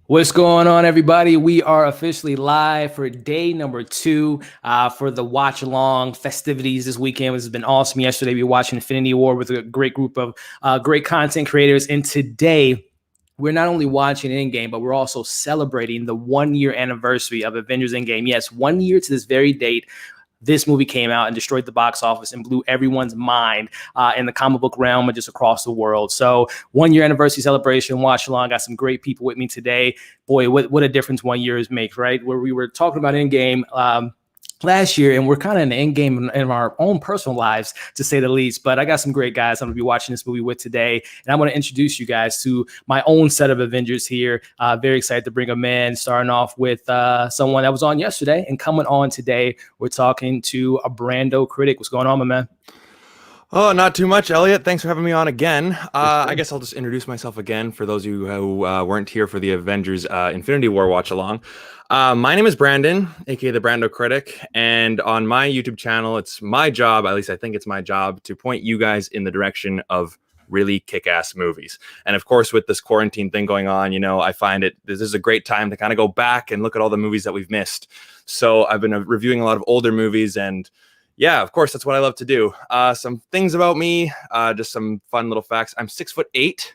What's going on, everybody? We are officially live for day number 2 for the watch along festivities this weekend. It's been awesome. Yesterday, we watched Infinity War with a great group of great content creators. And today, we're not only watching Endgame, but we're also celebrating the 1-year anniversary of Avengers Endgame. Yes, 1 year to this very date. This movie came out and destroyed the box office and blew everyone's mind in the comic book realm and just across the world. So 1-year anniversary celebration, watch along. Got some great people with me today. Boy, what a difference 1 year makes, right? Where we were talking about Endgame last year, and we're kind of in the end game in our own personal lives, to say the least. But I got some great guys I'm gonna be watching this movie with today, and I'm gonna introduce you guys to my own set of Avengers here. Very excited to bring them in, starting off with someone that was on yesterday and coming on today. We're talking to a BrandoCritic. What's going on, my man? Oh, not too much, Elliot. Thanks for having me on again. I guess I'll just introduce myself again for those of you who weren't here for the Avengers Infinity War watch along. My name is Brandon, aka the BrandoCritic, and on my YouTube channel, it's my job, at least I think it's my job, to point you guys in the direction of really kick-ass movies. And of course, with this quarantine thing going on, you know, I find this is a great time to kind of go back and look at all the movies that we've missed. So I've been reviewing a lot of older movies, and yeah, of course, that's what I love to do. Some things about me, just some fun little facts. I'm 6'8".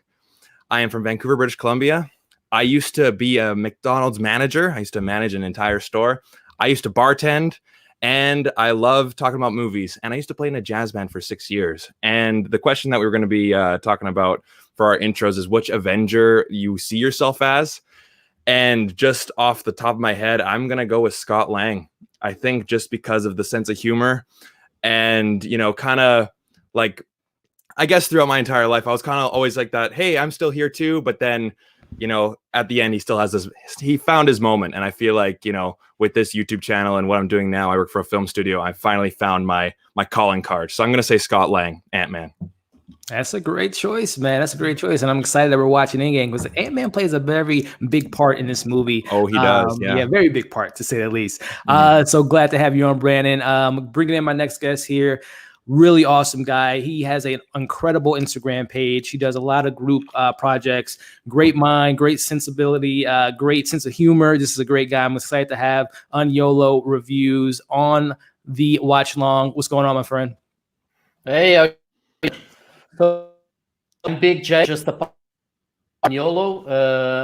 I am from Vancouver, British Columbia. I used to be a McDonald's manager. I used to manage an entire store. I used to bartend, and I love talking about movies. And I used to play in a jazz band for 6 years. And the question that we were going to be talking about for our intros is which Avenger you see yourself as. And just off the top of my head, I'm going to go with Scott Lang. I think just because of the sense of humor and, you know, kind of like, I guess throughout my entire life, I was kind of always like that. Hey, I'm still here too. But then, you know, at the end, he still has this, he found his moment. And I feel like, you know, with this YouTube channel and what I'm doing now, I work for a film studio. I finally found my calling card. So I'm going to say Scott Lang, Ant-Man. That's a great choice, man. That's a great choice. And I'm excited that we're watching Endgame because Ant-Man plays a very big part in this movie. Oh, he does. Yeah, very big part, to say the least. So glad to have you on, Brandon. Bringing in my next guest here. Really awesome guy. He has an incredible Instagram page. He does a lot of group projects. Great mind, great sensibility, great sense of humor. This is a great guy. I'm excited to have YOLO reviews on the watch along. What's going on, my friend? Hey, so I'm Big J, just a YOLO.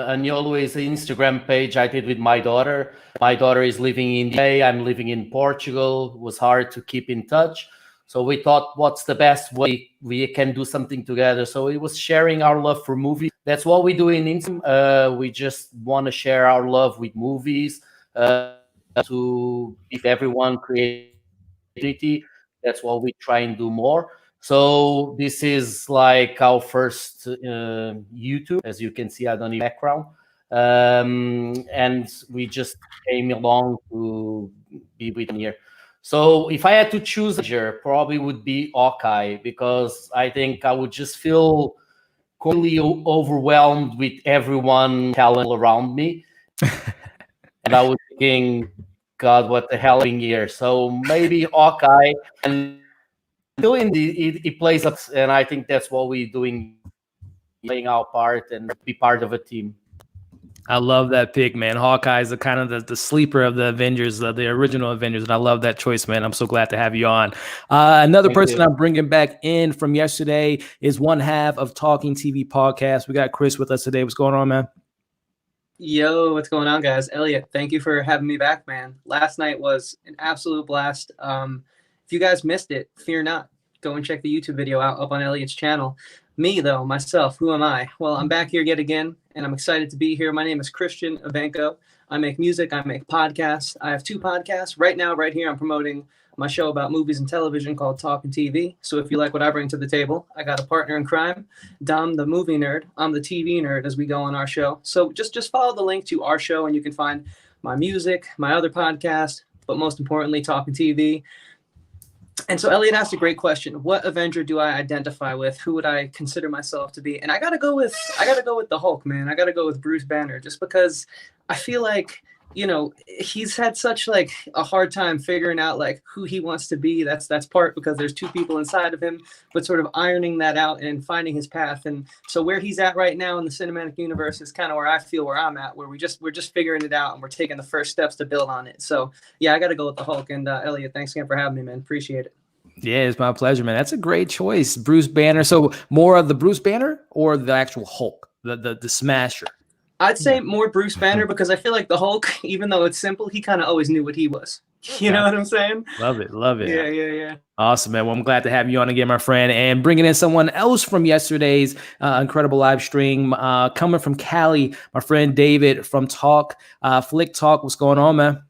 And YOLO is an Instagram page I did with my daughter. My daughter is living in the UK. I'm living in Portugal. It was hard to keep in touch. So we thought, what's the best way we can do something together? So it was sharing our love for movies. That's what we do in Instagram. We just want to share our love with movies to give everyone creativity. That's what we try and do more. So this is like our first YouTube. As you can see, I don't need background. And we just came along to be with him here. So if I had to choose a Avenger, probably would be Hawkeye, because I think I would just feel completely overwhelmed with everyone talent around me. And I was thinking, God, what the hell in here? So maybe Hawkeye, and doing it plays up, and I think that's what we're doing, playing our part and be part of a team. I love that pick, man. Hawkeye is the kind of the sleeper of the Avengers, the original Avengers, and I love that choice, man. I'm so glad to have you on. Another person I'm bringing back in from yesterday is one half of Talkin TV podcast. We got Chris with us today. What's going on, man? Yo, what's going on, guys? Elliot, thank you for having me back, man. Last night was an absolute blast. If you guys missed it, fear not. Go and check the YouTube video out up on Elliot's channel. Me, though, myself, who am I? Well, I'm back here yet again, and I'm excited to be here. My name is Christian Evenko. I make music. I make podcasts. I have 2 podcasts. Right now, right here, I'm promoting my show about movies and television called Talkin TV. So if you like what I bring to the table, I got a partner in crime, Dom, the movie nerd. I'm the TV nerd as we go on our show. So just follow the link to our show, and you can find my music, my other podcast, but most importantly, Talkin TV. And so Elliot asked a great question. What Avenger do I identify with? Who would I consider myself to be? And I gotta go with the Hulk, man. I gotta go with Bruce Banner, just because I feel like you know, he's had such like a hard time figuring out like who he wants to be. That's part because there's two people inside of him, but sort of ironing that out and finding his path. And so where he's at right now in the cinematic universe is kind of where I feel where I'm at, where we're just figuring it out and we're taking the first steps to build on it. So yeah, I got to go with the Hulk. And Elliot, thanks again for having me, man. Appreciate it. Yeah, it's my pleasure, man. That's a great choice, Bruce Banner. So more of the Bruce Banner or the actual Hulk, the Smasher? I'd say more Bruce Banner because I feel like the Hulk, even though it's simple, he kind of always knew what he was. You know what I'm saying? Love it. Love it. Yeah. Awesome, man. Well, I'm glad to have you on again, my friend, and bringing in someone else from yesterday's incredible live stream, coming from Cali, my friend David from Flix Talk. What's going on, man?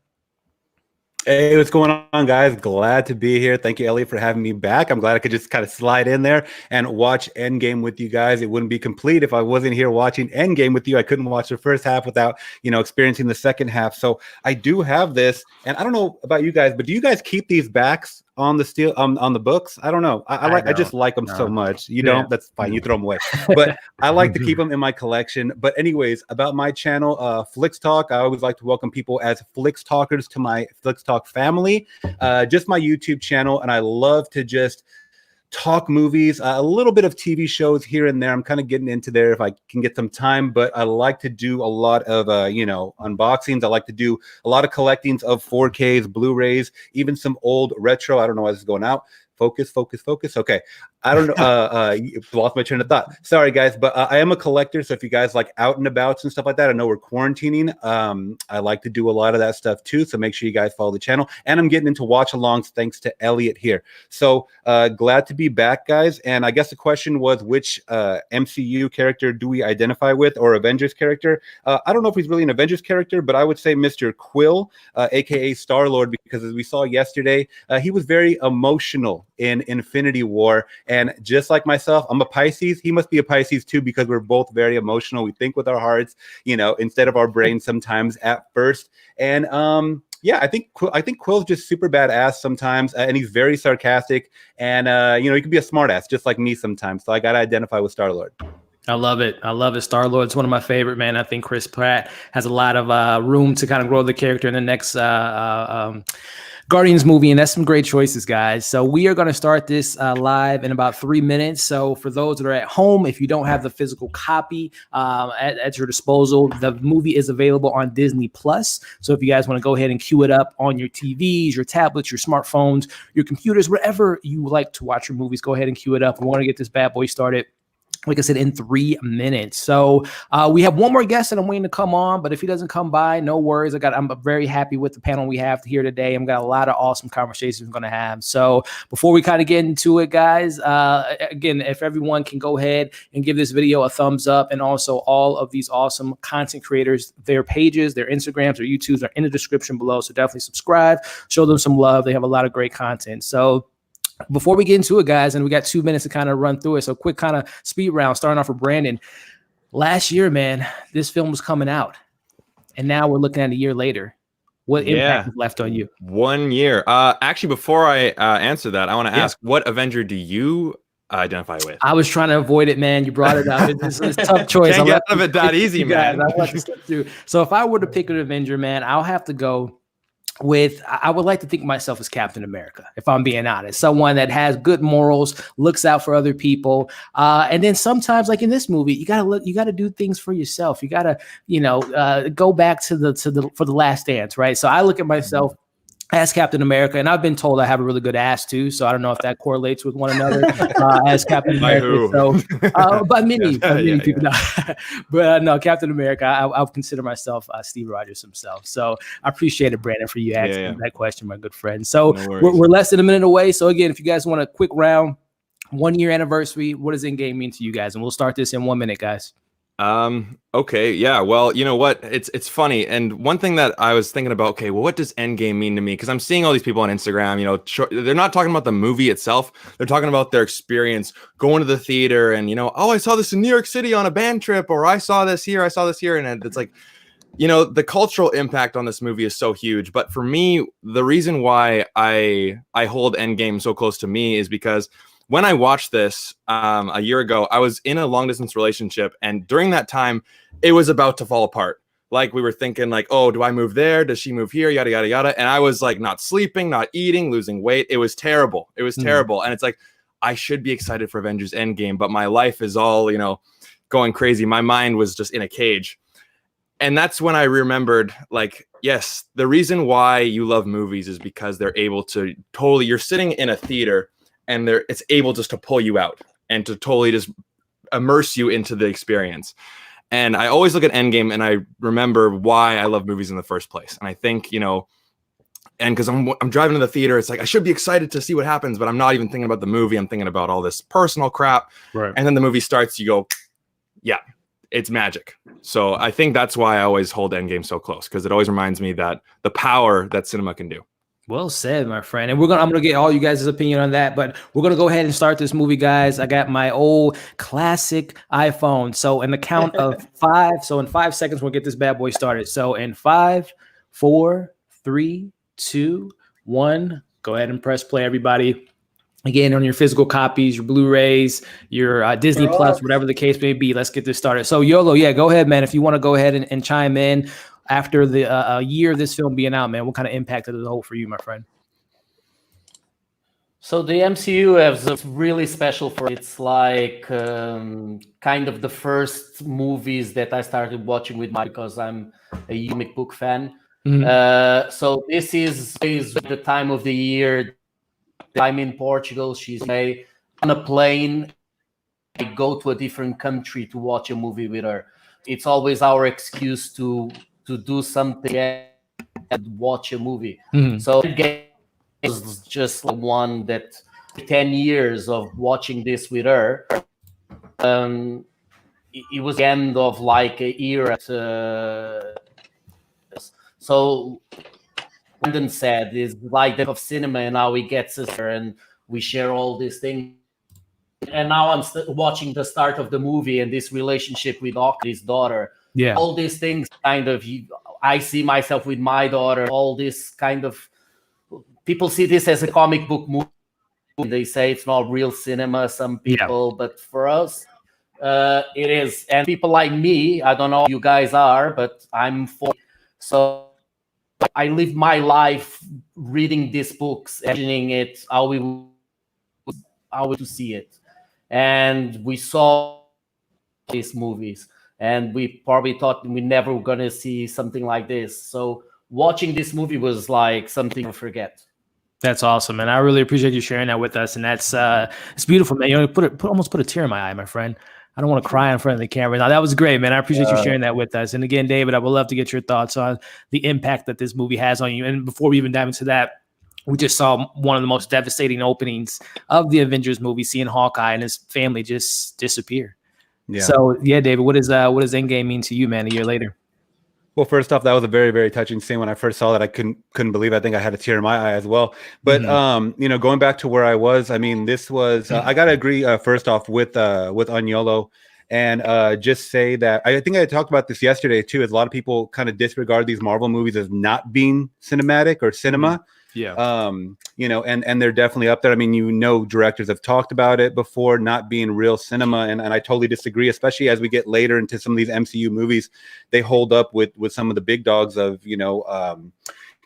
Hey, what's going on, guys? Glad to be here. Thank you, Elliot, for having me back. I'm glad I could just kind of slide in there and watch Endgame with you guys. It wouldn't be complete if I wasn't here watching Endgame with you. I couldn't watch the first half without, experiencing the second half. So I do have this, and I don't know about you guys, but do you guys keep these backs on the on the books? I don't know. I just like them so much. You don't? That's fine. You throw them away. But I like to keep them in my collection. But anyways, about my channel, Flix Talk, I always like to welcome people as Flix Talkers to my Flix Talk family. Just my YouTube channel, and I love to just talk movies, a little bit of TV shows here and there. I'm kind of getting into there if I can get some time, but I like to do a lot of, unboxings. I like to do a lot of collectings of 4Ks, Blu-rays, even some old retro. I don't know why this is going out. Focus. Okay. I don't know. Lost my train of thought. Sorry, guys, but I am a collector. So if you guys like out and abouts and stuff like that, I know we're quarantining. I like to do a lot of that stuff too. So make sure you guys follow the channel. And I'm getting into watch alongs thanks to Elliot here. So glad to be back, guys. And I guess the question was, which MCU character do we identify with, or Avengers character? I don't know if he's really an Avengers character, but I would say Mr. Quill, aka Star-Lord, because as we saw yesterday, he was very emotional in Infinity War. And just like myself, I'm a Pisces. He must be a Pisces too, because we're both very emotional. We think with our hearts, instead of our brains sometimes at first. And I think Quill's just super badass sometimes, and he's very sarcastic. And he can be a smartass just like me sometimes. So I gotta identify with Star-Lord. I love it. Star-Lord's one of my favorite, man. I think Chris Pratt has a lot of room to kind of grow the character in the next Guardians movie, and that's some great choices, guys. So we are going to start this live in about 3 minutes. So for those that are at home, if you don't have the physical copy at your disposal, the movie is available on Disney Plus. So if you guys want to go ahead and queue it up on your TVs, your tablets, your smartphones, your computers, wherever you like to watch your movies, go ahead and queue it up. We want to get this bad boy started, like I said, in 3 minutes. So we have one more guest that I'm waiting to come on, but if he doesn't come by, no worries. I'm very happy with the panel we have here today. I've got a lot of awesome conversations we're going to have. So before we kind of get into it, guys, again, if everyone can go ahead and give this video a thumbs up, and also all of these awesome content creators, their pages, their Instagrams, their YouTubes are in the description below. So definitely subscribe, show them some love. They have a lot of great content. So before we get into it, guys, and we got 2 minutes to kind of run through it. So quick kind of speed round, starting off with Brandon. Last year, man, this film was coming out, and now we're looking at a year later. What impact is left on you? 1 year. Actually, before I answer that, I want to ask, what Avenger do you identify with? I was trying to avoid it, man. You brought it up. It's a tough choice. Can't get out of it that easy, man. So if I were to pick an Avenger, man, I'll have to go with, I would like to think of myself as Captain America, if I'm being honest. Someone that has good morals, looks out for other people. And then sometimes, like in this movie, you gotta do things for yourself. You gotta, go back to for the last dance, right? So I look at myself as Captain America, and I've been told I have a really good ass too. So I don't know if that correlates with one another as Captain America. So, but many people know. But no, Captain America, I'll consider myself Steve Rogers himself. So I appreciate it, Brandon, for you asking that question, my good friend. So we're less than a minute away. So again, if you guys want a quick round, 1 year anniversary, what does Endgame mean to you guys? And we'll start this in 1 minute, guys. Okay. Yeah. Well, you know what? It's funny. And one thing that I was thinking about, okay, well, what does Endgame mean to me? Because I'm seeing all these people on Instagram, they're not talking about the movie itself. They're talking about their experience going to the theater and, oh, I saw this in New York City on a band trip, or I saw this here. And it's like, the cultural impact on this movie is so huge. But for me, the reason why I hold Endgame so close to me is because when I watched this a year ago, I was in a long distance relationship, and during that time, it was about to fall apart. like we were thinking like, oh, do I move there? Does she move here? Yada, yada, yada. And I was like not sleeping, not eating, losing weight. It was terrible. It was terrible. And it's like, I should be excited for Avengers Endgame, but my life is all, you know, going crazy. My mind was just in a cage. And that's when I remembered, like, yes, the reason why you love movies is because they're able to totally, you're sitting in a theater and it's able just to pull you out and to totally just immerse you into the experience. And I always look at Endgame and I remember why I love movies in the first place. And I think, you know, and because I'm driving to the theater, it's like, I should be excited to see what happens, but I'm not even thinking about the movie. I'm thinking about all this personal crap. Right. And then the movie starts, you go, yeah, it's magic. So I think that's why I always hold Endgame so close, because it always reminds me that the power that cinema can do. Well said, my friend. And I'm gonna get all you guys' opinion on that, but we're gonna go ahead and start this movie, guys. I got my old classic iPhone. So in the count of 5, so in 5 seconds, we'll get this bad boy started. So in 5, 4, 3, 2, 1, go ahead and press play, everybody. Again, on your physical copies, your Blu-rays, your Disney Plus, whatever the case may be. Let's get this started. So YOLO, yeah, go ahead, man. If you want to go ahead and chime in after the year of this film being out, man, what kind of impact did it hold for you, my friend? So the MCU is really special for it's like kind of the first movies that I started watching with because I'm a comic book fan. So this is the time of the year. I'm in Portugal. She's on a plane. I go to a different country to watch a movie with her. It's always our excuse to do something and watch a movie. So it was just one that 10 years of watching this with her. It was the end of like a era. So Brandon said is like that of cinema, and now he gets us there and we share all these things. And now I'm watching the start of the movie and this relationship with his daughter. Yeah, all these things kind of, I see myself with my daughter. All this kind of, people see this as a comic book movie. They say it's not real cinema, some people, but for us, it is. And people like me, I don't know who you guys are, but I'm 40. So I live my life reading these books, imagining it, how we to see it. And we saw these movies, and we probably thought we never were going to see something like this. So watching this movie was like something to forget. That's awesome, and I really appreciate you sharing that with us. And that's it's beautiful, man. You know, almost put a tear in my eye, my friend. I don't want to cry in front of the camera. Now, that was great, man. I appreciate you sharing that with us. And again, David, I would love to get your thoughts on the impact that this movie has on you. And before we even dive into that, we just saw one of the most devastating openings of the Avengers movie, seeing Hawkeye and his family just disappear. Yeah. So, yeah, David, what does Endgame mean to you, man, a year later? Well, first off, that was a very, very touching scene. When I first saw that, I couldn't believe it. I think I had a tear in my eye as well. But you know, going back to where I was, I mean, this was I gotta agree first off with Agnolo, and just say that I think I talked about this yesterday too. Is a lot of people kind of disregard these Marvel movies as not being cinematic or cinema. Yeah. You know, and they're definitely up there. I mean, you know, directors have talked about it before, not being real cinema, and I totally disagree, especially as we get later into some of these MCU movies. They hold up with some of the big dogs of, you know,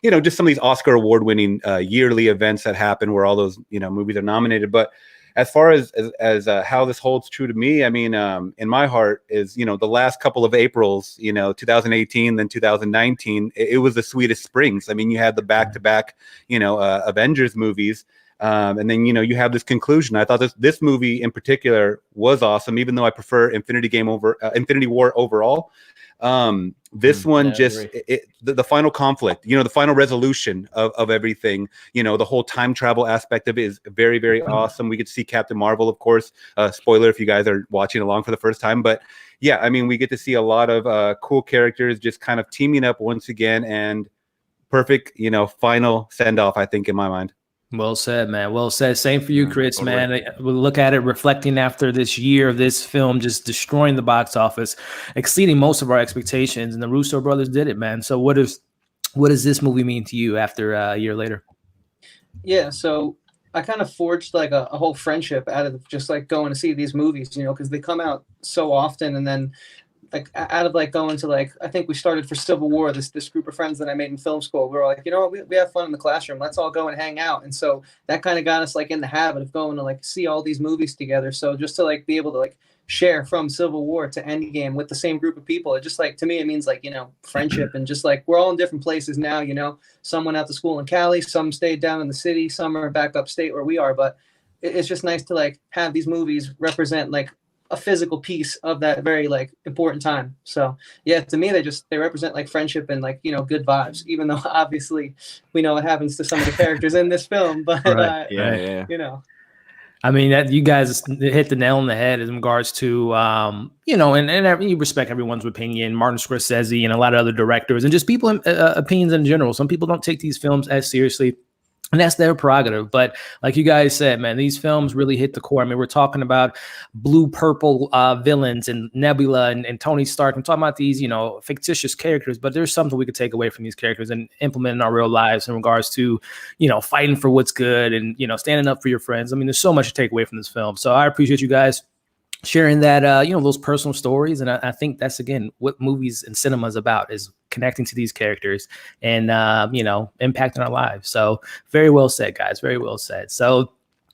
just some of these Oscar award-winning yearly events that happen where all those, you know, movies are nominated. But as far as how this holds true to me, I mean, in my heart is, you know, the last couple of Aprils, you know, 2018, then 2019, it was the sweetest springs. I mean, you had the back-to-back, you know, Avengers movies. And then, you know, you have this conclusion. I thought this movie in particular was awesome, even though I prefer Infinity War overall. This one just the final conflict, you know, the final resolution of everything, you know, the whole time travel aspect of it is very, very awesome. We get to see Captain Marvel, of course, spoiler if you guys are watching along for the first time, but yeah, I mean, we get to see a lot of cool characters just kind of teaming up once again, and perfect, you know, final send off, I think, in my mind. Well said, man. Well said. Same for you, Chris, man. We'll look at it reflecting after this year of this film just destroying the box office, exceeding most of our expectations, and the Russo brothers did it, man. So what does this movie mean to you after a year later? Yeah, so I kind of forged like a whole friendship out of just like going to see these movies, you know, because they come out so often, and then like out of like going to like, I think we started for Civil War, this group of friends that I made in film school. We were like, you know what, we have fun in the classroom. Let's all go and hang out. And so that kind of got us like in the habit of going to like see all these movies together. So just to like be able to like share from Civil War to Endgame with the same group of people, it just like, to me, it means like, you know, friendship, and just like we're all in different places now, you know, some went out to school in Cali, some stayed down in the city, some are back upstate where we are, but it's just nice to like have these movies represent like a physical piece of that very like important time. So yeah, to me, they represent like friendship and like, you know, good vibes, even though obviously we know what happens to some of the characters in this film, but Right. you know, I mean, that you guys hit the nail on the head in regards to, you know, and you respect everyone's opinion, Martin Scorsese and a lot of other directors and just people opinions in general. Some people don't take these films as seriously, and that's their prerogative. But like you guys said, man, these films really hit the core. I mean, we're talking about blue, purple villains and Nebula and Tony Stark. I'm talking about these, you know, fictitious characters, but there's something we could take away from these characters and implement in our real lives in regards to, you know, fighting for what's good and, you know, standing up for your friends. I mean, there's so much to take away from this film. So I appreciate you guys sharing that, you know, those personal stories. And I think that's, again, what movies and cinema is about, is connecting to these characters and, you know, impacting our lives. So very well said, guys. Very well said. So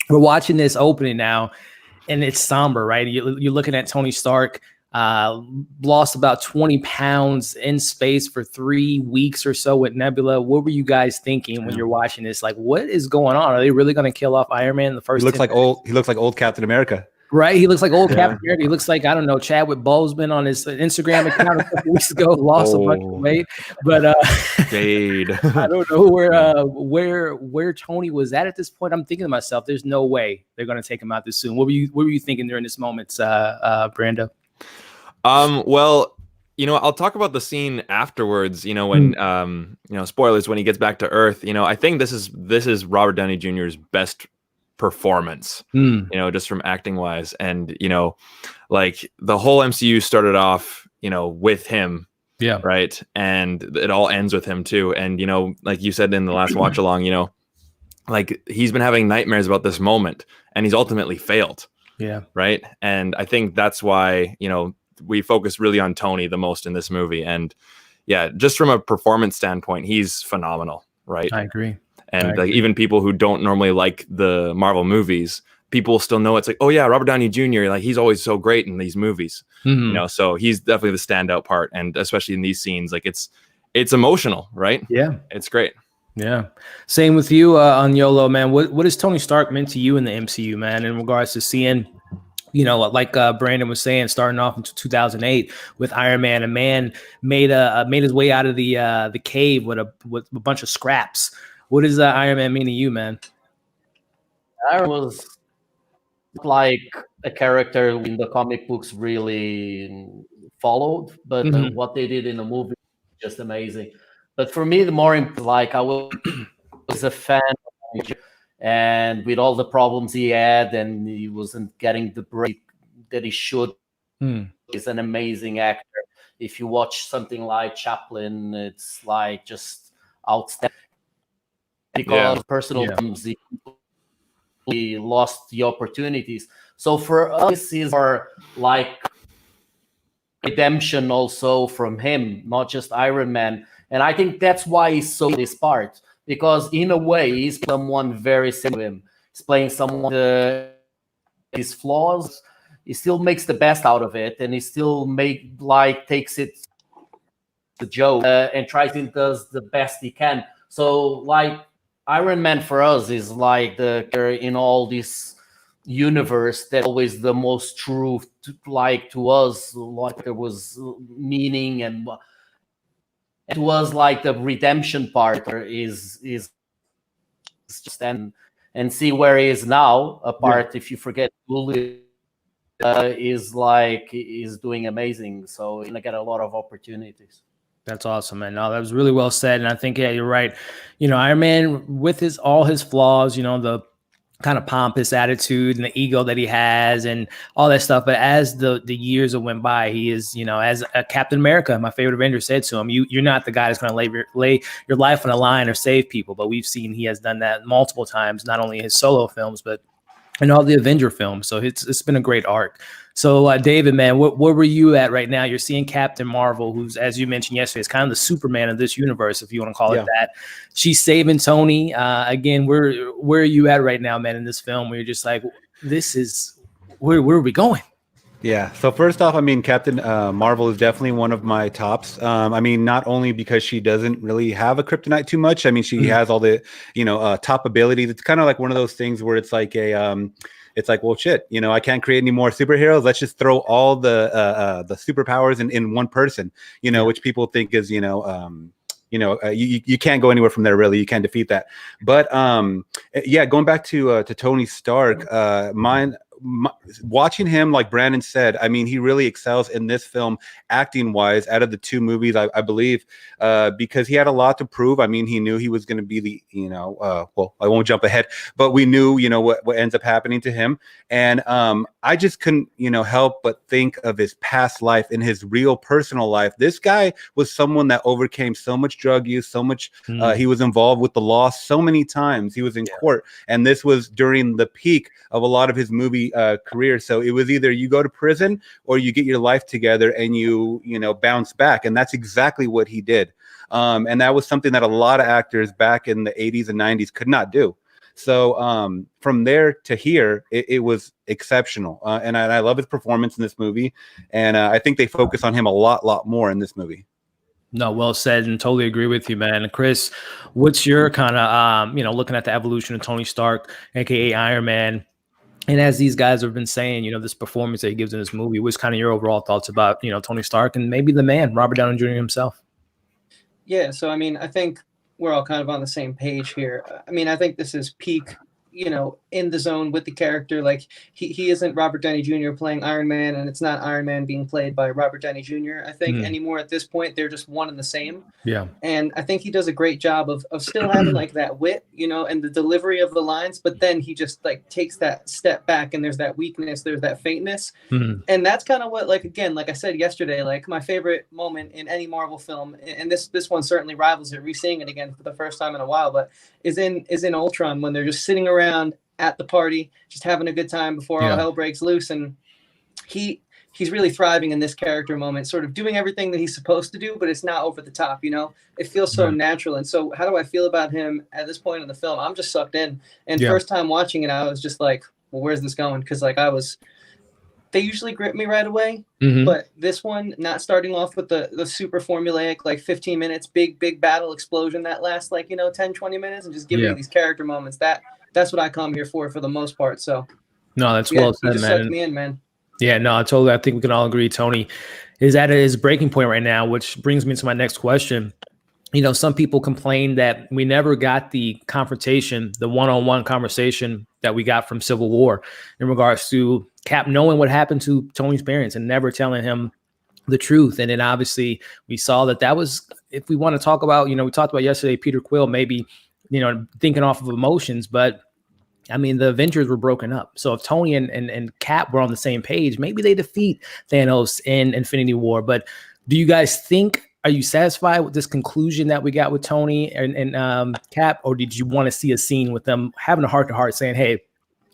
we're watching this opening now and it's somber, right? You're looking at Tony Stark, lost about 20 pounds in space for 3 weeks or so with Nebula. What were you guys thinking when you're watching this? Like, what is going on? Are they really going to kill off Iron Man in the first? He looks like old Captain America. Right, he looks like old Captain America. He looks like, I don't know, Chadwick Boseman on his Instagram account a couple weeks ago, lost a bunch of weight. But Jade. I don't know where Tony was at this point. I'm thinking to myself, there's no way they're going to take him out this soon. What were you thinking during this moment, Brando? Well, you know, I'll talk about the scene afterwards. You know, when you know, spoilers, when he gets back to Earth. You know, I think this is Robert Downey Jr.'s best performance, you know, just from acting wise. And, you know, like the whole MCU started off, you know, with him. Yeah. Right. And it all ends with him too. And, you know, like you said in the last watch along, you know, like he's been having nightmares about this moment and he's ultimately failed. Yeah. Right. And I think that's why, you know, we focus really on Tony the most in this movie. And yeah, just from a performance standpoint, he's phenomenal. Right. I agree. And like even people who don't normally like the Marvel movies, people still know it's like, oh yeah, Robert Downey Jr., like he's always so great in these movies, you know. So he's definitely the standout part, and especially in these scenes, like it's emotional, right? Yeah, it's great. Yeah, same with you on YOLO, man. What has Tony Stark meant to you in the MCU, man, in regards to seeing, you know, like Brandon was saying, starting off in 2008 with Iron Man, a man made his way out of the cave with a bunch of scraps. What does Iron Man mean to you, man? Iron was like a character in the comic books really followed, but what they did in the movie was just amazing. But for me, the more like I was a fan of him, and with all the problems he had, and he wasn't getting the break that he should. He's an amazing actor. If you watch something like Chaplin, it's like just outstanding. Because of personal problems, he lost the opportunities. So for us, this is our like redemption also from him, not just Iron Man. And I think that's why he's so this part, because in a way he's someone very similar to him. He's playing someone his flaws. He still makes the best out of it, and he still takes it the joke and tries and does the best he can. So like Iron Man for us is like the character in all this universe that always the most true to us, like there was meaning, and it was like the redemption part is just and see where he is now. Apart if you forget Bully is doing amazing, so you're gonna get a lot of opportunities. That's awesome, man. No, that was really well said. And I think, yeah, you're right. You know, Iron Man, with all his flaws, you know, the kind of pompous attitude and the ego that he has and all that stuff. But as the years went by, he is, you know, as a Captain America, my favorite Avenger, said to him, you're not the guy that's going to lay your life on the line or save people. But we've seen he has done that multiple times, not only in his solo films, but and all the Avenger films. So it's been a great arc. So David, man, where were you at right now? You're seeing Captain Marvel, who's, as you mentioned yesterday, is kind of the Superman of this universe, if you want to call it that. She's saving Tony. Again, where are you at right now, man, in this film? Where you're just like, this is where are we going? Yeah. So first off, I mean, Captain Marvel is definitely one of my tops. I mean, not only because she doesn't really have a kryptonite too much. I mean, she has all the, top abilities. It's kind of like one of those things where it's like it's like, well, shit, I can't create any more superheroes. Let's just throw all the superpowers in one person, which people think is, you can't go anywhere from there. Really, you can't defeat that. But yeah, going back to Tony Stark, watching him, like Brandon said, I mean, he really excels in this film acting wise out of the two movies, I believe, because he had a lot to prove. I mean, he knew he was going to be the, well, I won't jump ahead, but we knew, what ends up happening to him. And I just couldn't, help but think of his past life, in his real personal life. This guy was someone that overcame so much drug use, so much, he was involved with the law so many times. He was in court, and this was during the peak of a lot of his movie career. So it was either you go to prison or you get your life together and you bounce back. And that's exactly what he did. And that was something that a lot of actors back in the 80s and 90s could not do. So from there to here, it was exceptional. And I love his performance in this movie. And I think they focus on him a lot more in this movie. No, well said, and totally agree with you, man. Chris, what's your kind of, looking at the evolution of Tony Stark, aka Iron Man? And as these guys have been saying, this performance that he gives in this movie, what's kind of your overall thoughts about, Tony Stark and maybe the man, Robert Downey Jr. himself? Yeah, so I mean, I think we're all kind of on the same page here. I mean, I think this is peak, in the zone with the character. Like he isn't Robert Downey Jr. playing Iron Man, and it's not Iron Man being played by Robert Downey Jr. I think anymore at this point. They're just one and the same. Yeah. And I think he does a great job of still having like that wit, and the delivery of the lines, but then he just like takes that step back, and there's that weakness, there's that faintness. And that's kind of what, like, again, like I said yesterday, like my favorite moment in any Marvel film, and this one certainly rivals it, re-seeing it again for the first time in a while, but is in Ultron, when they're just sitting around at the party, just having a good time before all hell breaks loose. And he's really thriving in this character moment, sort of doing everything that he's supposed to do, but it's not over the top, it feels so natural. And so how do I feel about him at this point in the film? I'm just sucked in. And first time watching it, I was just like, well, where's this going? Because like they usually grip me right away, but this one, not starting off with the super formulaic, like 15 minutes, big battle explosion that lasts like, 10, 20 minutes, and just giving me these character moments. That's what I come here for the most part. So no, that's well said, man. Sucked me in, man. Yeah, no, I think we can all agree Tony is at his breaking point right now, which brings me to my next question. Some people complain that we never got the confrontation, the one-on-one conversation that we got from Civil War in regards to Cap knowing what happened to Tony's parents and never telling him the truth. And then obviously we saw that was, if we want to talk about, we talked about yesterday, Peter Quill, maybe, thinking off of emotions, but I mean, the Avengers were broken up. So if Tony and Cap were on the same page, maybe they defeat Thanos in Infinity War. But do you guys think, are you satisfied with this conclusion that we got with Tony and Cap, or did you want to see a scene with them having a heart-to-heart saying, hey,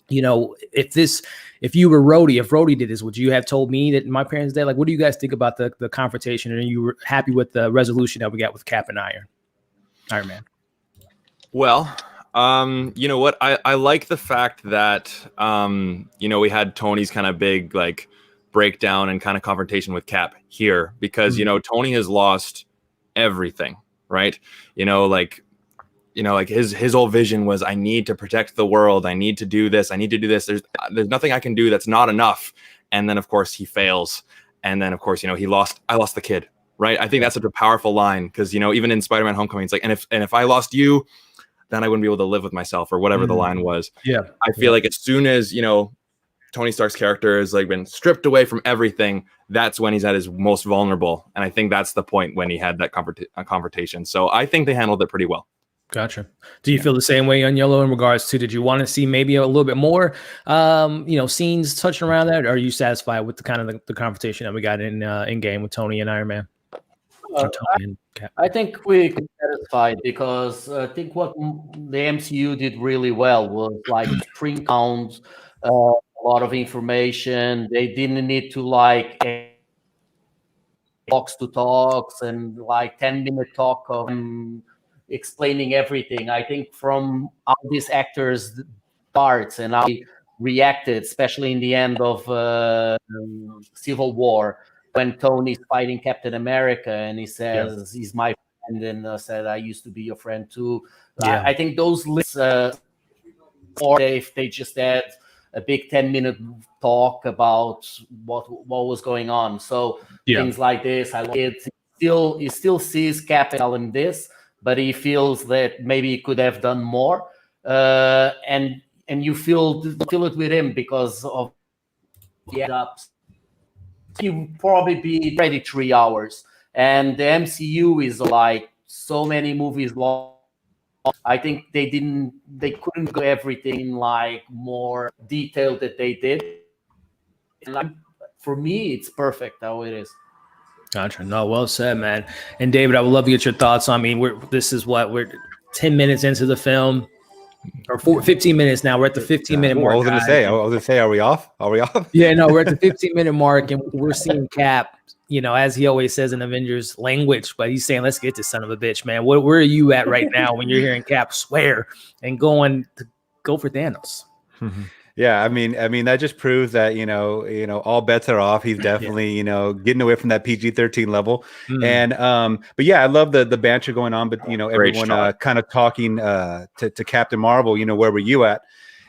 if you were Rhodey, if Rhodey did this, would you have told me that my parents did? Like, what do you guys think about the confrontation? And you were happy with the resolution that we got with Cap and Iron Man? Well, you know what? I like the fact that, we had Tony's kind of big, like, breakdown and kind of confrontation with Cap here, because, Tony has lost everything, right? Like his whole vision was, I need to protect the world. I need to do this. I need to do this. There's nothing I can do that's not enough. And then, of course, he fails. And then, of course, I lost the kid, right? I think that's such a powerful line, because, even in Spider-Man Homecoming, it's like, and if I lost you, then I wouldn't be able to live with myself, or whatever the line was. Yeah. I feel like as soon as, Tony Stark's character has like been stripped away from everything, that's when he's at his most vulnerable. And I think that's the point when he had that confrontation. So I think they handled it pretty well. Gotcha. Do you feel the same way on Yellow in regards to, did you want to see maybe a little bit more, scenes touching around that? Or are you satisfied with the kind of the confrontation that we got in game with Tony and Iron Man? I think we're satisfied, because I think what the MCU did really well was like string down a lot of information. They didn't need to like talks to talks and like 10-minute talk of explaining everything. I think from how these actors parts and how they reacted, especially in the end of Civil War, when Tony's fighting Captain America and he says he's my friend and said I used to be your friend too. Yeah. I think those lists, or if they just had a big 10-minute talk about what was going on. So things like this, I like it. He still sees capital in this, but he feels that maybe he could have done more. And you feel it with him because of the ups. He probably be ready 3 hours, and the MCU is like so many movies long. I think they couldn't go everything like more detailed that they did. And for me, it's perfect how it is. Gotcha. No, well said, man. And David, I would love to get your thoughts. I mean, we're 10 minutes into the film, or 15 minutes now. We're at the 15-minute mark. I was going to say, are we off? Are we off? Yeah, no, we're at the 15-minute mark, and we're seeing Cap, as he always says in Avengers language, but he's saying, let's get this son of a bitch, man. Where are you at right now when you're hearing Cap swear and going to go for Thanos? Yeah, I mean that just proves that all bets are off. He's definitely getting away from that PG-13 level, and but yeah, I love the banter going on. But everyone kind of talking to Captain Marvel. Where were you at?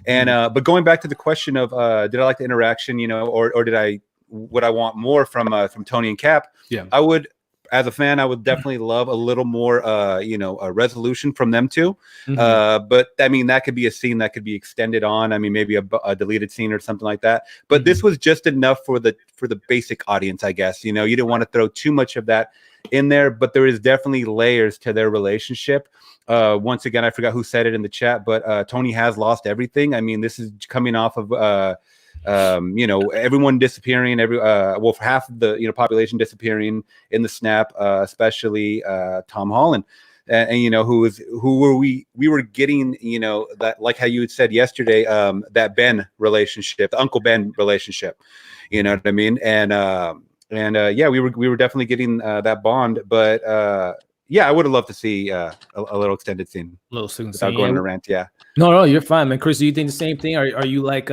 And but going back to the question of did I like the interaction? Or would I want more from Tony and Cap? Yeah, I would. As a fan, I would definitely love a little more, a resolution from them too. But I mean, that could be a scene that could be extended on. I mean, maybe a deleted scene or something like that. But this was just enough for the basic audience, I guess. You didn't want to throw too much of that in there, but there is definitely layers to their relationship. Once again, I forgot who said it in the chat, but Tony has lost everything. I mean, this is coming off of. Everyone disappearing, for half of the population disappearing in the snap, especially Tom Holland, and who were we were getting that, like how you had said yesterday, that Ben relationship, the Uncle Ben relationship, you know what I mean, and yeah, we were definitely getting that bond, but yeah, I would have loved to see a little extended scene, without going on a rant. Yeah, no, you're fine, man. Chris, do you think the same thing? Are you like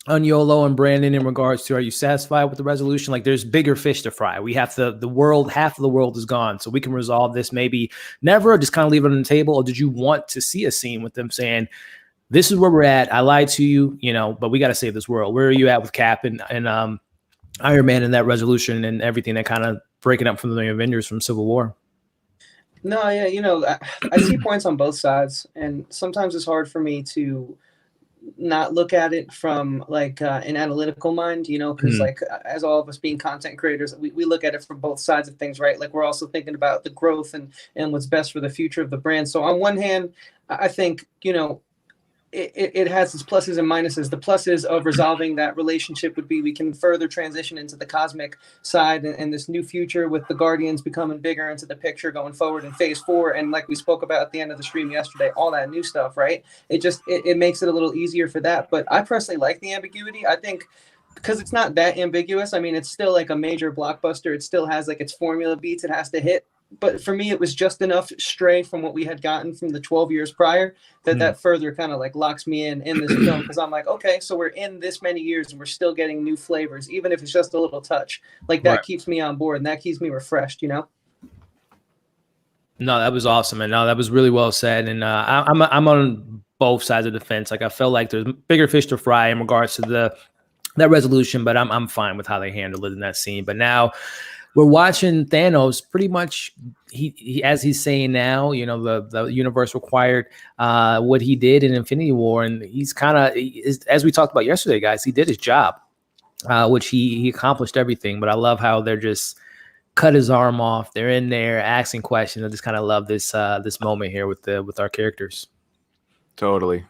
Aniolo and Brandon in regards to, are you satisfied with the resolution? Like, there's bigger fish to fry. We have the world, half of the world is gone, so we can resolve this maybe never, or just kind of leave it on the table. Or did you want to see a scene with them saying, this is where we're at, I lied to you, but we got to save this world? Where are you at with Cap and Iron Man and that resolution and everything that kind of breaking up from the Avengers from Civil War? No, yeah, I see points on both sides, and sometimes it's hard for me to not look at it from like an analytical mind, because like as all of us being content creators, we look at it from both sides of things, right? Like we're also thinking about the growth and what's best for the future of the brand. So on one hand, I think it has its pluses and minuses. The pluses of resolving that relationship would be we can further transition into the cosmic side and this new future with the Guardians becoming bigger into the picture going forward in Phase 4. And like we spoke about at the end of the stream yesterday, all that new stuff, right? It makes it a little easier for that. But I personally like the ambiguity. I think because it's not that ambiguous. I mean, it's still like a major blockbuster. It still has like its formula beats it has to hit. But for me, it was just enough stray from what we had gotten from the 12 years prior that further kind of like locks me in this film, because I'm like, okay, so we're in this many years and we're still getting new flavors, even if it's just a little touch. Like that keeps me on board and that keeps me refreshed, No, that was awesome, and no, that was really well said. And I'm on both sides of the fence. Like I felt like there's bigger fish to fry in regards to that resolution, but I'm fine with how they handled it in that scene. But now we're watching Thanos pretty much, he as he's saying now, the universe required what he did in Infinity War. And he's kind of, as we talked about yesterday, guys, he did his job, which he accomplished everything. But I love how they're just cut his arm off. They're in there asking questions. I just kind of love this moment here with our characters. Totally.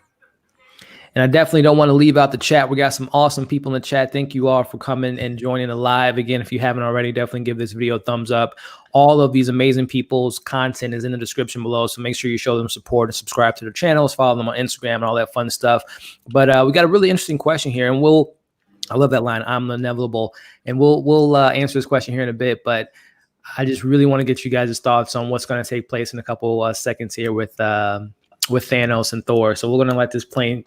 And I definitely don't want to leave out the chat. We got some awesome people in the chat. Thank you all for coming and joining the live. Again, if you haven't already, definitely give this video a thumbs up. All of these amazing people's content is in the description below, so make sure you show them support and subscribe to their channels, follow them on Instagram and all that fun stuff. But we got a really interesting question here, and I love that line, I'm the inevitable, and we'll answer this question here in a bit, but I just really want to get you guys' thoughts on what's going to take place in a couple seconds here with Thanos and Thor. So we're going to let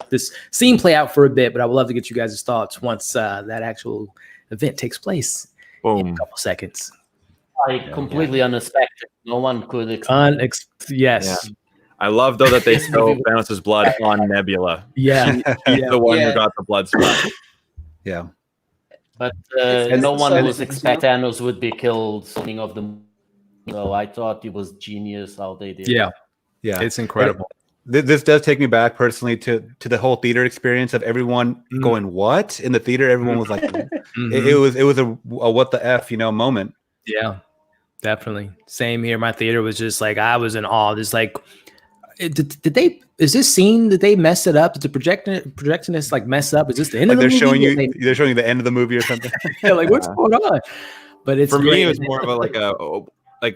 this scene play out for a bit, but I would love to get you guys' thoughts once that actual event takes place in a couple seconds. Completely unexpected. No one could expect. Yes. Yeah. I love though that they show Thanos' blood on Nebula. Yeah. He's the one who got the blood spot. Yeah. But no one was expecting Thanos would be killed. Something of the. So I thought it was genius how they did. Yeah. Yeah. It's incredible. This does take me back personally to the whole theater experience of everyone going, what? In the theater, everyone was like, it was a what the F, moment. Yeah, definitely. Same here. My theater was just like, I was in awe. Just like, is this scene, did they mess it up? Did the projectionists like mess up? Is this the end of the movie? They're showing you the end of the movie or something. Yeah, like what's going on? But it's for great. me, it was more of a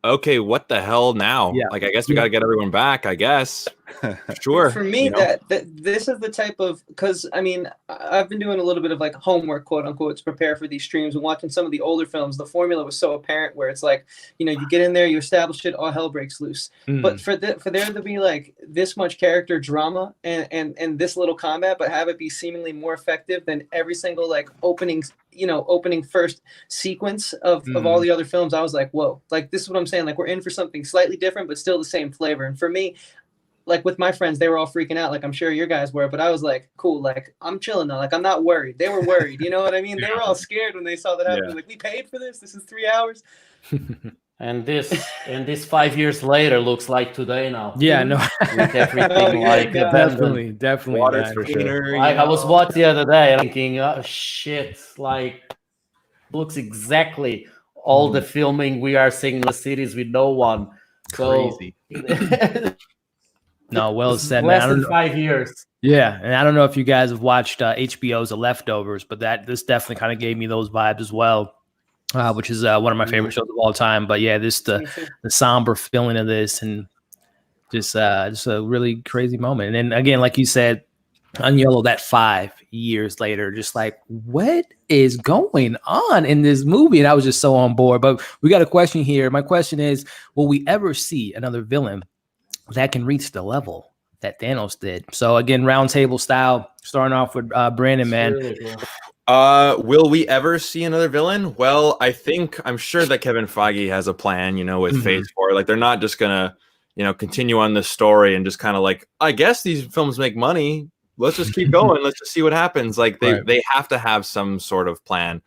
okay, what the hell now? Yeah. Like, I guess we got to get everyone back, I guess. Sure. For me, that this is the type of, because I mean, I've been doing a little bit of like homework, quote unquote, to prepare for these streams and watching some of the older films. The formula was so apparent where it's like, you get in there, you establish it, all hell breaks loose. But for there to be like this much character drama and this little combat, but have it be seemingly more effective than every single like opening first sequence of all the other films, I was like, whoa, like this is what I'm saying. Like we're in for something slightly different, but still the same flavor. And for me, like with my friends, they were all freaking out. Like I'm sure your guys were, but I was like, cool. Like I'm chilling now. Like I'm not worried. They were worried. You know what I mean? They were all scared when they saw that happen. Yeah. Like we paid for this. This is 3 hours. And this 5 years later looks like today now. Yeah, no. With everything Definitely. Water's man. for sure. I was watching the other day thinking, oh shit, like looks exactly all the filming we are seeing in the cities with no one. So, Crazy. No, well said. Less than 5 years. Yeah, and I don't know if you guys have watched HBO's The Leftovers, but this definitely kind of gave me those vibes as well, which is one of my favorite shows of all time. But yeah, the somber feeling of this, and just a really crazy moment. And then again, like you said, on Yellow, that 5 years later, just like, what is going on in this movie? And I was just so on board. But we got a question here. My question is, will we ever see another villain that can reach the level that Thanos did? So again, round table style, starting off with Brandon, man. Really cool. Will we ever see another villain? Well, I'm sure that Kevin Feige has a plan, with Phase 4. Like they're not just gonna, continue on this story and just kind of like, I guess these films make money. Let's just keep going. Let's just see what happens. Like they have to have some sort of plan.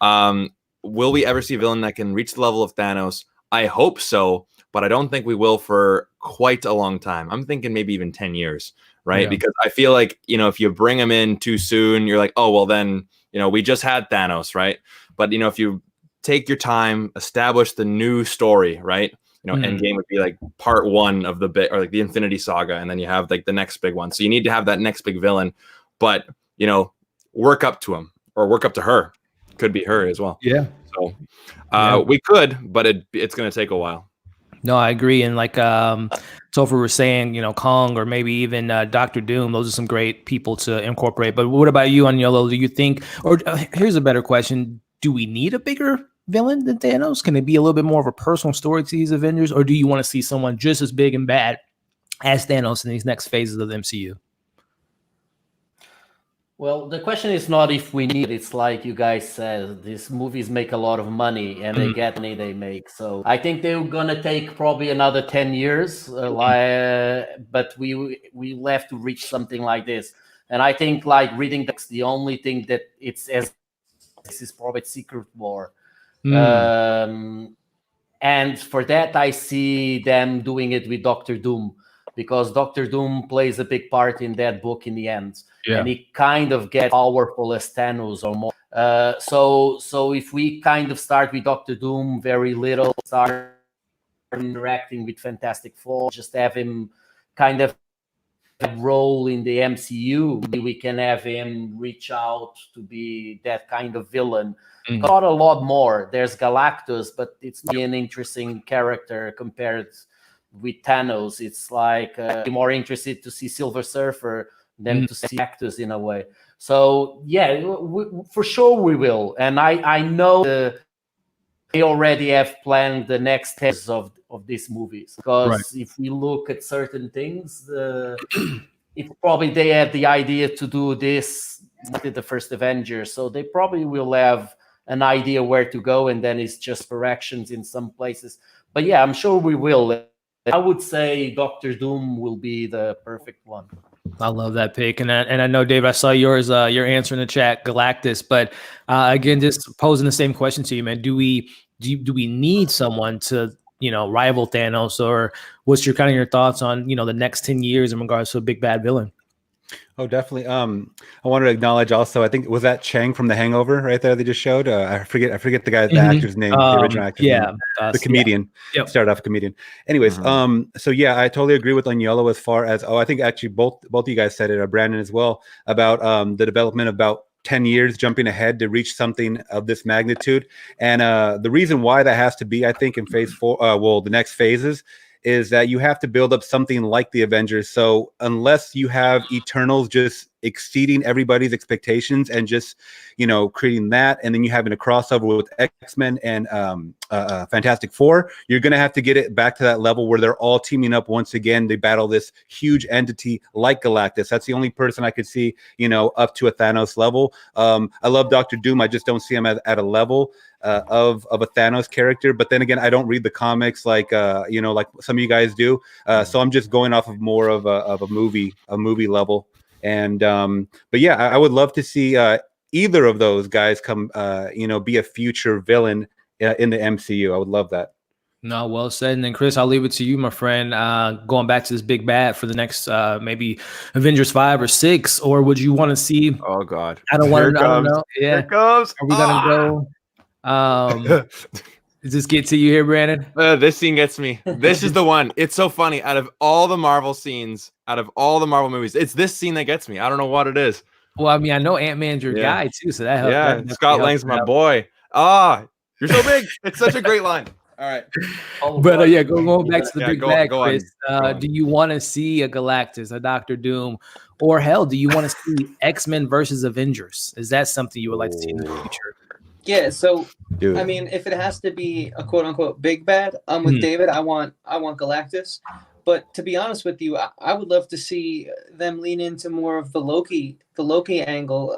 Will we ever see a villain that can reach the level of Thanos? I hope so, but I don't think we will for quite a long time. I'm thinking maybe even 10 years, right? Yeah. Because I feel like, if you bring him in too soon, you're like, oh, well then, we just had Thanos, right? But, if you take your time, establish the new story, right? Endgame would be like part 1 of the bit, or like the Infinity Saga, and then you have like the next big one. So you need to have that next big villain, but work up to him or work up to her. Could be her as well. Yeah. So we could, but it's going to take a while. No, I agree. And like Topher was saying, Kong or maybe even Dr. Doom, those are some great people to incorporate. But what about you, Aniello? Do you think, or here's a better question, do we need a bigger villain than Thanos? Can it be a little bit more of a personal story to these Avengers, or do you want to see someone just as big and bad as Thanos in these next phases of the MCU? Well, the question is not if we need it. It's like you guys said, these movies make a lot of money and they get money they make. So I think they're going to take probably another 10 years, but we have to reach something like this. And I think like reading books, the only thing that it's as this is probably Secret War. And for that, I see them doing it with Dr. Doom, because Dr. Doom plays a big part in that book in the end. Yeah. And he kind of gets powerful as Thanos or more. So if we kind of start with Dr. Doom, very little, start interacting with Fantastic Four, just have him kind of role in the MCU, maybe we can have him reach out to be that kind of villain. Not a lot more. There's Galactus, but it's not an interesting character compared with Thanos. It's like more interested to see Silver Surfer than to see Galactus in a way. So yeah, for sure we will. And I know they already have planned the next steps of these movies, because if we look at certain things, it's probably they had the idea to do this with the first Avengers, so they probably will have an idea where to go, and then it's just corrections in some places. But yeah, I'm sure we will. I would say Doctor Doom will be the perfect one. I love that pick, and I know, Dave, I saw yours, your answer in the chat, Galactus. But again, just posing the same question to you, man. Do we need someone to rival Thanos, or what's your thoughts on the next 10 years in regards to a big bad villain? Oh, definitely. I wanted to acknowledge also, I think, was that Chang from The Hangover right there they just showed? I forget the guy's the actor's name, the original actor's name. The comedian, started off comedian. Anyways, so yeah, I totally agree with Aniello as far as, I think actually both of you guys said it, Brandon as well, about the development of about 10 years jumping ahead to reach something of this magnitude. And the reason why that has to be, I think, in phase 4, the next phases, is that you have to build up something like the Avengers. So unless you have Eternals just exceeding everybody's expectations and just, creating that, and then you having a crossover with X-Men and Fantastic Four, you're going to have to get it back to that level where they're all teaming up once again to battle this huge entity like Galactus. That's the only person I could see, up to a Thanos level. I love Doctor Doom. I just don't see him at a level of a Thanos character. But then again, I don't read the comics like like some of you guys do. So I'm just going off of more of a movie level. And but yeah, I would love to see either of those guys come be a future villain in the MCU. I would love that. No, well said. And then Chris, I'll leave it to you, my friend. Going back to this big bad for the next maybe Avengers 5 or 6, or would you want to see? Oh God, I don't know. Yeah, here it comes. Are we gonna go? Does this get to you here, Brandon? This scene gets me. This is the one. It's so funny. Out of all the Marvel scenes, out of all the Marvel movies, it's this scene that gets me. I don't know what it is. Well, I mean, I know Ant-Man's your guy too, so that helps. Yeah, Scott Lang's my boy. You're so big. It's such a great line. All right. But yeah, going back to the big bad, Chris. Do you want to see a Galactus, a Doctor Doom, or hell, do you want to see X-Men versus Avengers? Is that something you would like to see in the future? Yeah, so I mean, if it has to be a quote unquote big bad, with David, I want Galactus. But to be honest with you, I would love to see them lean into more of the Loki angle.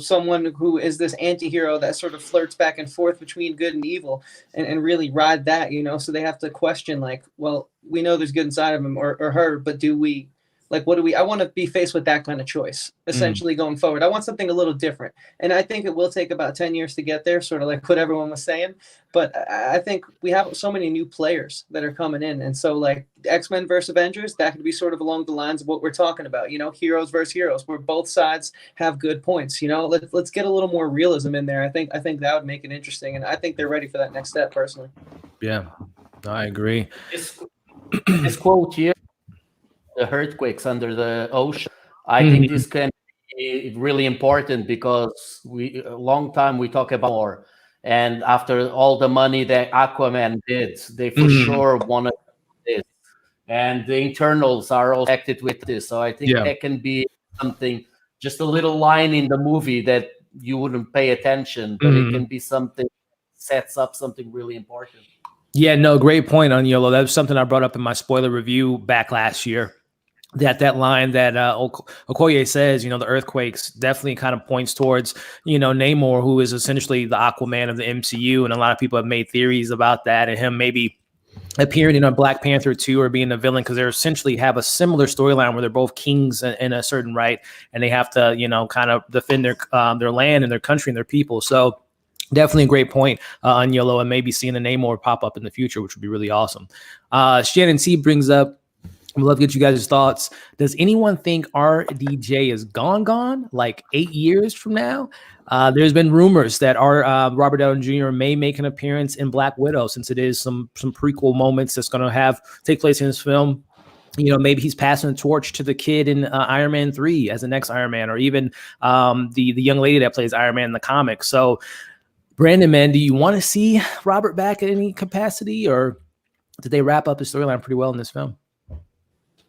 Someone who is this anti-hero that sort of flirts back and forth between good and evil, and really ride that. So they have to question, like, well, we know there's good inside of him or her, but do we? Like, what do we? I want to be faced with that kind of choice, essentially, going forward. I want something a little different. And I think it will take about 10 years to get there, sort of like what everyone was saying. But I think we have so many new players that are coming in. And so, like, X-Men versus Avengers, that could be sort of along the lines of what we're talking about, heroes versus heroes, where both sides have good points. Let's get a little more realism in there. I think that would make it interesting. And I think they're ready for that next step, personally. Yeah, I agree. This quote here, the earthquakes under the ocean, I think this can be really important, because a long time we talk about war, and after all the money that Aquaman did, they for sure wanted this, and the internals are all connected with this. So I think that can be something, just a little line in the movie that you wouldn't pay attention, but it can be something that sets up something really important. Yeah, no, great point on Yellow. That was something I brought up in my spoiler review back last year. That line that Okoye says, the earthquakes definitely kind of points towards, Namor, who is essentially the Aquaman of the MCU. And a lot of people have made theories about that, and him maybe appearing in a Black Panther 2 or being a villain, because they essentially have a similar storyline where they're both kings in a certain right, and they have to, kind of defend their land and their country and their people. So definitely a great point on Yellow, and maybe seeing a Namor pop up in the future, which would be really awesome. Shannon C brings up, I'd love to get you guys' thoughts. Does anyone think RDJ is gone like 8 years from now? There's been rumors that Robert Downey Jr. may make an appearance in Black Widow, since it is some prequel moments that's going to take place in this film. maybe he's passing the torch to the kid in Iron Man 3 as the next Iron Man, or even the young lady that plays Iron Man in the comics. So, Brandon, man, do you want to see Robert back in any capacity, or did they wrap up the storyline pretty well in this film?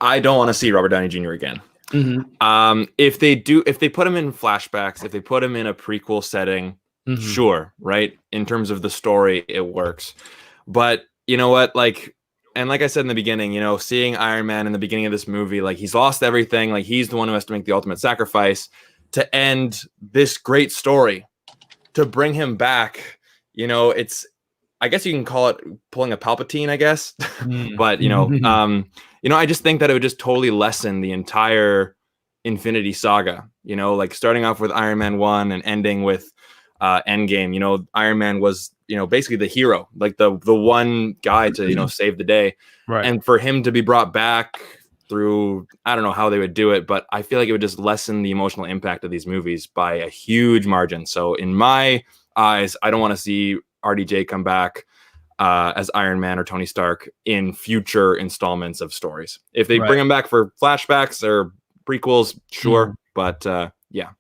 I don't want to see Robert Downey Jr. again. If they put him in flashbacks, if they put him in a prequel setting, sure, right? In terms of the story, it works. But you know what? Like I said in the beginning, seeing Iron Man in the beginning of this movie, like he's lost everything. Like he's the one who has to make the ultimate sacrifice to end this great story. To bring him back, I guess you can call it pulling a Palpatine, I guess. But I just think that it would just totally lessen the entire Infinity Saga. Like starting off with Iron Man 1 and ending with Endgame. Iron Man was basically the hero, like the one guy to save the day, right? And for him to be brought back through, I don't know how they would do it, but I feel like it would just lessen the emotional impact of these movies by a huge margin. So in my eyes, I don't want to see RDJ come back as Iron Man or Tony Stark in future installments of stories. If they bring him back for flashbacks or prequels, sure. But yeah.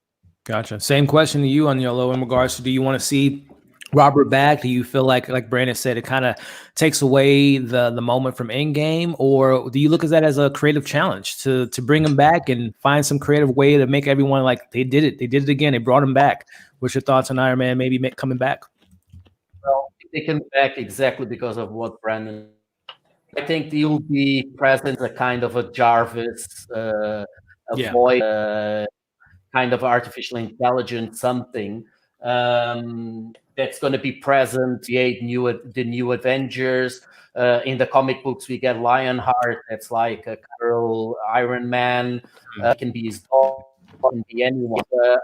Gotcha. Same question to you, Aniolo, in regards to, do you want to see Robert back? Do you feel like Brandon said, it kind of takes away the moment from Endgame, or do you look at that as a creative challenge to bring him back and find some creative way to make everyone like they did it again, they brought him back? What's your thoughts on Iron Man maybe coming back? Well, they came back exactly because of what Brandon. I think he'll be present, a kind of a Jarvis, voice, kind of artificial intelligence, something. That's going to be present. The new Avengers. In the comic books, we get Lionheart. That's like a girl Iron Man. Can be his dog. Can be anyone.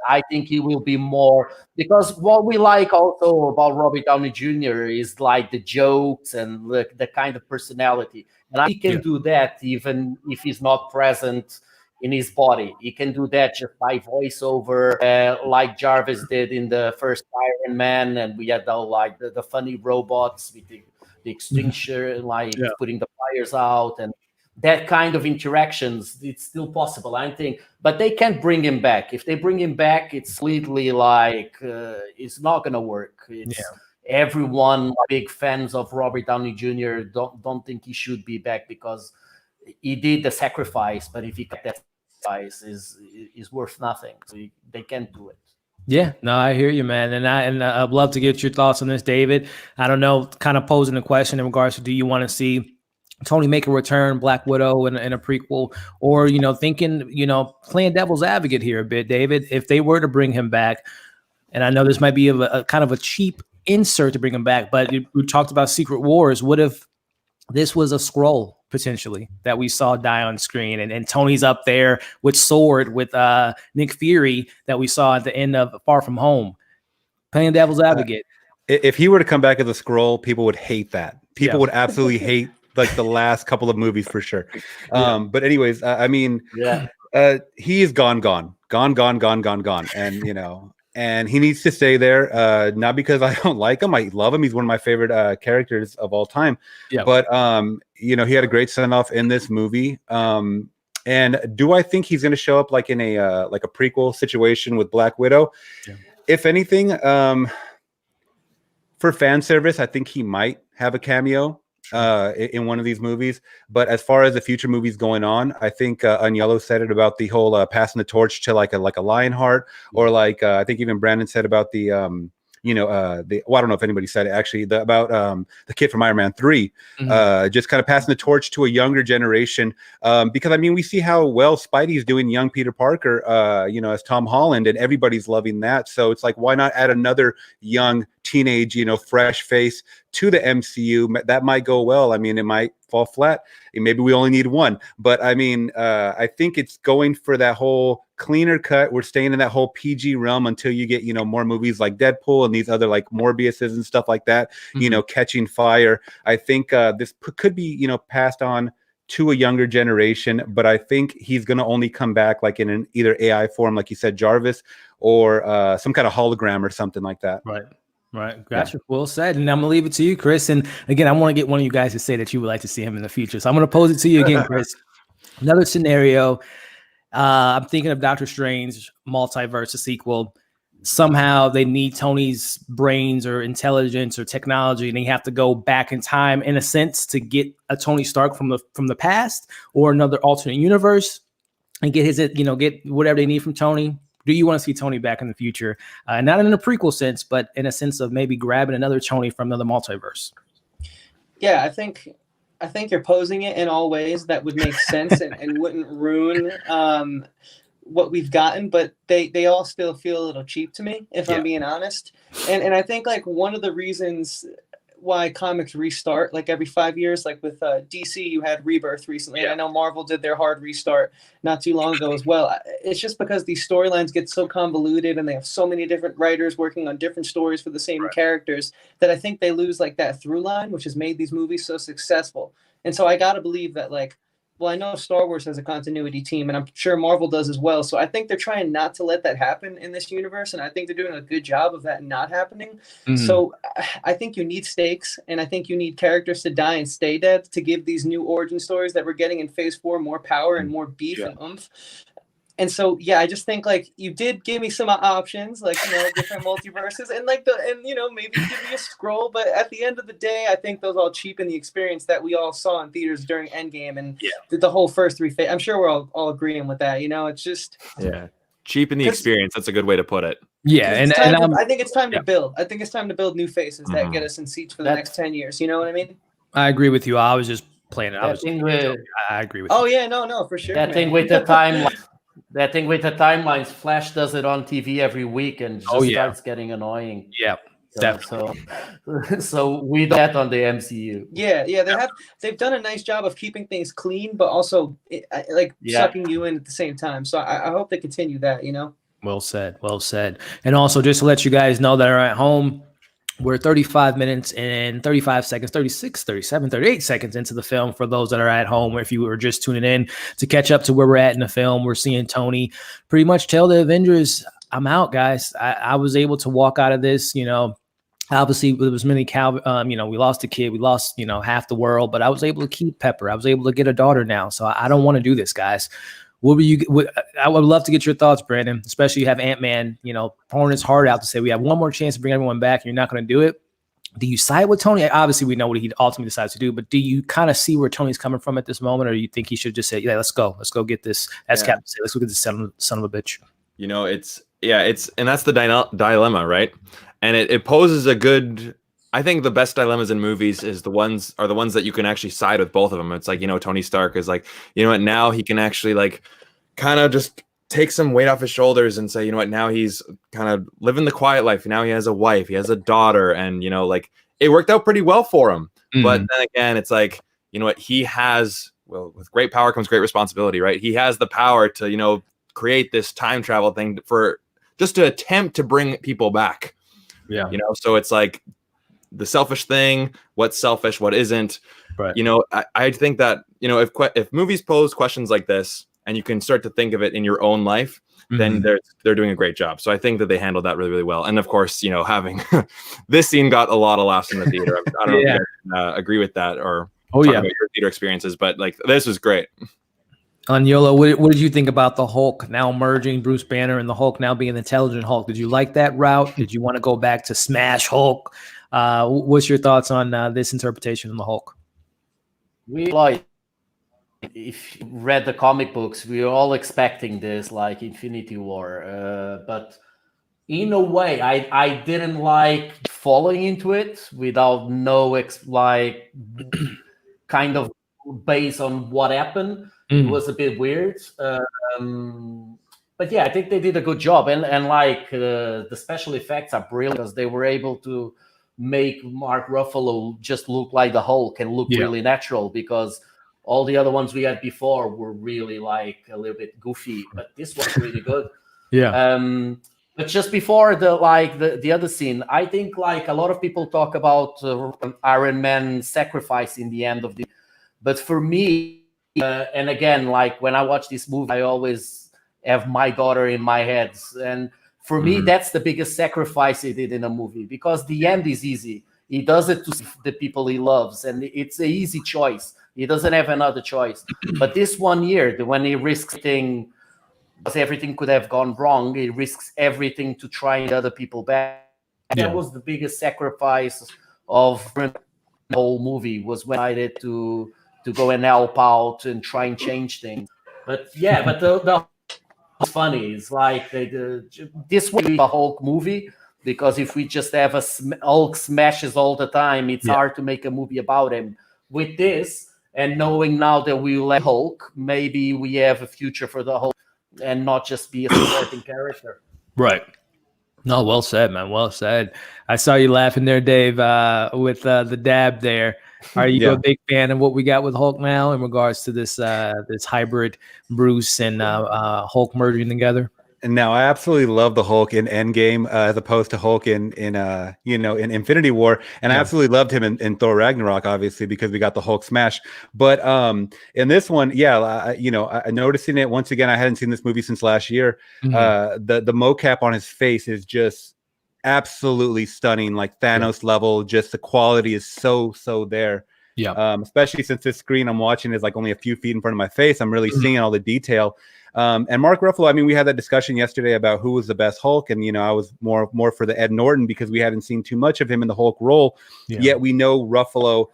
I think he will be more, because what we like also about Robert Downey Jr. is like the jokes and the kind of personality, and he can do that even if he's not present in his body. He can do that just by voiceover, like Jarvis did in the first Iron Man, and we had the funny robots with the extinguisher, putting the fires out, and that kind of interactions. It's still possible, I think, but they can't bring him back. If they bring him back, it's completely it's not going to work. Everyone, big fans of Robert Downey Jr. don't think he should be back because he did the sacrifice, but if he got that sacrifice, is worth nothing. So they can't do it. Yeah, no, I hear you, man, and I'd love to get your thoughts on this, David. I don't know, kind of posing a question in regards to, do you want to see Tony make a return, Black Widow in a prequel, or thinking, playing devil's advocate here a bit, David, if they were to bring him back, and I know this might be a kind of a cheap insert to bring him back, but we talked about Secret Wars. What if this was a Skrull potentially that we saw die on screen, and Tony's up there with sword with Nick Fury that we saw at the end of Far From Home, playing devil's advocate? If he were to come back as a Skrull, people would hate that. People would absolutely hate like the last couple of movies for sure. But anyways, I mean, he is gone, and and he needs to stay there. Not because I don't like him, I love him. He's one of my favorite characters of all time. But he had a great send off in this movie. And do I think he's going to show up like in a prequel situation with Black Widow? If anything, for fan service, I think he might have a cameo in one of these movies. But as far as the future movies going on, I think Aniello said it about the whole passing the torch to like a Lionheart, or I think even Brandon said about the I don't know if anybody said it actually, about the kid from Iron Man 3, just kind of passing the torch to a younger generation. Because I mean, we see how well Spidey's doing young Peter Parker, as Tom Holland, and everybody's loving that. So it's like, why not add another young teenage, fresh face to the MCU? That might go well. I mean, it might fall flat. Maybe we only need one. But I mean, I think it's going for that whole cleaner cut. We're staying in that whole PG realm until you get, more movies like Deadpool and these other like Morbiuses and stuff like that, catching fire. I think this could be, passed on to a younger generation, but I think he's going to only come back like in an either AI form, like you said, Jarvis, or some kind of hologram or something like that. Right. Gotcha. Well said. And I'm going to leave it to you, Chris. And again, I want to get one of you guys to say that you would like to see him in the future. So I'm going to pose it to you again, Chris. Another scenario, I'm thinking of Doctor Strange Multiverse, a sequel. Somehow they need Tony's brains or intelligence or technology, and they have to go back in time in a sense to get a Tony Stark from the past or another alternate universe and get his, get whatever they need from Tony. Do you want to see Tony back in the future? Not in a prequel sense, but in a sense of maybe grabbing another Tony from another multiverse. Yeah, I think you're posing it in all ways that would make sense and wouldn't ruin what we've gotten, but they all still feel a little cheap to me, if I'm being honest. And I think like one of the reasons why comics restart like every 5 years, like with DC, you had Rebirth recently, and I know Marvel did their hard restart not too long ago as well. It's just because these storylines get so convoluted and they have so many different writers working on different stories for the same characters that I think they lose like that through line, which has made these movies so successful. And so I gotta believe that like, well, I know Star Wars has a continuity team, and I'm sure Marvel does as well. So I think they're trying not to let that happen in this universe, and I think they're doing a good job of that not happening. So I think you need stakes, and I think you need characters to die and stay dead to give these new origin stories that we're getting in Phase 4 more power and more beef and oomph. And so, yeah, I just think like you did give me some options, like, different multiverses and maybe give me a scroll. But at the end of the day, I think those all cheapen the experience that we all saw in theaters during Endgame and the whole first three phases. I'm sure we're all agreeing with that. It's just cheapen the experience. That's a good way to put it. Yeah, I think it's time to build. I think it's time to build new faces that get us in seats for the next 10 years. You know what I mean? I agree with you. I was just playing it. I agree with you. Oh yeah, no, for sure. Thing with the timeline. That thing with the timelines, Flash does it on TV every week and just starts getting annoying. Yeah, so we do that on the MCU. Yeah, they've done a nice job of keeping things clean, but also sucking you in at the same time. So I hope they continue that. Well said. And also, just to let you guys know that are at home, we're 35 minutes and 35 seconds, 36, 37, 38 seconds into the film for those that are at home. Or if you were just tuning in to catch up to where we're at in the film, we're seeing Tony pretty much tell the Avengers, I'm out, guys. I was able to walk out of this, obviously there was many we lost a kid, we lost, half the world, but I was able to keep Pepper. I was able to get a daughter now. So I don't want to do this, guys. I would love to get your thoughts, Brandon, especially you have Ant-Man, pouring his heart out to say we have one more chance to bring everyone back and you're not going to do it. Do you side with Tony? Obviously, we know what he ultimately decides to do, but do you kind of see where Tony's coming from at this moment, or do you think he should just say, let's go get this, as Captain said, let's go get this son of a bitch? And that's the dilemma, right? And it poses a good, I think the best dilemmas in movies are the ones that you can actually side with both of them. It's like, Tony Stark is like, now he can actually like kind of just take some weight off his shoulders and say, now he's kind of living the quiet life. Now he has a wife, he has a daughter, and, like it worked out pretty well for him. But then again, it's like, he has, with great power comes great responsibility, right? He has the power to, create this time travel thing for just to attempt to bring people back. Yeah. So it's like, the selfish thing, what's selfish, what isn't. Right. I think that, if movies pose questions like this and you can start to think of it in your own life, then they're doing a great job. So I think that they handled that really, really well. And of course, having this scene got a lot of laughs in the theater. I don't know if you guys, agree with that or talk about your theater experiences, but like this was great. Aniolo, what did you think about the Hulk now merging, Bruce Banner and the Hulk now being the intelligent Hulk? Did you like that route? Did you want to go back to Smash Hulk? What's your thoughts on this interpretation of the Hulk? If you read the comic books, we were all expecting this, like Infinity War. But in a way, I didn't like falling into it without kind of based on what happened. It was a bit weird. But yeah, I think they did a good job. And the special effects are brilliant because they were able to make Mark Ruffalo just look like the Hulk and look really natural, because all the other ones we had before were really like a little bit goofy, but this was really good. But just before the other scene, I think like a lot of people talk about Iron Man sacrifice in the end of the, but for me, and again, like when I watch this movie, I always have my daughter in my head, and for me, that's the biggest sacrifice he did in a movie, because the end is easy. He does it to the people he loves, and it's an easy choice. He doesn't have another choice. But this 1 year, when he risks thing, because everything could have gone wrong, he risks everything to try and other people back. That was the biggest sacrifice of the whole movie, was when I decided to go and help out and try and change things. But yeah, but the it's funny. It's like this would be a Hulk movie, because if we just have a Hulk smashes all the time, it's hard to make a movie about him. With this, and knowing now that we will have Hulk, maybe we have a future for the Hulk and not just be a supporting character. Right. No, well said, man. Well said. I saw you laughing there, Dave, with the dab there. Are you a big fan of what we got with Hulk now in regards to this this hybrid Bruce and Hulk merging together? And now I absolutely love the Hulk in Endgame as opposed to Hulk in Infinity War, and I absolutely loved him in Thor Ragnarok, obviously, because we got the Hulk smash. But in this one, I noticing it once again. I hadn't seen this movie since last year. The mocap on his face is just absolutely stunning, like Thanos level. Just the quality is so there. Yeah. Especially since this screen I'm watching is like only a few feet in front of my face. I'm really seeing all the detail. And Mark Ruffalo, I mean, we had that discussion yesterday about who was the best Hulk, and I was more for the Ed Norton because we hadn't seen too much of him in the Hulk role. Yet we know Ruffalo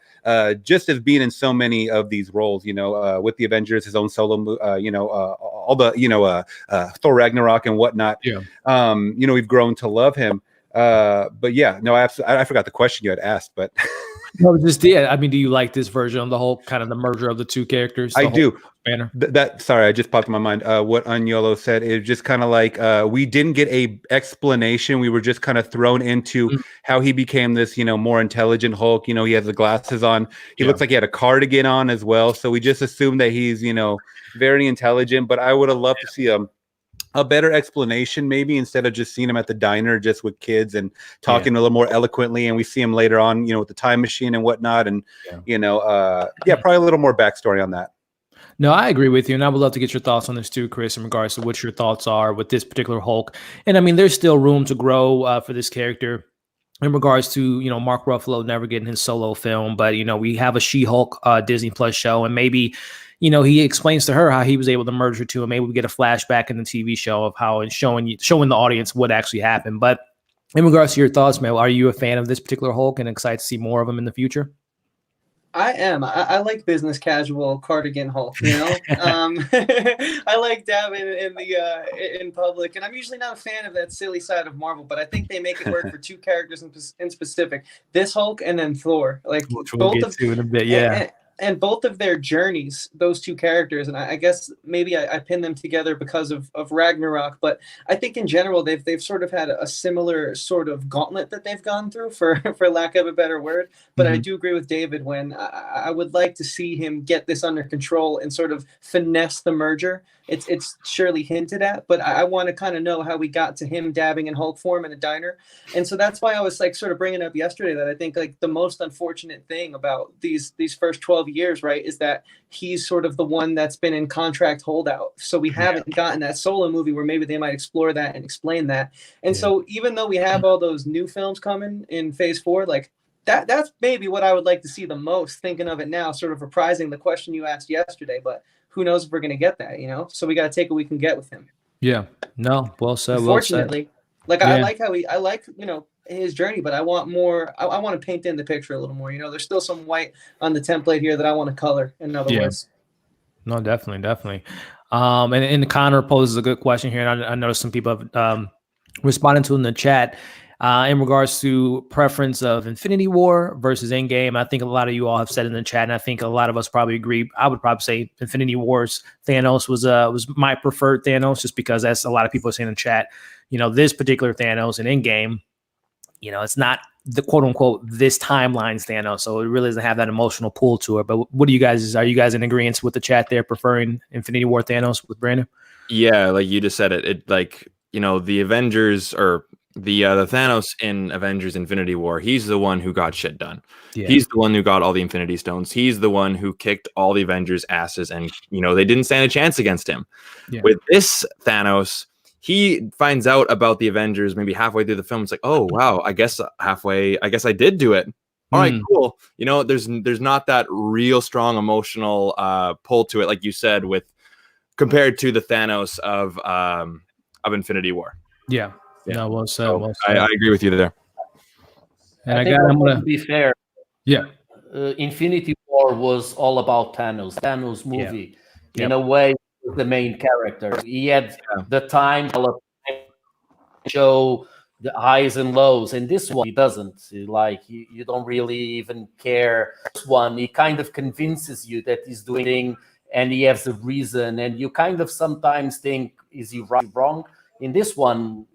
just as being in so many of these roles. With the Avengers, his own solo, all the Thor Ragnarok and whatnot. We've grown to love him. But yeah, no, I forgot the question you had asked, but. No, I mean, do you like this version of the Hulk, kind of the merger of the two characters? I do. Banner. Sorry, I just popped in my mind. What Agnolo said is just kind of like we didn't get a explanation. We were just kind of thrown into how he became this, more intelligent Hulk. He has the glasses on. He looks like he had a cardigan on as well. So we just assumed that he's, very intelligent. But I would have loved to see a better explanation, maybe, instead of just seeing him at the diner just with kids and talking a little more eloquently. And we see him later on, with the time machine and whatnot. And, probably a little more backstory on that. No, I agree with you. And I would love to get your thoughts on this too, Chris, in regards to what your thoughts are with this particular Hulk. And I mean, there's still room to grow for this character in regards to, Mark Ruffalo never getting his solo film. But, we have a She-Hulk Disney Plus show, and maybe he explains to her how he was able to merge the two, and maybe we get a flashback in the TV show of how it's showing the audience what actually happened. But in regards to your thoughts, man, are you a fan of this particular Hulk and excited to see more of him in the future? I am. I like business casual cardigan Hulk. I like dabbing in public, and I'm usually not a fan of that silly side of Marvel, but I think they make it work for two characters in specific. This Hulk and then Thor, like which we'll get to in a bit, and both of their journeys, those two characters, and I guess maybe I pin them together because of Ragnarok, but I think in general they've sort of had a similar sort of gauntlet that they've gone through, for lack of a better word. But I do agree with David when I would like to see him get this under control and sort of finesse the merger. It's surely hinted at, but I want to kind of know how we got to him dabbing in Hulk form in a diner. And so that's why I was like sort of bringing up yesterday that I think like the most unfortunate thing about these first 12 years, right, is that he's sort of the one that's been in contract holdout. So we haven't gotten that solo movie where maybe they might explore that and explain that. And so even though we have all those new films coming in phase 4, like that's maybe what I would like to see the most, thinking of it now, sort of reprising the question you asked yesterday, but who knows if we're going to get that, so we got to take what we can get with him. Yeah, no, well said. Unfortunately, I like how I like, his journey, but I want more. I want to paint in the picture a little more. There's still some white on the template here that I want to color, in other words. No, definitely. And Connor poses a good question here, and I noticed some people have responded to in the chat. In regards to preference of Infinity War versus Endgame, I think a lot of you all have said in the chat, and I think a lot of us probably agree. I would probably say Infinity War's Thanos was my preferred Thanos, just because, as a lot of people are saying in the chat, this particular Thanos in Endgame, it's not the quote unquote this timeline's Thanos, so it really doesn't have that emotional pull to it. But what do you guys? Are you guys in agreement with the chat there, preferring Infinity War Thanos with Brandon? Yeah, like you just said it like the Avengers or the Thanos in Avengers Infinity War, he's the one who got shit done. He's the one who got all the Infinity Stones. He's the one who kicked all the Avengers' asses, and they didn't stand a chance against him. With this Thanos, he finds out about the Avengers maybe halfway through the film. It's like, oh wow, I guess I did do it. all right, cool. You know, there's not that real strong emotional pull to it, like you said, with compared to the Thanos of Infinity War. Yeah. No, well said. So Well said. I agree with you there. And I think I'm gonna to be fair, yeah. Infinity War was all about Thanos. Thanos movie, in a way, was the main character. He had the time to show the highs and lows, and this one he doesn't. Like you don't really even care. This one, he kind of convinces you that he's doing, and he has a reason, and you kind of sometimes think, is he right, wrong? In this one,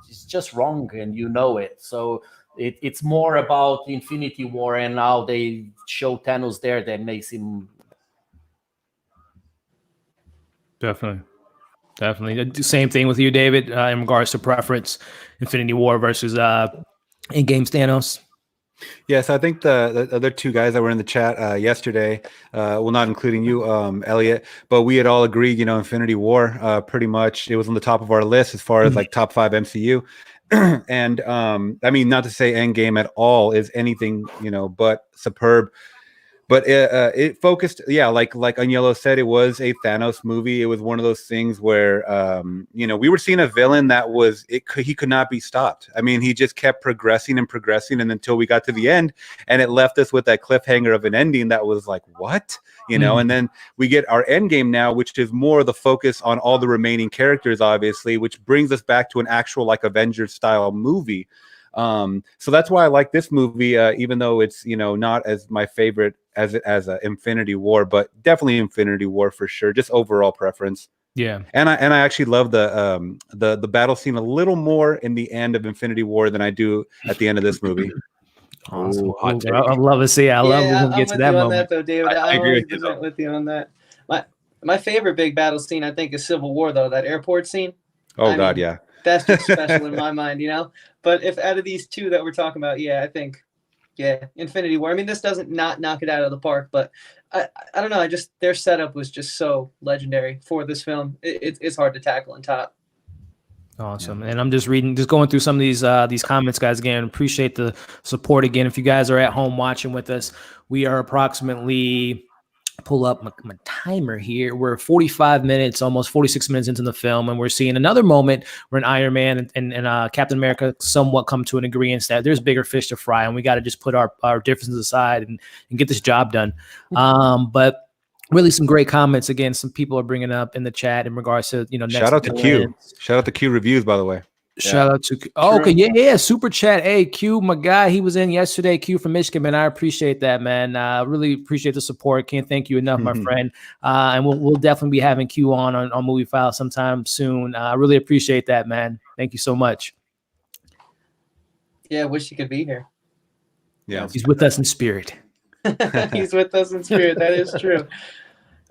it's just wrong, and you know it. So it's more about the Infinity War and how they show Thanos there that makes him. Definitely. Same thing with you, David, in regards to preference, Infinity War versus in-game Thanos. Yes, I think the other two guys that were in the chat yesterday, well, not including you, Elliot, but we had all agreed, you know, Infinity War, pretty much it was on the top of our list as far as like top 5 MCU. And I mean, not to say Endgame at all is anything, you know, but superb. But it focused, like Agnello said, it was a Thanos movie. It was one of those things where, you know, we were seeing a villain that he could not be stopped. I mean, he just kept progressing and progressing, and until we got to the end, and it left us with that cliffhanger of an ending that was like, what? You know, and then we get our end game now, which is more the focus on all the remaining characters, obviously, which brings us back to an actual like Avengers style movie. So that's why I like this movie, even though it's, you know, not as my favorite as Infinity War, but definitely Infinity War for sure. Just overall preference. Yeah, and I actually love the battle scene a little more in the end of Infinity War than I do at the end of this movie. awesome. Ooh, hot take. I love to see. I love when we get to that moment. That though, David. I agree with you, 100% with you on that. My favorite big battle scene, I think, is Civil War, though. That airport scene. Oh God, yeah. That's just special in my mind, you know. But if out of these two that we're talking about, I think, Infinity War. I mean, this doesn't not knock it out of the park, but I don't know. Their setup was just so legendary for this film. It's hard to tackle and top. Awesome. And I'm just going through some of these comments, guys. Again, appreciate the support. Again, if you guys are at home watching with us, we are approximately, pull up my timer here. We're 45 minutes, almost 46 minutes into the film, and we're seeing another moment where an Iron Man and Captain America somewhat come to an agreement that there's bigger fish to fry, and we got to just put our differences aside and get this job done. But really some great comments. Again, some people are bringing up in the chat in regards to, you know, shout out to Q. Shout out to Q Reviews, by the way. Shout out to okay, super chat. Hey, Q, my guy, he was in yesterday. Q from Michigan, man. I appreciate that, man. Really appreciate the support. Can't thank you enough, my friend. And we'll definitely be having Q on Movie File sometime soon. I really appreciate that, man. Thank you so much. Yeah, wish he could be here. Yeah, he's with us in spirit. He's with us in spirit. That is true.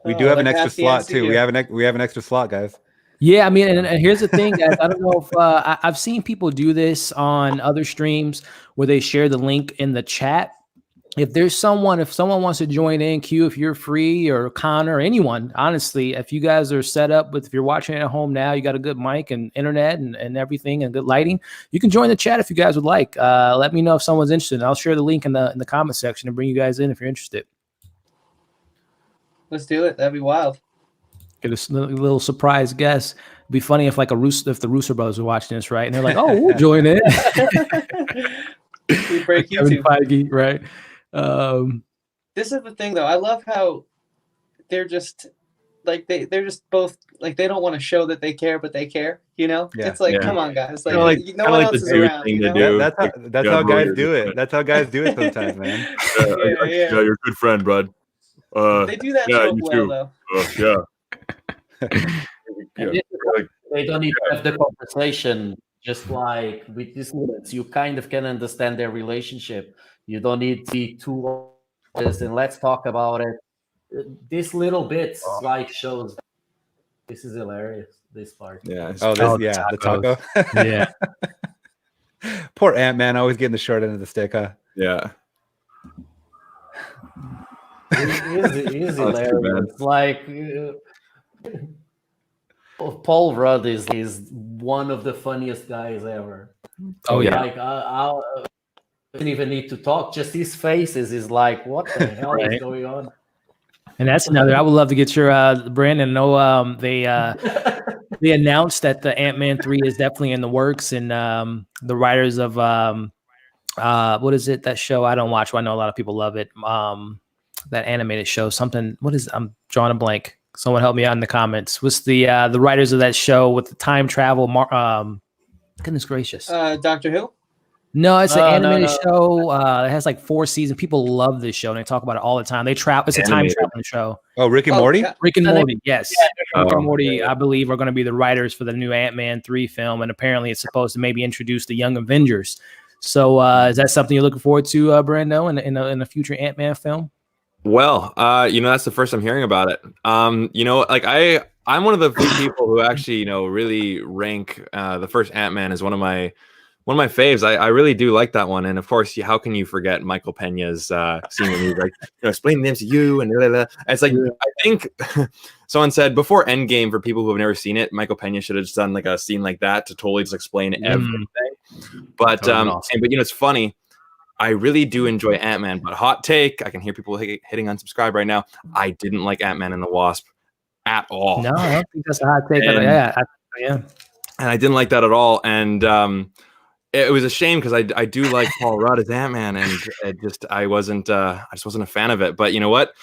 We do have an extra slot too. We have an extra slot, guys. Yeah, I mean, and here's the thing, guys. I don't know if I've seen people do this on other streams where they share the link in the chat. If someone wants to join in, Q, if you're free, or Connor, or anyone, honestly, if you guys are set up if you're watching at home now, you got a good mic and internet and everything and good lighting, you can join the chat if you guys would like. Let me know if someone's interested. I'll share the link in the comment section and bring you guys in if you're interested. Let's do it. That'd be wild. Get a little surprise guest. It'd be funny if if the Rooster Brothers were watching this, right? And they're like, "Oh, we'll join in." We break YouTube, Feige, right? This is the thing, though. I love how they're just like they're just both like they don't want to show that they care, but they care. You know, it's like, come on, guys. Like, no one else is around. You know? That's how guys do it. That's how guys do it sometimes, man. Yeah, you're a good friend, bud. They do that so well, though. They don't need to have the conversation. Just like with these minutes, you kind of can understand their relationship. You don't need to be too honest, and let's talk about it. These little bits like shows. This is hilarious. This part. Yeah. The taco. Yeah. Poor Ant-Man always getting the short end of the stick, huh? Yeah. It is hilarious. It's like Paul Rudd is one of the funniest guys ever. Oh yeah. Like doesn't even need to talk. Just his faces is like, what the hell is going on? And that's another. I would love to get your Brandon. No, they announced that the Ant-Man 3 is definitely in the works, and the writers of what is it, that show I don't watch, well, I know a lot of people love it, that animated show, something, what is, I'm drawing a blank, someone help me out in the comments. What's the writers of that show with the time travel, goodness gracious, Doctor Who? no, it's an animated no. show. It has like 4 seasons. People love this show and they talk about it all the time. They travel. It's a time traveling show. Oh, Rick and Morty? Yeah. Rick and Morty, yes. Rick and Morty, yeah. I believe, are going to be the writers for the new Ant-Man 3 film, and apparently it's supposed to maybe introduce the Young Avengers. So is that something you're looking forward to, Brando, in a future Ant-Man film? Well, that's the first I'm hearing about it. Like I'm one of the few people who actually, really rank the first Ant-Man as one of my faves. I really do like that one. And of course, how can you forget Michael Pena's scene when he's like, explaining the MCU and blah, blah, blah. And it's like, I think someone said before Endgame, for people who have never seen it, Michael Pena should have just done like a scene like that to totally just explain everything. But, awesome. but it's funny. I really do enjoy Ant-Man, but hot take, I can hear people hitting unsubscribe right now. I didn't like Ant-Man and the Wasp at all. No, I don't think that's a hot take. Yeah. And I didn't like that at all. And it was a shame because I do like Paul Rudd as Ant-Man, and I just wasn't a fan of it. But you know what?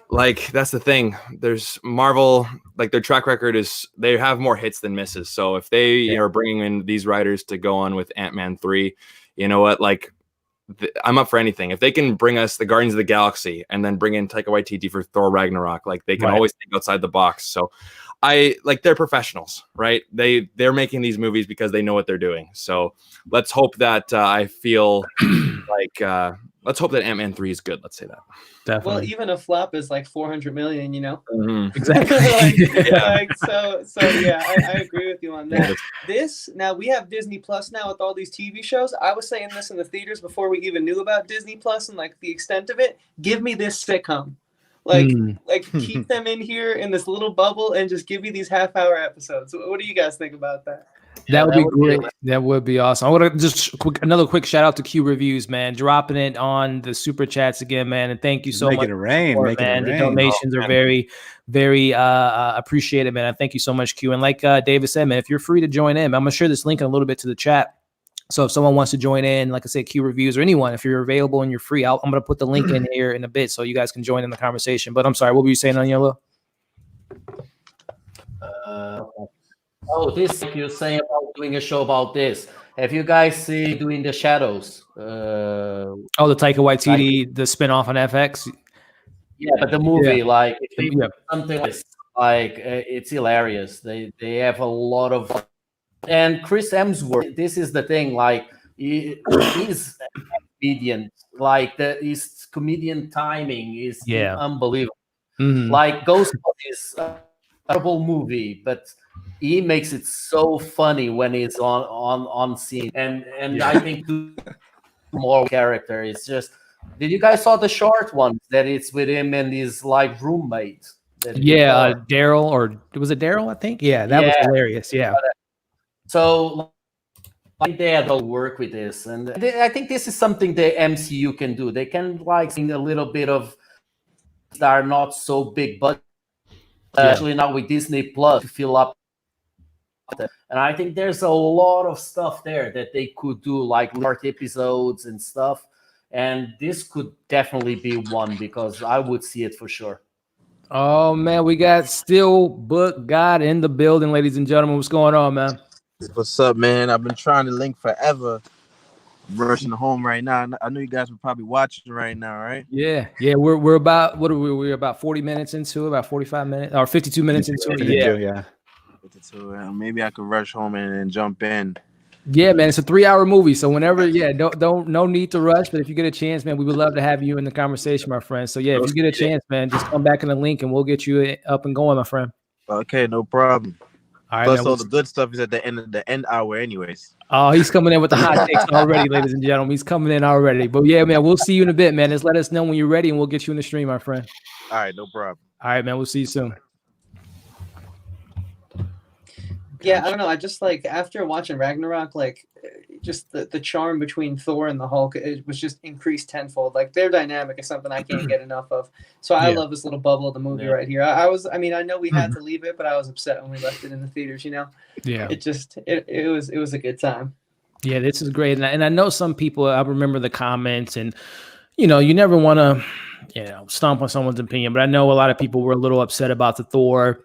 Like, that's the thing. There's Marvel, like, their track record is they have more hits than misses. So if they are bringing in these writers to go on with Ant-Man 3, you know what? Like, I'm up for anything. If they can bring us the Guardians of the Galaxy and then bring in Taika Waititi for Thor Ragnarok, like, they can always think outside the box. So they're professionals, right? They're making these movies because they know what they're doing. So let's hope that I feel like let's hope that Ant-Man 3 is good. Let's say that. Definitely. Well, even a flop is like 400 million, Mm-hmm. Exactly. I agree with you on that. Now we have Disney Plus now with all these TV shows. I was saying this in the theaters before we even knew about Disney Plus and like the extent of it. Give me this sitcom. Like keep them in here in this little bubble and just give me these half-hour episodes. What do you guys think about that? That would be great. That would be awesome. I want to just another quick shout out to Q Reviews, man, dropping it on the super chats again, man, and thank you so much. Making it rain, man. The donations are very, very appreciated, man. I thank you so much, Q. And like David said, man, if you're free to join in, I'm gonna share this link in a little bit to the chat. So if someone wants to join in, like I said, Q Reviews or anyone, if you're available and you're free, I'm gonna put the link in here in a bit so you guys can join in the conversation. But I'm sorry, what were you saying, Aniello? This you're saying about doing a show about this. Have you guys seen Doing the Shadows? The Taika Waititi, the spinoff on FX. Yeah, but the movie, like, if they do something like it's hilarious. They have a lot of, and Chris Hemsworth. This is the thing, like, he's a comedian. Like, his comedian timing is unbelievable. Mm-hmm. Like, Ghostbusters is a terrible movie, but he makes it so funny when he's on scene, and I think more character. It's just, did you guys saw the short one that it's with him and his like roommate? Daryl, or was it Daryl? I think. Yeah, that was hilarious. Yeah. So like, they had to work with this, and I think this is something the MCU can do. They can like sing a little bit of that are not so big, but actually now with Disney Plus to fill up. And I think there's a lot of stuff there that they could do, like short episodes and stuff. And this could definitely be one, because I would see it for sure. Oh man, we got SteelBookGawd in the building, ladies and gentlemen. What's going on, man? What's up, man? I've been trying to link forever. I'm rushing home right now. I know you guys were probably watching right now, right? Yeah. We're about, what are we? We're about 40 minutes into it, about 45 minutes or 52 minutes into it. Yeah. Maybe I could rush home and jump in. Yeah, man, it's a 3-hour movie, so whenever, no need to rush. But if you get a chance, man, we would love to have you in the conversation, my friend. So yeah, if you get a chance, man, just come back in the link and we'll get you up and going, my friend. Okay, no problem. All right. Plus, all the good stuff is at the end hour, anyways. Oh, he's coming in with the hot takes already, ladies and gentlemen. He's coming in already. But yeah, man, we'll see you in a bit, man. Just let us know when you're ready, and we'll get you in the stream, my friend. All right, no problem. All right, man, we'll see you soon. Yeah, I don't know. I just like after watching Ragnarok, like just the charm between Thor and the Hulk, it was just increased tenfold. Like their dynamic is something I can't get enough of. So I Yeah. love this little bubble of the movie right here. I mean, I know we had to leave it, but I was upset when we left it in the theaters. You know, Yeah. it was a good time. Yeah, this is great. And I know some people, I remember the comments, and, you know, you never want to, you know, stomp on someone's opinion, but I know a lot of people were a little upset about the Thor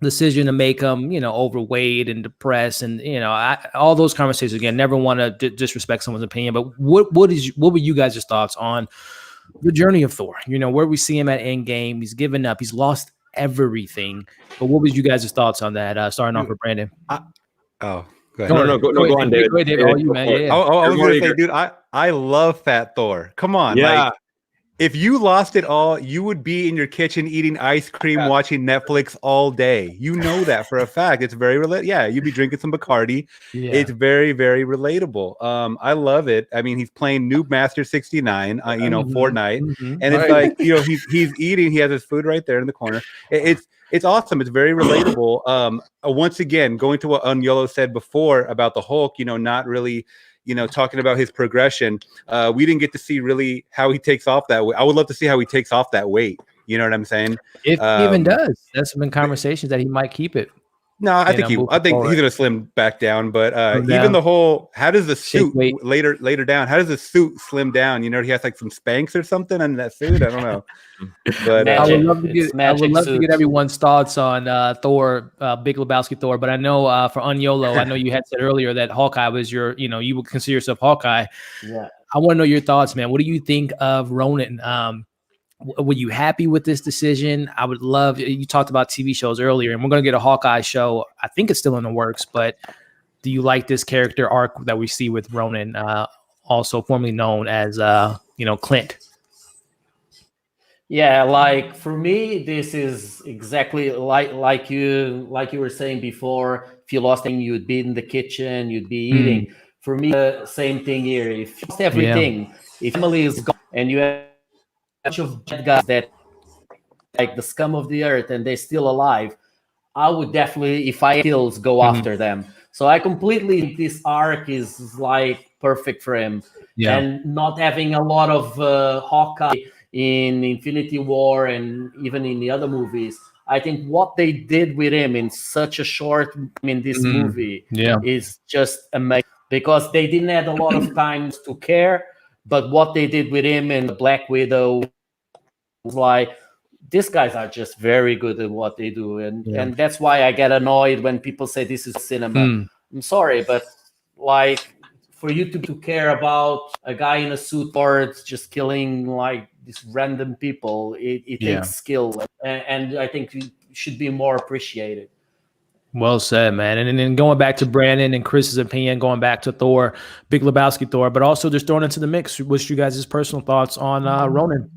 decision to make him, you know, overweight and depressed. And, you know, all those conversations, again, never want to disrespect someone's opinion. But what were you guys' thoughts on the journey of Thor? You know, where we see him at Endgame, he's given up, he's lost everything. But what was you guys' thoughts on that? Starting off with Brandon. Go ahead. Go on, David. Go ahead, David. All you, man. Yeah. I was gonna say, dude, I love Fat Thor. Come on, Yeah. like, if you lost it all, you would be in your kitchen eating ice cream, watching Netflix all day. You know that for a fact. It's very relatable. Yeah, you'd be drinking some Bacardi. Yeah. It's very, very relatable. I love it. I mean, he's playing Noob Master 69, you know, Fortnite, and it's like, you know, he's eating. He has his food right there in the corner. It's awesome. It's very relatable. Once again, going to what Unyolo said before about the Hulk, you know, not really, you know, talking about his progression. We didn't get to see really how he takes off that weight. I would love to see how he takes off that weight. You know what I'm saying? If he even does. There's been conversations that he might keep it. No, I think he's gonna slim back down, but even the whole, how does the suit later down? How does the suit slim down? You know, he has like some Spanx or something on that suit. I don't know. But I would love to get everyone's thoughts on Thor, Big Lebowski Thor. But I know for Unyolo, I know you had said earlier that Hawkeye was your, you know, you would consider yourself Hawkeye. Yeah. I want to know your thoughts, man. What do you think of Ronan? Were you happy with this decision? I would love, you talked about TV shows earlier, and we're going to get a Hawkeye show. I think it's still in the works, but do you like this character arc that we see with Ronan, also formerly known as, you know, Clint? Yeah, like for me, this is exactly like you were saying before. If you lost anything, you'd be in the kitchen, you'd be eating. For me, same thing here. If you lost everything, if family is gone, and you have a bunch of bad guys that like the scum of the earth and they're still alive, I would definitely, if I kills, go after them. So I completely think this arc is like perfect for him. Yeah. And not having a lot of Hawkeye in Infinity War and even in the other movies, I think what they did with him in such a short in this movie is just amazing, because they didn't have a lot of time to care, but what they did with him and Black Widow was like, these guys are just very good at what they do. And that's why I get annoyed when people say this is cinema. I'm sorry, but like for you to care about a guy in a suit or just killing like these random people, it takes skill, and I think it should be more appreciated. Well said, man. And then going back to Brandon and Chris's opinion, going back to Thor, Big Lebowski Thor, but also just throwing into the mix, what's you guys' personal thoughts on Ronan,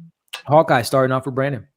Hawkeye, starting off for Brandon?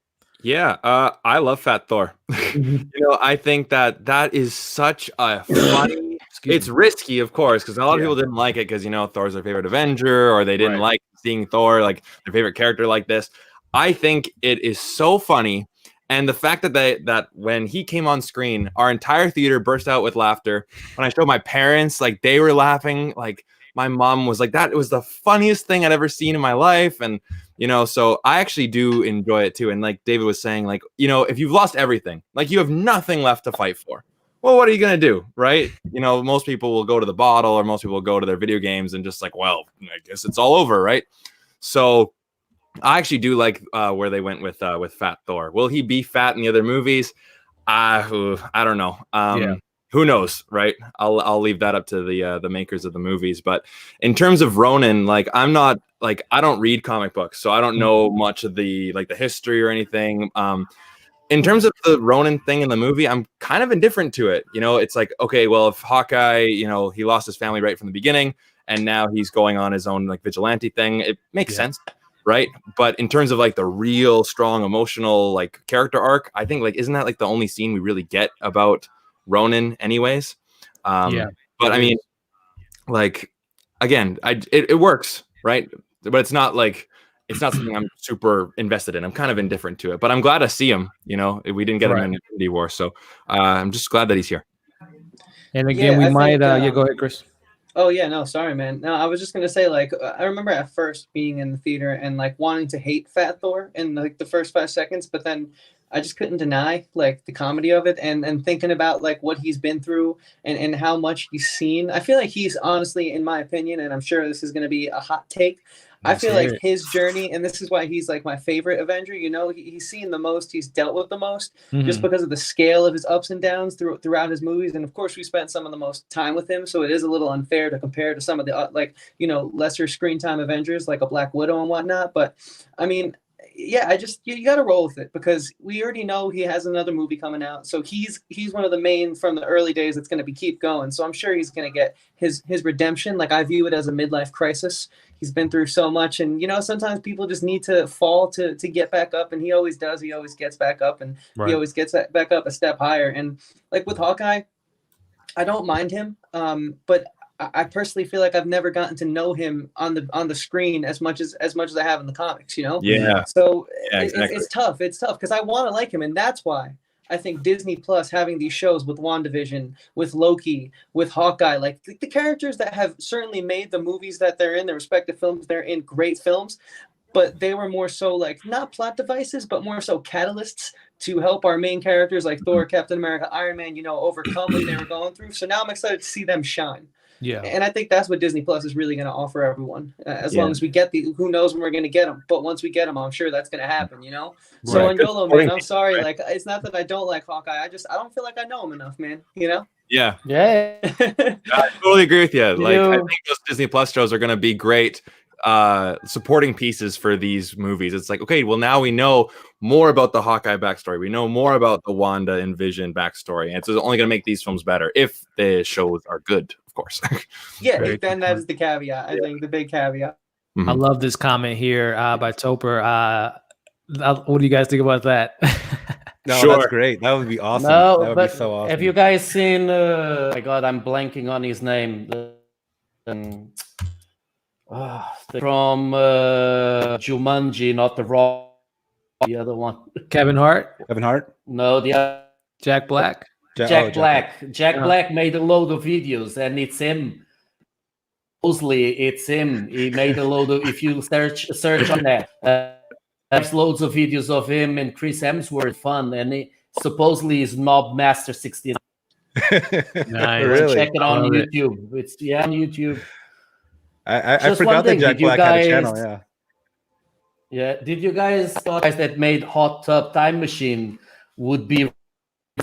Yeah, I love Fat Thor. You know, I think that is such a funny. It's risky, of course, because a lot of people didn't like it because, you know, Thor's their favorite Avenger, or they didn't like seeing Thor, like their favorite character like this. I think it is so funny. And the fact that that when he came on screen, our entire theater burst out with laughter. When I showed my parents, like they were laughing. Like my mom was like, that was the funniest thing I'd ever seen in my life. And, you know, so I actually do enjoy it too. And like David was saying, like, you know, if you've lost everything, like you have nothing left to fight for, well, what are you going to do? Right. You know, most people will go to the bottle, or most people will go to their video games and just like, well, I guess it's all over. Right. So I actually do like where they went with Fat Thor. Will he be fat in the other movies? I don't know. Who knows, right? I'll leave that up to the makers of the movies. But in terms of Ronan, like I'm not like, I don't read comic books, so I don't know much of the history or anything. In terms of the Ronan thing in the movie, I'm kind of indifferent to it. You know, it's like, okay, well, if Hawkeye, you know, he lost his family right from the beginning, and now he's going on his own like vigilante thing, it makes sense. Right. But in terms of like the real strong emotional like character arc, I think like, isn't that like the only scene we really get about Ronan anyways? But I mean, like, again, it works. Right. But it's not something I'm super invested in. I'm kind of indifferent to it, but I'm glad to see him. You know, we didn't get him in Infinity War. So I'm just glad that he's here. And again, we I might. think, Yeah, go ahead, Chris. Oh yeah, no, sorry, man. No, I was just gonna say, like, I remember at first being in the theater and like wanting to hate Fat Thor in like the first 5 seconds, but then I just couldn't deny like the comedy of it and thinking about like what he's been through and how much he's seen. I feel like he's honestly, in my opinion, and I'm sure this is gonna be a hot take. I Let's feel hear like it. his journey, and this is why he's like my favorite Avenger. You know, he's seen the most, he's dealt with the most, just Mhm. because of the scale of his ups and downs throughout his movies. And of course, we spent some of the most time with him, so it is a little unfair to compare to some of the like lesser screen time Avengers like a Black Widow and whatnot. But I mean, yeah, I just you got to roll with it because we already know he has another movie coming out. So he's one of the main from the early days that's going to be keep going. So I'm sure he's going to get his redemption. Like I view it as a midlife crisis. He's been through so much, and sometimes people just need to fall to get back up, and he always does. He always gets back up, and he always gets back up a step higher. And like with Hawkeye, I don't mind him, but I personally feel like I've never gotten to know him on the screen as much as I have in the comics. Yeah. So Yeah, exactly. it's tough. It's tough because I want to like him, and that's why I think Disney Plus having these shows with WandaVision, with Loki, with Hawkeye, like the characters that have certainly made the movies that they're in, the respective films they're in, great films, but they were more so like not plot devices, but more so catalysts to help our main characters like Thor, Captain America, Iron Man, overcome what they were going through. So now I'm excited to see them shine. Yeah. And I think that's what Disney Plus is really going to offer everyone. As long as we get who knows when we're going to get them. But once we get them, I'm sure that's going to happen, So on YOLO, man, I'm sorry. Like, it's not that I don't like Hawkeye. I don't feel like I know him enough, man. Yeah. Yeah. I totally agree with you. Like, I think those Disney Plus shows are going to be great supporting pieces for these movies. It's like, okay, well, now we know more about the Hawkeye backstory. We know more about the Wanda and Vision backstory. And it's only going to make these films better if the shows are good, of course. Yeah, then that is the caveat. I think the big caveat. I love this comment here by Topper. What do you guys think about that? No, Sure. that's great. That would be awesome. No, that would but be so awesome. have you guys seen? Oh my God, I'm blanking on his name. From Jumanji, not the Rock, the other one. Kevin Hart, Kevin Hart, No, the Jack Black. Jack Black. Jack Black made a load of videos, and it's him. Mostly, it's him. He made a load of. If you search on that, there's loads of videos of him and Chris Hemsworth. Fun, and he supposedly is Mob Master 60. Nice. Really? Check it on Love it. YouTube. It's on YouTube. I Just forgot one that thing, Jack did you Black had a guys- channel. Yeah. Yeah, did you guys that made Hot Tub Time Machine would be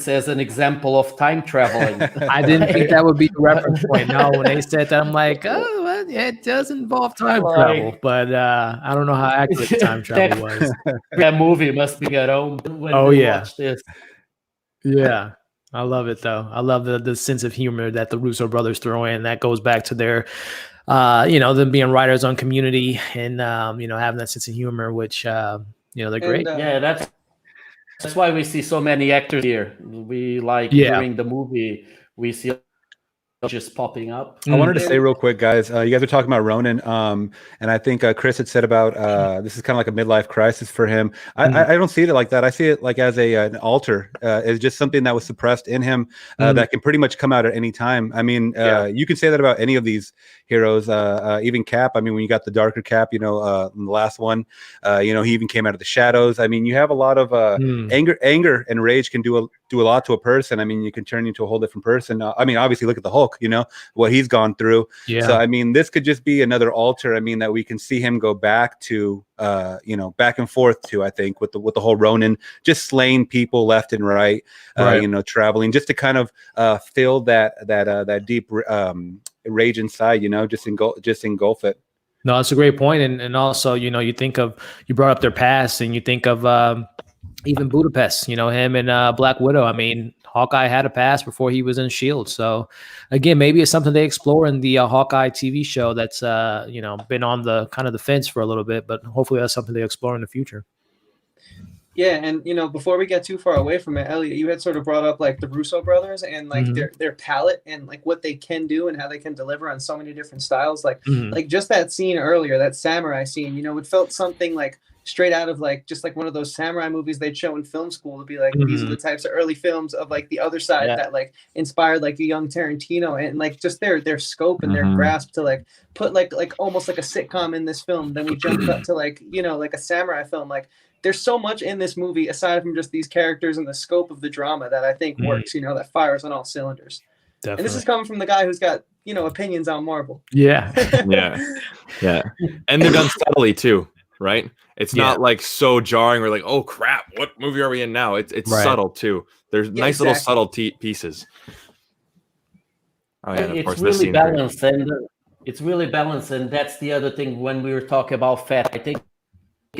as an example of time traveling? I didn't think that would be a reference point. No, when they said that, I'm like, oh, well, yeah, it does involve time travel, but I don't know how accurate the time travel was. That movie must be at home when Oh, they yeah. watch this. Yeah, I love it though. I love the sense of humor that the Russo brothers throw in. That goes back to their, them being writers on Community and having that sense of humor, which they're great. Yeah, that's why we see so many actors here. We like during the movie we see just popping up. I wanted to say real quick, guys. You guys are talking about Ronan, and I think Chris had said about this is kind of like a midlife crisis for him. I don't see it like that. I see it like as an alter. It's just something that was suppressed in him that can pretty much come out at any time. I mean, you can say that about any of these heroes, even Cap. I mean, when you got the darker Cap, in the last one, he even came out of the shadows. I mean, you have a lot of anger and rage can do a lot to a person. I mean, you can turn you into a whole different person. I mean, obviously, look at the Hulk. What he's gone through. Yeah. So I mean, this could just be another alter. I mean, that we can see him go back to, back and forth to. I think with the whole Ronin, just slaying people left and right. Traveling just to kind of fill that deep rage inside. Just engulf it. No, that's a great point. And also, you brought up their past and you think of even Budapest, him and Black Widow. I mean, Hawkeye had a past before he was in S.H.I.E.L.D. So again, maybe it's something they explore in the Hawkeye TV show that's, been on the kind of the fence for a little bit, but hopefully that's something they explore in the future. Yeah, and before we get too far away from it, Elliot, you had sort of brought up like the Russo brothers and like their palette and like what they can do and how they can deliver on so many different styles. Like just that scene earlier, that samurai scene, it felt something like straight out of like just like one of those samurai movies they'd show in film school. To be like these are the types of early films of like the other side that like inspired like a young Tarantino, and like just their scope and their grasp to like put like almost like a sitcom in this film. Then we jumped up to like, you know, like a samurai film. Like there's so much in this movie aside from just these characters and the scope of the drama that I think works, you know, that fires on all cylinders. Definitely. And this is coming from the guy who's got, you know, opinions on Marvel. Yeah. Yeah. And they're done subtly too, right? It's not like so jarring or like, oh crap, what movie are we in now? It's subtle too. There's nice little subtle pieces. Oh yeah, and of course, really balanced, and it's really balanced, and that's the other thing when we were talking about Fett. I think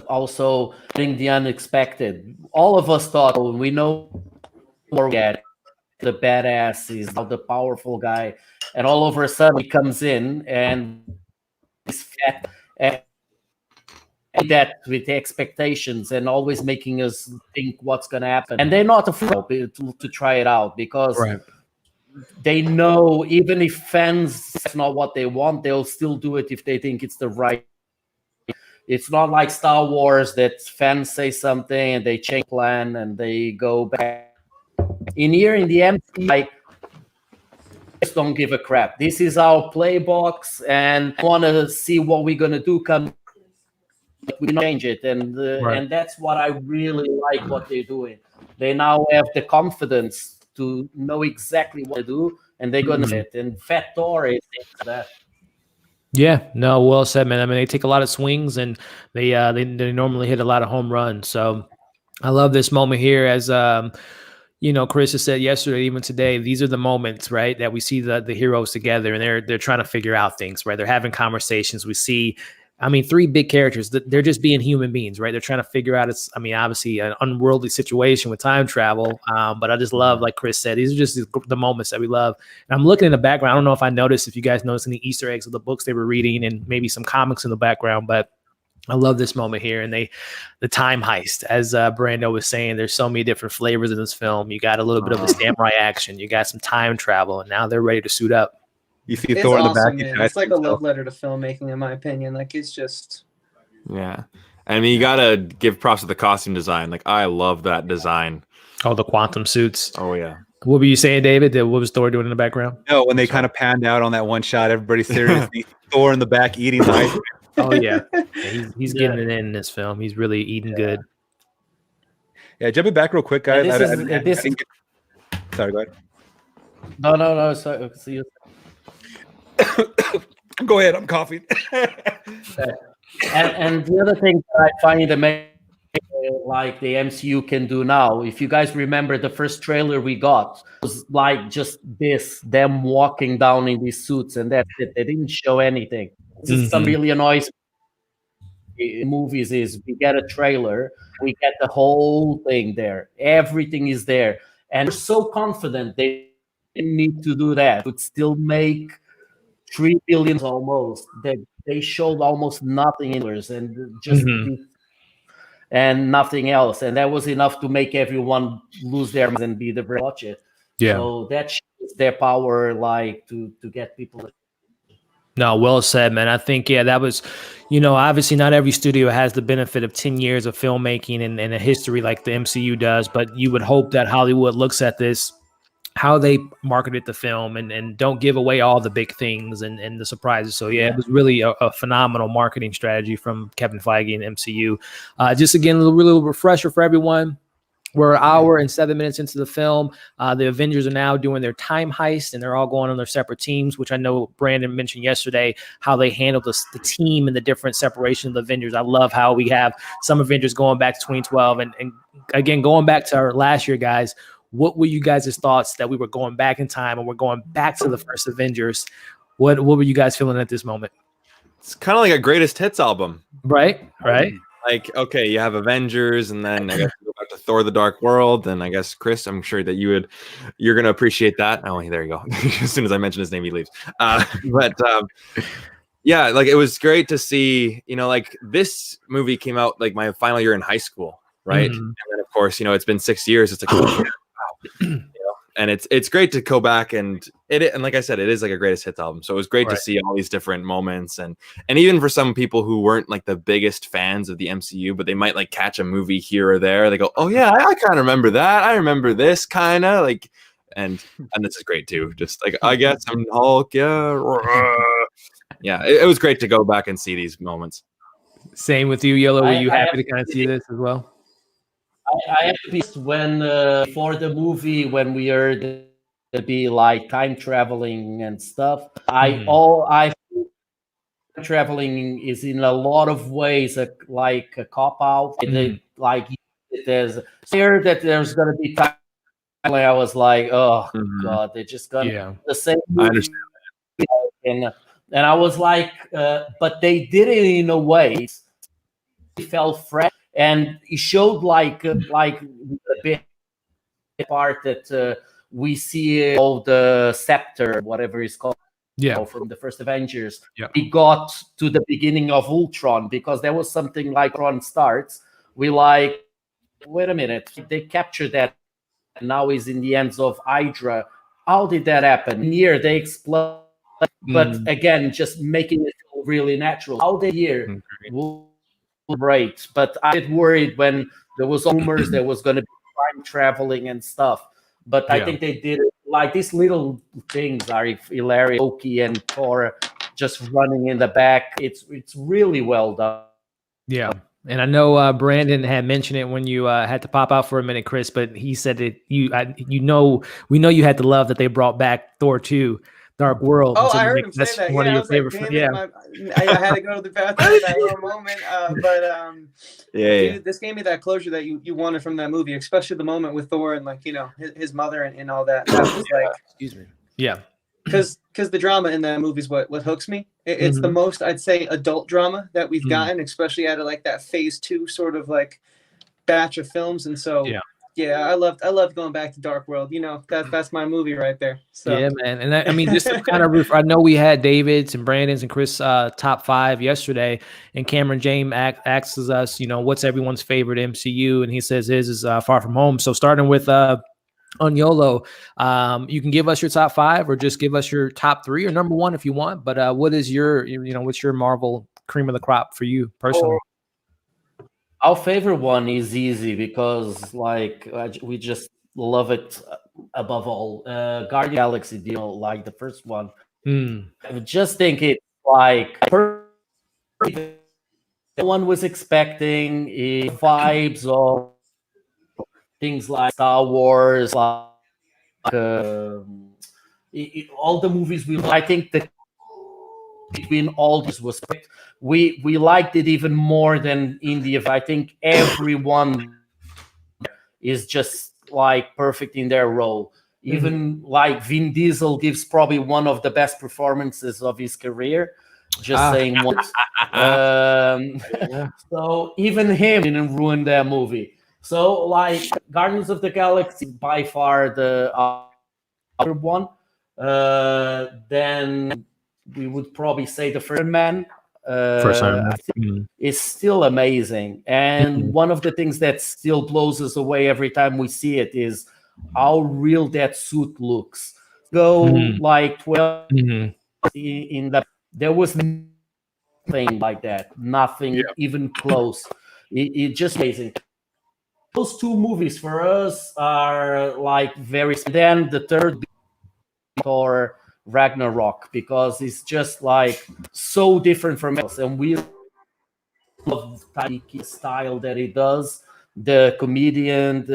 also bring the unexpected. All of us thought, oh, we know more yet. The badass is the powerful guy, and all over a sudden he comes in and is fat and that with the expectations and always making us think what's going to happen. And they're not afraid to try it out because they know even if fans that's not what they want, they'll still do it if they think it's the right. It's not like Star Wars that fans say something and they change plan and they go back. In here in the MCU, I just don't give a crap. This is our play box, and I want to see what we're gonna do. Come, we change it, and that's what I really like. What they're doing, they now have the confidence to know exactly what to do, and they're gonna fit. And Fat Thor is that. Yeah, no, well said, man. I mean, they take a lot of swings, and they normally hit a lot of home runs. So I love this moment here as you know, Chris has said yesterday, even today, these are the moments, right, that we see the heroes together and they're trying to figure out things, right? They're having conversations. We see, I mean, three big characters. They're just being human beings, right? They're trying to figure out, it's, I mean, obviously an unworldly situation with time travel. But I just love, like Chris said, these are just the moments that we love. And I'm looking in the background. I don't know if I noticed, if you guys noticed any Easter eggs of the books they were reading and maybe some comics in the background, but I love this moment here. And the time heist, as Brando was saying, there's so many different flavors in this film. You got a little bit of the samurai action, you got some time travel, and now they're ready to suit up. You see Thor in the back. Man. It's like a love letter to filmmaking, in my opinion. Like it's just, yeah. I mean, you gotta give props to the costume design. Like I love that design. Oh, the quantum suits. Oh yeah. What were you saying, David? What was Thor doing in the background? No, when they kind of panned out on that one shot, everybody's seriously Thor in the back eating the ice cream. Oh yeah, he's getting it in this film. He's really eating good. Yeah, jumping back real quick, guys. Sorry, go ahead. No. So see you. Go ahead. I'm coughing. and the other thing that I find amazing, like the MCU can do now. If you guys remember, the first trailer we got was like just them walking down in these suits, and that's it. They didn't show anything. This is some really annoys in movies is we get a trailer, we get the whole thing there. Everything is there. And they're so confident they didn't need to do that. Would still make 3 billion almost. They showed almost nothing in it and just and nothing else. And that was enough to make everyone lose their minds and be the watch it. Yeah. So that shows their power, like to get people. No, well said, man. I think, yeah, that was, you know, obviously not every studio has the benefit of 10 years of filmmaking and a history like the MCU does, but you would hope that Hollywood looks at this, how they marketed the film and don't give away all the big things and the surprises. So, yeah, it was really a phenomenal marketing strategy from Kevin Feige and MCU. Just, again, a little refresher for everyone. We're an hour and 7 minutes into the film. The Avengers are now doing their time heist, and they're all going on their separate teams, which I know Brandon mentioned yesterday, how they handled the team and the different separation of the Avengers. I love how we have some Avengers going back to 2012. And again, going back to our last year, guys, what were you guys' thoughts that we were going back in time and we're going back to the first Avengers? What were you guys feeling at this moment? It's kind of like a greatest hits album. Right. Like, okay, you have Avengers, and then I guess you go back to Thor: The Dark World, and I guess Chris, I'm sure that you're gonna appreciate that. Oh, there you go. As soon as I mention his name, he leaves. Yeah, like it was great to see. You know, like this movie came out like my final year in high school, right? And then of course, you know, it's been 6 years. It's like, wow. You know? and it's great to go back and like I said, it is like a greatest hits album. So it was great to see all these different moments, and even for some people who weren't like the biggest fans of the MCU, but they might like catch a movie here or there. They go, oh yeah, I kind of remember that. I remember this kind of like, and this is great too. Just like I guess I'm Hulk, yeah. It was great to go back and see these moments. Same with you, Yellow. Were you happy to kind of see this as well? I have to be when before the movie when we heard to be like time traveling and stuff. I think traveling is in a lot of ways like a cop out. Like there's fear that there's gonna be time. I was like, oh god, they're just gonna the same movie. I understand. And I was like, but they did it in a way it felt fresh, and it showed like a bit part that we see all the scepter, whatever it's called, from the first Avengers. We got to the beginning of Ultron because there was something like Ultron starts. We like, wait a minute, they captured that. Now is in the hands of Hydra. How did that happen? Here they explain, but again, just making it really natural. How they here great, but I get worried when there was rumors there was going to be time traveling and stuff. But I think they did it like these little things are hilarious. Loki and Thor just running in the back. It's really well done. Yeah. And I know Brandon had mentioned it when you had to pop out for a minute, Chris, but he said that we know you had to love that they brought back Thor 2, Dark World. Oh, I heard him say that. One of your favorite. I had to go to the bathroom at that little moment. Dude, this gave me that closure that you wanted from that movie, especially the moment with Thor and like his mother and all that. That was like, excuse me. Yeah. Because the drama in that movie is what hooks me. It's the most, I'd say, adult drama that we've gotten, especially out of like that phase 2 sort of like batch of films. And so I loved going back to Dark World. That's my movie right there. So yeah, man. And I mean, just to kind of I know we had David's and Brandon's and Chris top 5 yesterday, and Cameron James asks us, what's everyone's favorite MCU, and he says his is Far From Home. So starting with Onyolo, you can give us your top 5 or just give us your top 3 or number 1 if you want. But what is your, what's your Marvel cream of the crop for you personally? Our favorite one is easy because like we just love it above all. Guardian of the Galaxy deal, like the first one. I just think it's like no one was expecting vibes of things like Star Wars, like all the movies I think that between all this was we liked it even more than India. I think everyone is just like perfect in their role. Even like Vin Diesel gives probably one of the best performances of his career. Just saying once. So even him didn't ruin that movie. So like Guardians of the Galaxy by far the other one. Then we would probably say the First Man. Is still amazing. And one of the things that still blows us away every time we see it is how real that suit looks. Like 12 in the there was nothing like that. Nothing even close. It just amazing. Those 2 movies for us are like very. Then the third or Ragnarok, because it's just like so different from else, and we love the style that he does, the comedian,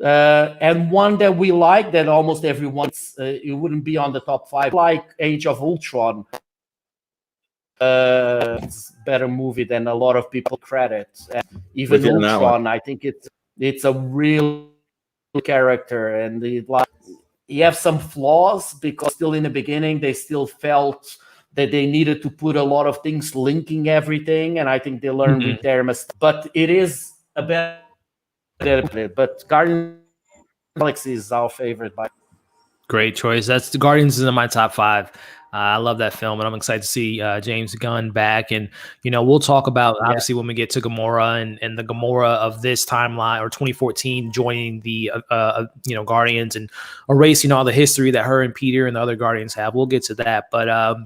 and one that we like that almost everyone it wouldn't be on the top 5, like Age of Ultron. It's a better movie than a lot of people credit. And even Ultron, I think it's a real character, and you have some flaws because still in the beginning they still felt that they needed to put a lot of things linking everything, and I think they learned with their mistake. But it is a better. But Guardians of the Galaxy is our favorite. Great choice. That's the Guardians is in my top 5. I love that film, and I'm excited to see James Gunn back. And we'll talk about obviously when we get to Gamora and the Gamora of this timeline or 2014 joining the Guardians and erasing all the history that her and Peter and the other Guardians have. We'll get to that, but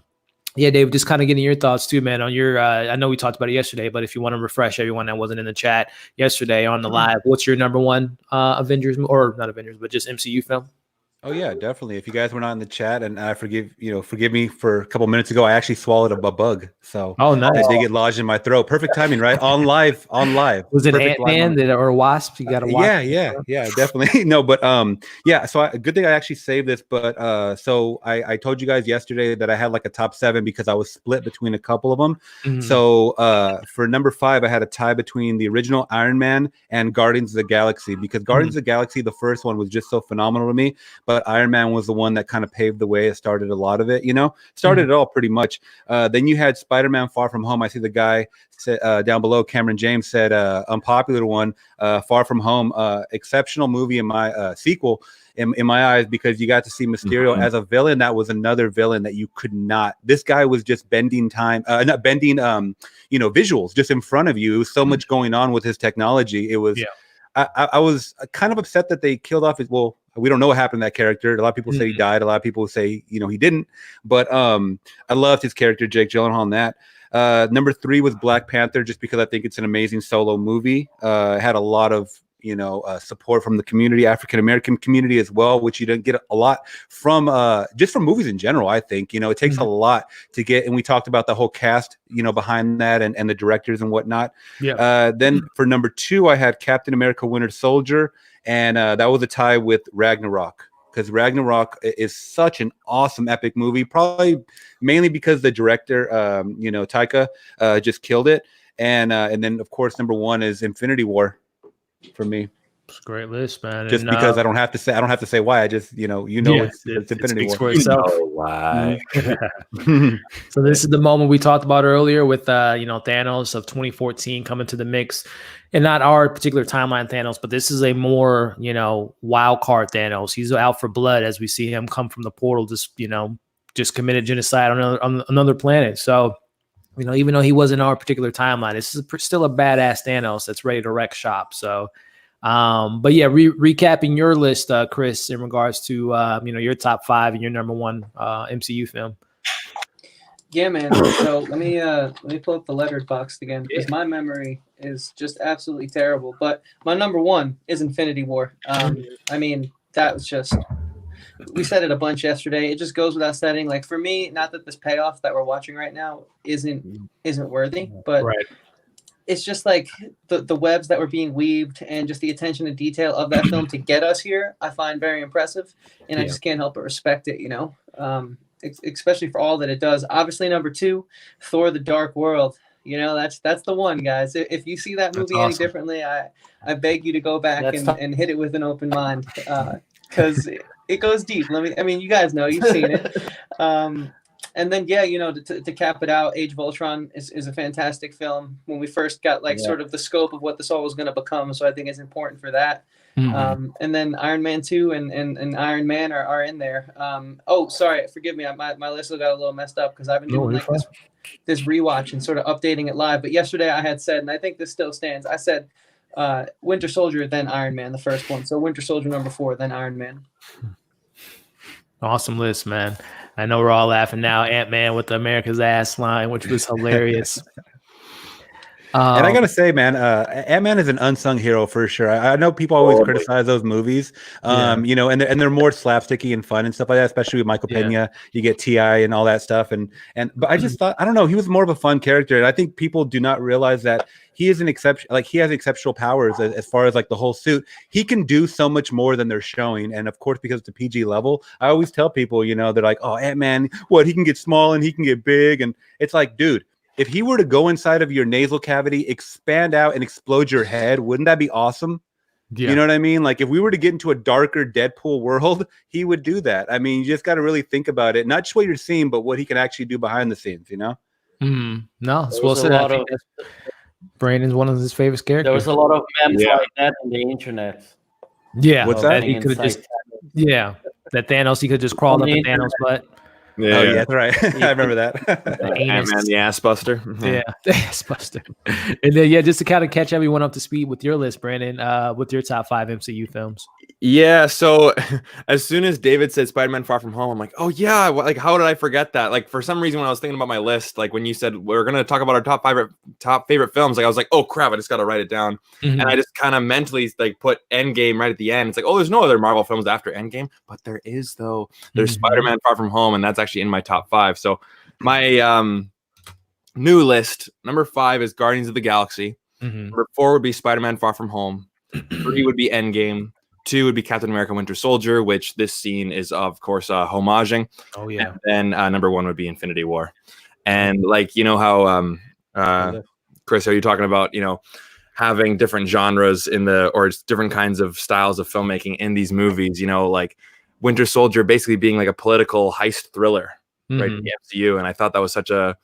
yeah, Dave, just kind of getting your thoughts too, man, on your I know we talked about it yesterday, but if you want to refresh everyone that wasn't in the chat yesterday on the live, what's your number one Avengers, or not Avengers, but just MCU film? Oh yeah, definitely. If you guys were not in the chat, and I forgive me for a couple minutes ago, I actually swallowed a bug. So nice. It did get lodged in my throat. Perfect timing, right? On live. Was it Ant-Man or a wasp? You got a wasp? Yeah, definitely. No, but yeah. So good thing I actually saved this. But so I told you guys yesterday that I had like a top 7 because I was split between a couple of them. Mm-hmm. So for number 5, I had a tie between the original Iron Man and Guardians of the Galaxy, because Guardians of the Galaxy, the first one, was just so phenomenal to me. But Iron Man was the one that kind of paved the way. It started a lot of it, started it all pretty much. Then you had Spider-Man Far From Home. I see the guy down below, Cameron James, said unpopular one, Far From Home, exceptional movie in my sequel in my eyes, because you got to see Mysterio as a villain. That was another villain that you could not. This guy was just bending time, not bending, visuals just in front of you. It was so much going on with his technology. It was. I was kind of upset that they killed off his. Well, we don't know what happened to that character. A lot of people say he died. A lot of people say he didn't. But I loved his character, Jake Gyllenhaal, in that. Number 3 was Black Panther, just because I think it's an amazing solo movie. It had a lot of support from the community, African American community as well, which you don't get a lot from just from movies in general. I think it takes a lot to get, and we talked about the whole cast behind that and the directors and whatnot. Then for number 2, I had Captain America Winter Soldier, and that was a tie with Ragnarok, because Ragnarok is such an awesome epic movie, probably mainly because the director Taika just killed it. And then of course number 1 is Infinity War for me. It's a great list, man. Just because I don't have to say why. I just it's Infinity War. For itself. Why? So this is the moment we talked about earlier with Thanos of 2014 coming to the mix, and not our particular timeline Thanos, but this is a more wild card Thanos. He's out for blood as we see him come from the portal, just committed genocide on another planet. So even though he wasn't our particular timeline, this is still a badass Thanos that's ready to wreck shop. So, but yeah, recapping your list, Chris, in regards to your top 5 and your number 1 MCU film. Yeah, man. So let me pull up the lettered box again, because my memory is just absolutely terrible. But my number 1 is Infinity War. I mean, that was just. We said it a bunch yesterday. It just goes without saying. Like, for me, not that this payoff that we're watching right now isn't worthy, but it's just like the webs that were being weaved and just the attention to detail of that film to get us here, I find very impressive, and I just can't help but respect it. Especially for all that it does. Obviously, number 2, Thor: The Dark World. That's the one, guys. If you see that movie any differently, I beg you to go back and hit it with an open mind, because it goes deep. You guys know, you've seen it. And then, to cap it out, Age of Ultron is a fantastic film. When we first got sort of the scope of what this all was going to become, so I think it's important for that. And then Iron Man 2 and Iron Man are in there. Sorry, forgive me. My list got a little messed up because I've been doing this rewatch and sort of updating it live. But yesterday I had said, and I think this still stands, I said Winter Soldier, then Iron Man, the first one. So Winter Soldier number 4, then Iron Man. Awesome list, man. I know we're all laughing now. Ant-Man with the America's ass line, which was hilarious. And I gotta say, man, Ant-Man is an unsung hero for sure. I know people always criticize those movies, and they're more slapsticky and fun and stuff like that. Especially with Michael Pena, you get T.I. and all that stuff. But I just thought, I don't know, he was more of a fun character, and I think people do not realize that he is an exception. Like, he has exceptional powers as far as like the whole suit. He can do so much more than they're showing, and of course, because it's a PG level, I always tell people, they're like, "Oh, Ant-Man, he can get small and he can get big," and it's like, dude. If he were to go inside of your nasal cavity, expand out, and explode your head, wouldn't that be awesome? Yeah. You know what I mean? Like, if we were to get into a darker Deadpool world, he would do that. I mean, you just got to really think about it. Not just what you're seeing, but what he can actually do behind the scenes, No, it's well said. Brandon's one of his favorite characters. There was a lot of memes like that on the internet. Yeah. What's that? He could have that Thanos, he could have just crawled up in Thanos' butt. Yeah, Oh, yeah, that's right. I remember that. Ant-Man the Ass Buster. Yeah, that's Buster. And then just to kind of catch everyone up to speed with your list, Brandon, with your top 5 MCU films. Yeah, so as soon as David said Spider-Man Far From Home, I'm like, oh yeah, like how did I forget that? Like for some reason when I was thinking about my list, like when you said we're gonna talk about our top favorite films, like I was like, oh crap, I just gotta write it down. And I just kind of mentally like put Endgame right at the end. It's like, oh, there's no other Marvel films after Endgame, but there is though. There's Spider-Man Far From Home, and that's actually in my top 5. So my new list, number 5 is Guardians of the Galaxy. Number 4 would be Spider-Man Far From Home. 3 would be Endgame. 2 would be Captain America Winter Soldier, which this scene is, of course, homaging. Oh, yeah. And then number 1 would be Infinity War. And like, you know how, Chris, are you talking about, having different genres or different kinds of styles of filmmaking in these movies, like Winter Soldier basically being like a political heist thriller, right? In the MCU. And I thought that was such an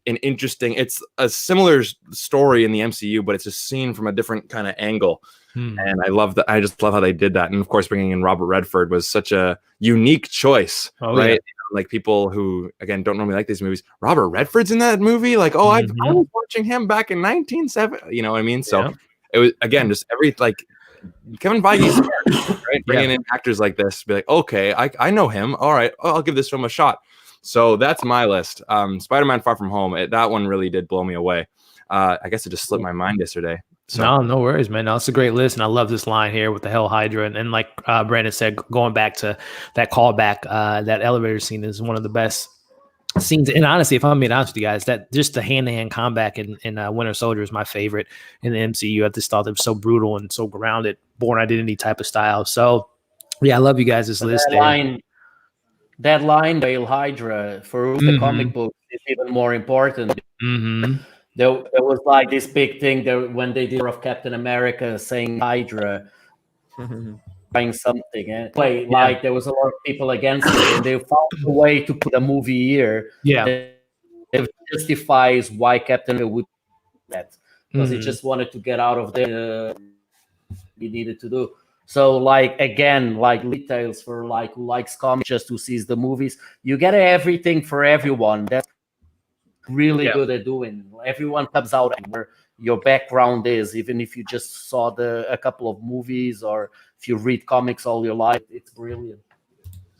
interesting, it's a similar story in the MCU, but it's just seen from a different kind of angle. And I love that. I just love how they did that. And of course, bringing in Robert Redford was such a unique choice, right? Yeah. Like people who, again, don't normally like these movies. Robert Redford's in that movie. Like, oh, I was watching him back in 1970. You know what I mean? So it was, again, just like Kevin Feige's right? Bringing in actors like this, be like, okay, I know him. All right, I'll give this film a shot. So that's my list. Spider-Man Far From Home. That one really did blow me away. I guess it just slipped my mind yesterday. So. No worries, man. No, it's a great list, and I love this line here with the Hell Hydra. And like Brandon said, going back to that callback, that elevator scene is one of the best scenes. And honestly, if I'm being honest with you guys, that just the hand-to-hand combat in Winter Soldier is my favorite in the MCU. I just thought it was so brutal and so grounded, Born Identity type of style. So, yeah, I love you guys' list there. That line, Hail Hydra, for the comic book is even more important. There was like this big thing there when they did of Captain America saying Hydra, trying something. And like there was a lot of people against it, and they found a way to put a movie here. Yeah, it justifies why Captain would do that, because he just wanted to get out of there. He needed to do. So like again, like details for like who likes comics, just who sees the movies. You get everything for everyone. That's really good at doing. Everyone comes out where your background is, even if you just saw a couple of movies or if you read comics all your life. It's brilliant.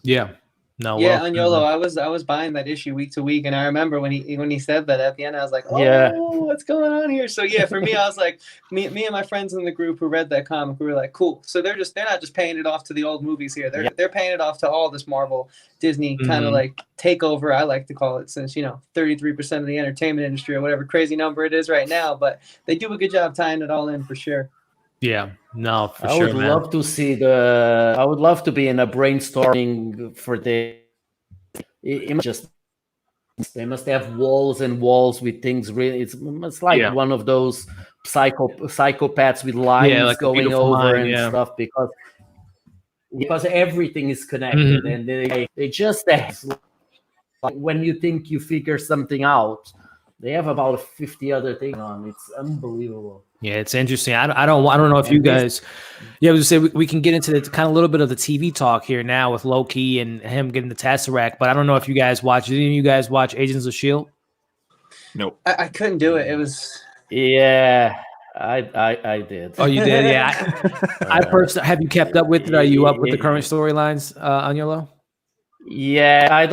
Yeah. No. Yeah, Agnolo, I was buying that issue week to week, and I remember when he said that at the end, I was like, oh, what's going on here? So yeah, for me, I was like, me and my friends in the group who read that comic, we were like, cool. So they're not just paying it off to the old movies here. They're paying it off to all this Marvel, Disney kind of like takeover, I like to call it, since 33% of the entertainment industry or whatever crazy number it is right now. But they do a good job tying it all in for sure. Yeah, no, for I sure. would love to see I would love to be in a brainstorming for the. They must have walls and walls with things. Really, it's like one of those psychopaths with lines like going over and stuff because everything is connected, and they just have, like, when you think you figure something out, they have about 50 other things on. It's unbelievable. Yeah, it's interesting. I don't know if you guys. Yeah, I was gonna say we can get into the kind of a little bit of the TV talk here now with Loki and him getting the Tesseract. But I don't know if you guys watch. Did any of you guys watch Agents of S.H.I.E.L.D.? Nope. I couldn't do it. It was. Yeah, I did. Oh, you did? Yeah. I personally have you kept up with it? Are you up with the current storylines, Agnolo? Yeah, I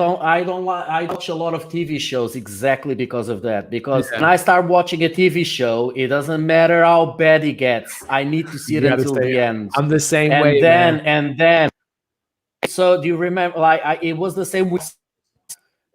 watch a lot of TV shows exactly because of that. Because when I start watching a TV show, it doesn't matter how bad it gets. I need to see it until the end. I'm the same and way. And then. So do you remember? Like it was the same with.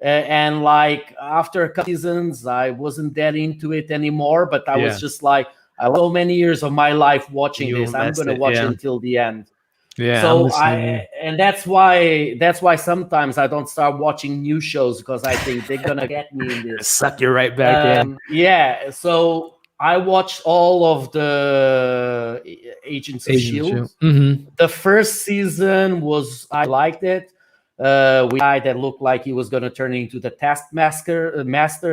And like after a couple seasons, I wasn't that into it anymore. But I was just like, I lost so many years of my life watching this. I'm going to watch it until the end. Yeah. So and that's why sometimes I don't start watching new shows, because I think they're gonna get me in this. Suck you right back in. Yeah. So I watched all of the Agents of S.H.I.E.L.D. The first season I liked it. With a guy that looked like he was gonna turn into the Taskmaster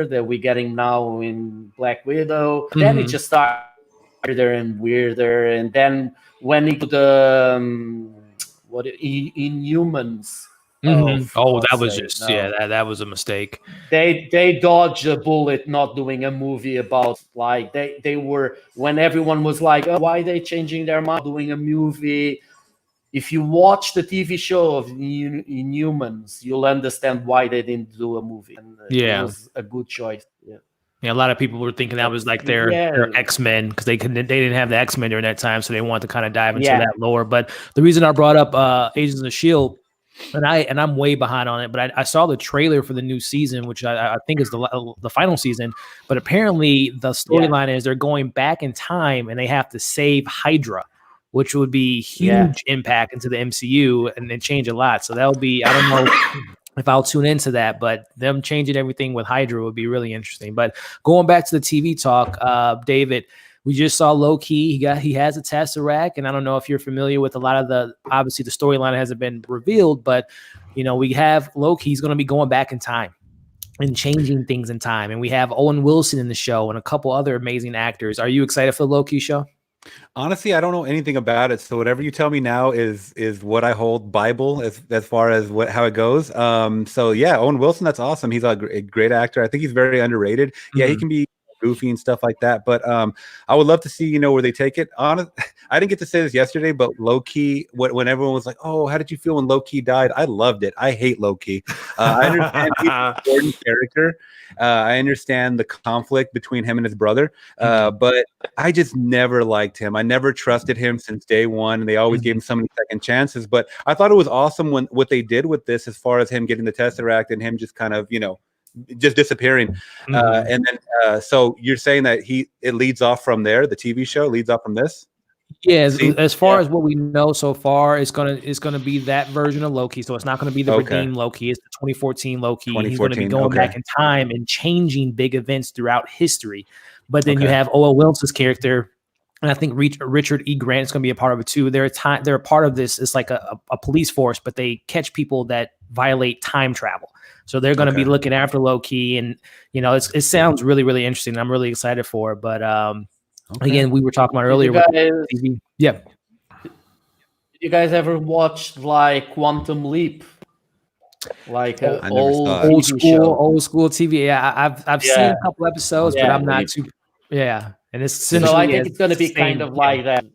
that we're getting now in Black Widow. Then it just started weirder, and then when into the Inhumans, Mhm. Oh, that God's was sake, just no. that was a mistake. They dodged a bullet not doing a movie about, like, they were, when everyone was like, oh, why are they changing their mind doing a movie? If you watch the TV show of Inhumans, you'll understand why they didn't do a movie. And it Yeah. was a good choice. Yeah. Yeah, a lot of people were thinking that was like their X-Men because they didn't have the X-Men during that time, so they wanted to kind of dive into that lore. But the reason I brought up Agents of Shield, and I'm way behind on it, but I saw the trailer for the new season, which I think is the final season. But apparently the storyline is they're going back in time and they have to save Hydra, which would be huge impact into the MCU and then change a lot. So that'll be, I don't know if I'll tune into that, but them changing everything with Hydra would be really interesting. But going back to the TV talk, David, we just saw Loki. He has a Tesseract, and I don't know if you're familiar with a lot of obviously the storyline hasn't been revealed, but we have Loki. He's going to be going back in time and changing things in time, and we have Owen Wilson in the show and a couple other amazing actors. Are you excited for the Loki show? Honestly, I don't know anything about it, so whatever you tell me now is what I hold Bible as far as how it goes. So yeah, Owen Wilson, that's awesome. He's a great actor. I think he's very underrated. Yeah, he can be goofy and stuff like that, but I would love to see where they take it. I didn't get to say this yesterday, but Loki, when everyone was like, "Oh, how did you feel when Loki died?" I loved it. I hate Loki. I understand he's an important character. I understand the conflict between him and his brother, but I just never liked him. I never trusted him since day one, and they always gave him so many second chances. But I thought it was awesome what they did with this, as far as him getting the Tesseract and him just kind of, just disappearing. And then, so you're saying that it leads off from there. The TV show leads off from this. Yeah, as far as what we know so far, it's gonna be that version of Loki. So it's not gonna be the redeemed Loki. It's the 2014 Loki. He's gonna be going back in time and changing big events throughout history. But then you have Owen Wilson's character, and I think Richard E. Grant is gonna be a part of it too. They're a part of this. It's like a police force, but they catch people that violate time travel. So they're gonna be looking after Loki, and it sounds really, really interesting. I'm really excited for it. But again, we were talking about earlier with TV. Yeah. You guys ever watched like Quantum Leap? Like old school TV. Yeah, I've seen a couple episodes, but I'm not too. Yeah, and it's so I think it's going to be kind of like that.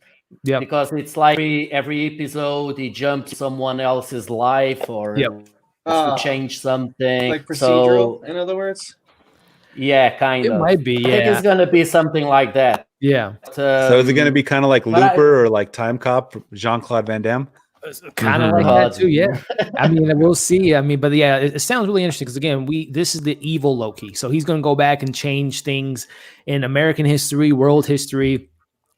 Yeah, because it's like every episode he jumps someone else's life or to change something. Like procedural, in other words. Yeah, kind of. It might be. Yeah, I think it's going to be something like that. Yeah. So is it going to be kind of like Looper or like Time Cop, Jean-Claude Van Damme? Kind of like that too, yeah. I mean, we'll see. I mean, but yeah, it sounds really interesting because again, this is the evil Loki, so he's going to go back and change things in American history, world history,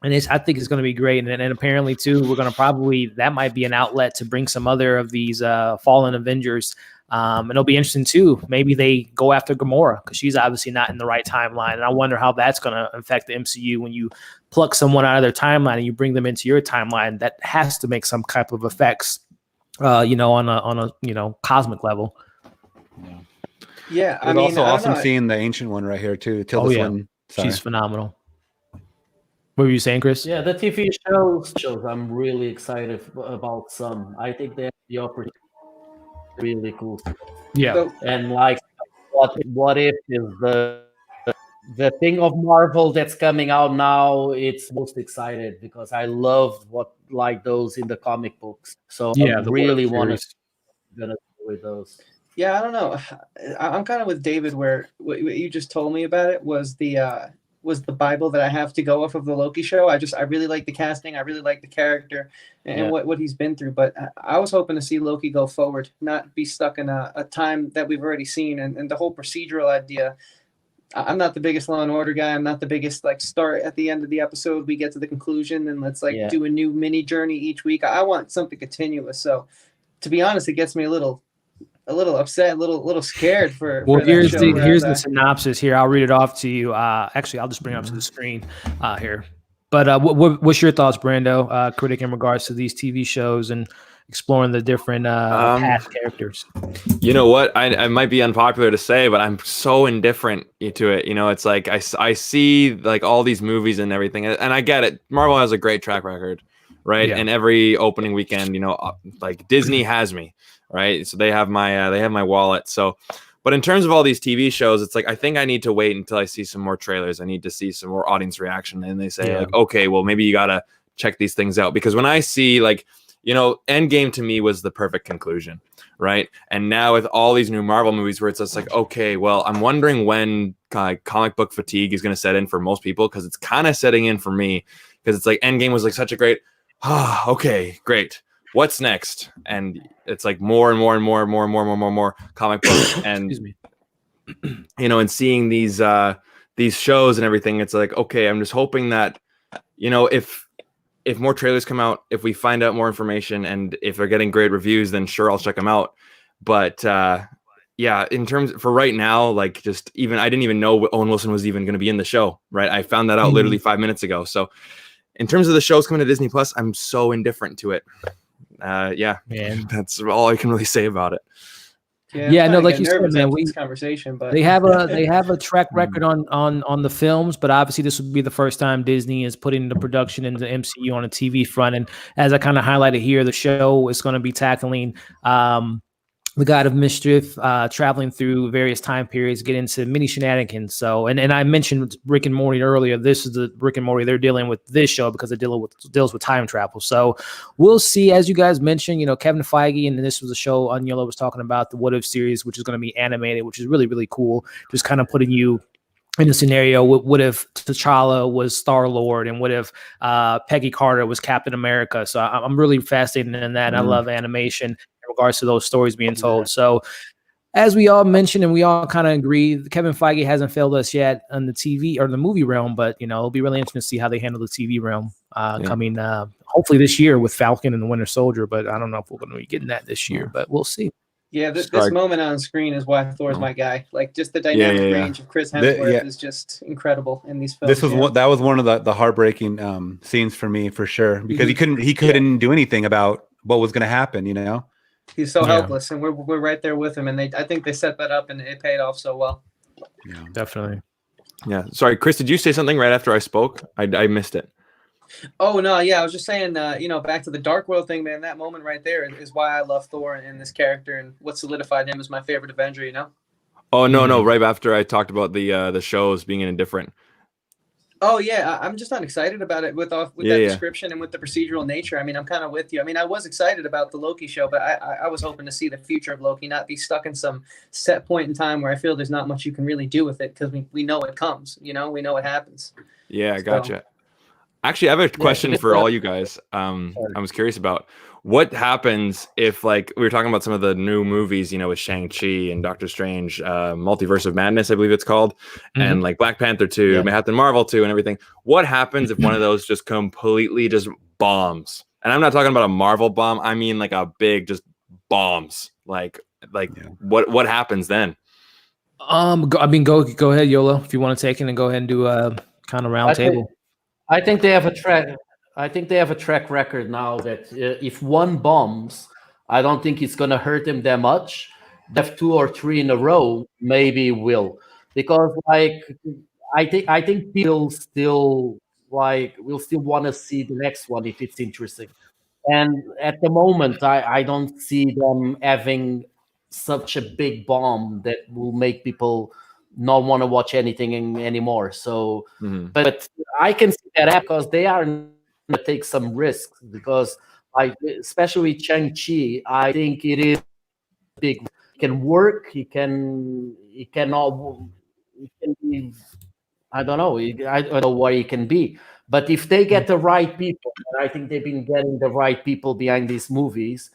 and I think it's going to be great. And apparently too, we're going to that might be an outlet to bring some other of these fallen Avengers. And it'll be interesting too. Maybe they go after Gamora because she's obviously not in the right timeline. And I wonder how that's going to affect the MCU when you pluck someone out of their timeline and you bring them into your timeline. That has to make some type of effects, on a cosmic level. Yeah, I mean, also awesome seeing the Ancient One right here too. One, she's phenomenal. What were you saying, Chris? Yeah, the TV shows I'm really excited about some. I think they have the opportunity. Really cool. Yeah. And like what if is the thing of Marvel that's coming out now, it's most excited because I love those in the comic books. So I really want to gonna do with those. Yeah, I don't know. I'm kind of with David where what you just told me about it was the Bible that I have to go off of the Loki show. I really like the casting. I really like the character and what he's been through. But I was hoping to see Loki go forward, not be stuck in a time that we've already seen. And the whole procedural idea, I'm not the biggest Law and Order guy. I'm not the biggest start at the end of the episode. We get to the conclusion and let's do a new mini journey each week. I want something continuous. So to be honest, it gets me a little upset, a little scared for. Well, here's the synopsis here. I'll read it off to you. Actually, I'll just bring it up to the screen here. But what's your thoughts, Brando, critic, in regards to these TV shows and exploring the different past characters? You know what? I might be unpopular to say, but I'm so indifferent to it. It's like I see like all these movies and everything, and I get it. Marvel has a great track record. right? Yeah. And every opening weekend, like Disney has me, right? So they have my wallet. So, but in terms of all these TV shows, it's like I think I need to wait until I see some more trailers. I need to see some more audience reaction, and they say like, okay, well maybe you gotta check these things out, because when I see like, Endgame to me was the perfect conclusion, right? And now with all these new Marvel movies where it's just like, okay, well, I'm wondering when comic book fatigue is going to set in for most people, because it's kind of setting in for me, because it's like Endgame was like such a great, okay, great. What's next? And it's like more and more and more and more and more and more comic books. And, and seeing these shows and everything, it's like, okay, I'm just hoping that, if more trailers come out, if we find out more information, and if they're getting great reviews, then sure, I'll check them out. But yeah, in terms for right now, like just even I didn't even know Owen Wilson was even going to be in the show, right? I found that out literally 5 minutes ago. So in terms of the shows coming to Disney Plus, I'm so indifferent to it. Yeah, man, that's all I can really say about it. Yeah, no, like you said, man, this conversation, but they have a track record on the films, but obviously this would be the first time Disney is putting the production into the MCU on a TV front. And as I kind of highlighted here, the show is going to be tackling the God of Mischief, traveling through various time periods, get into mini shenanigans. So, and I mentioned Rick and Morty earlier. This is the Rick and Morty they're dealing with this show, because it deals with time travel. So we'll see. As you guys mentioned, Kevin Feige, and this was a show Aniolo was talking about, the What If series, which is going to be animated, which is really, really cool. Just kind of putting you in a scenario, what if T'Challa was Star-Lord, and what if Peggy Carter was Captain America? So I'm really fascinated in that. I love animation in regards to those stories being told. So as we all mentioned, and we all kind of agree, Kevin Feige hasn't failed us yet on the TV or the movie realm, but it'll be really interesting to see how they handle the TV realm coming hopefully this year with Falcon and the Winter Soldier. But I don't know if we're going to be getting that this year, but we'll see. Yeah, this moment on screen is why Thor's my guy. Like, just the dynamic range of Chris Hemsworth is just incredible in these films. That was one of the heartbreaking scenes for me, for sure, because he couldn't do anything about what was going to happen. He's so helpless, and we're right there with him. And I think they set that up, and it paid off so well. Yeah, definitely. Yeah, sorry, Chris, did you say something right after I spoke? I missed it. Oh no, yeah, I was just saying, back to the Dark World thing, man. That moment right there is why I love Thor and this character, and what solidified him as my favorite Avenger. Oh no, right after I talked about the shows being indifferent. Oh yeah, I'm just not excited about it with that description and with the procedural nature. I mean, I'm kind of with you. I mean, I was excited about the Loki show, but I was hoping to see the future of Loki, not be stuck in some set point in time where I feel there's not much you can really do with it, because we know it comes. We know it happens. Yeah, gotcha. Actually, I have a question for all you guys. I was curious about what happens if, like, we were talking about some of the new movies, with Shang-Chi and Doctor Strange, Multiverse of Madness, I believe it's called, and like Black Panther 2, Captain Marvel 2, and everything. What happens if one of those just completely just bombs? And I'm not talking about a Marvel bomb. I mean, like a big just bombs. What happens then? Go ahead, Yolo, if you want to take it, and go ahead and do a kind of round table. I think they have a track record now that if one bombs, I don't think it's going to hurt them that much. If 2 or 3 in a row, maybe will, because I think people still will still want to see the next one if it's interesting. And at the moment, I don't see them having such a big bomb that will make people not want to watch anything anymore. So, but I can see that because they are going to take some risks, because especially with Shang-Chi, I think it is big. It can work. It can be, I don't know. I don't know what it can be. But if they get the right people, and I think they've been getting the right people behind these movies,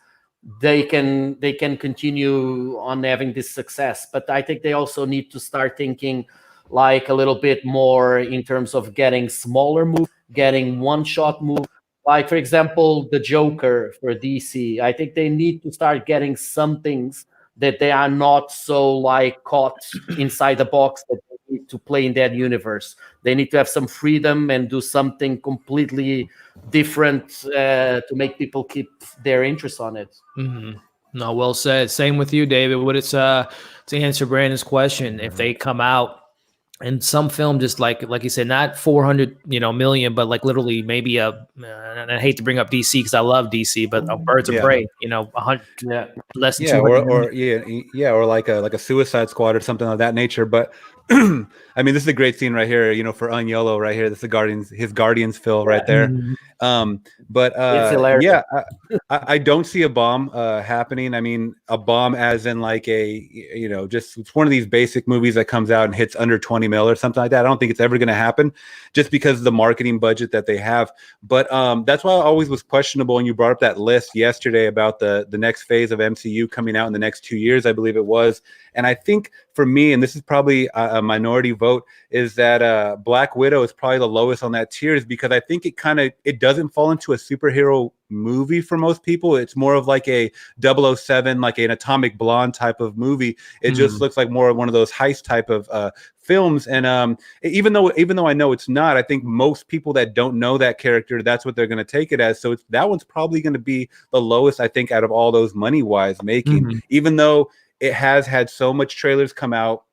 they can continue on having this success. But I think they also need to start thinking like a little bit more in terms of getting smaller moves, getting one-shot moves. Like, for example, the Joker for DC. I think they need to start getting some things that they are not so caught inside the box that they need to play in that universe. They need to have some freedom and do something completely different to make people keep their interest on it. No, well said. Same with you, David. What it's to answer Brandon's question, if they come out And some film just like you said, not 400 million, but like literally maybe and I hate to bring up DC because I love DC, but Birds of Yeah. Prey, 100 Yeah. less than Yeah, 200 million. or like a Suicide Squad or something of that nature. But I mean, this is a great scene right here. For Unyolo right here. This is his Guardians fill right there. Mhm. But It's hilarious. yeah, I don't see a bomb happening. I mean, a bomb as in like just it's one of these basic movies that comes out and hits under 20 mil or something like that. I don't think it's ever going to happen, just because of the marketing budget that they have. But that's why I always was questionable. And you brought up that list yesterday about the next phase of MCU coming out in the next 2 years, I believe it was. And I think for me, and this is probably a minority vote, is that Black Widow is probably the lowest on that tier, is because I think it doesn't fall into a superhero movie for most people. It's more of like a 007, like an Atomic Blonde type of movie. It just looks like more of one of those heist type of films. And even though I know it's not, I think most people that don't know that character, that's what they're going to take it as. So that one's probably going to be the lowest, I think, out of all those money-wise making, even though it has had so much trailers come out,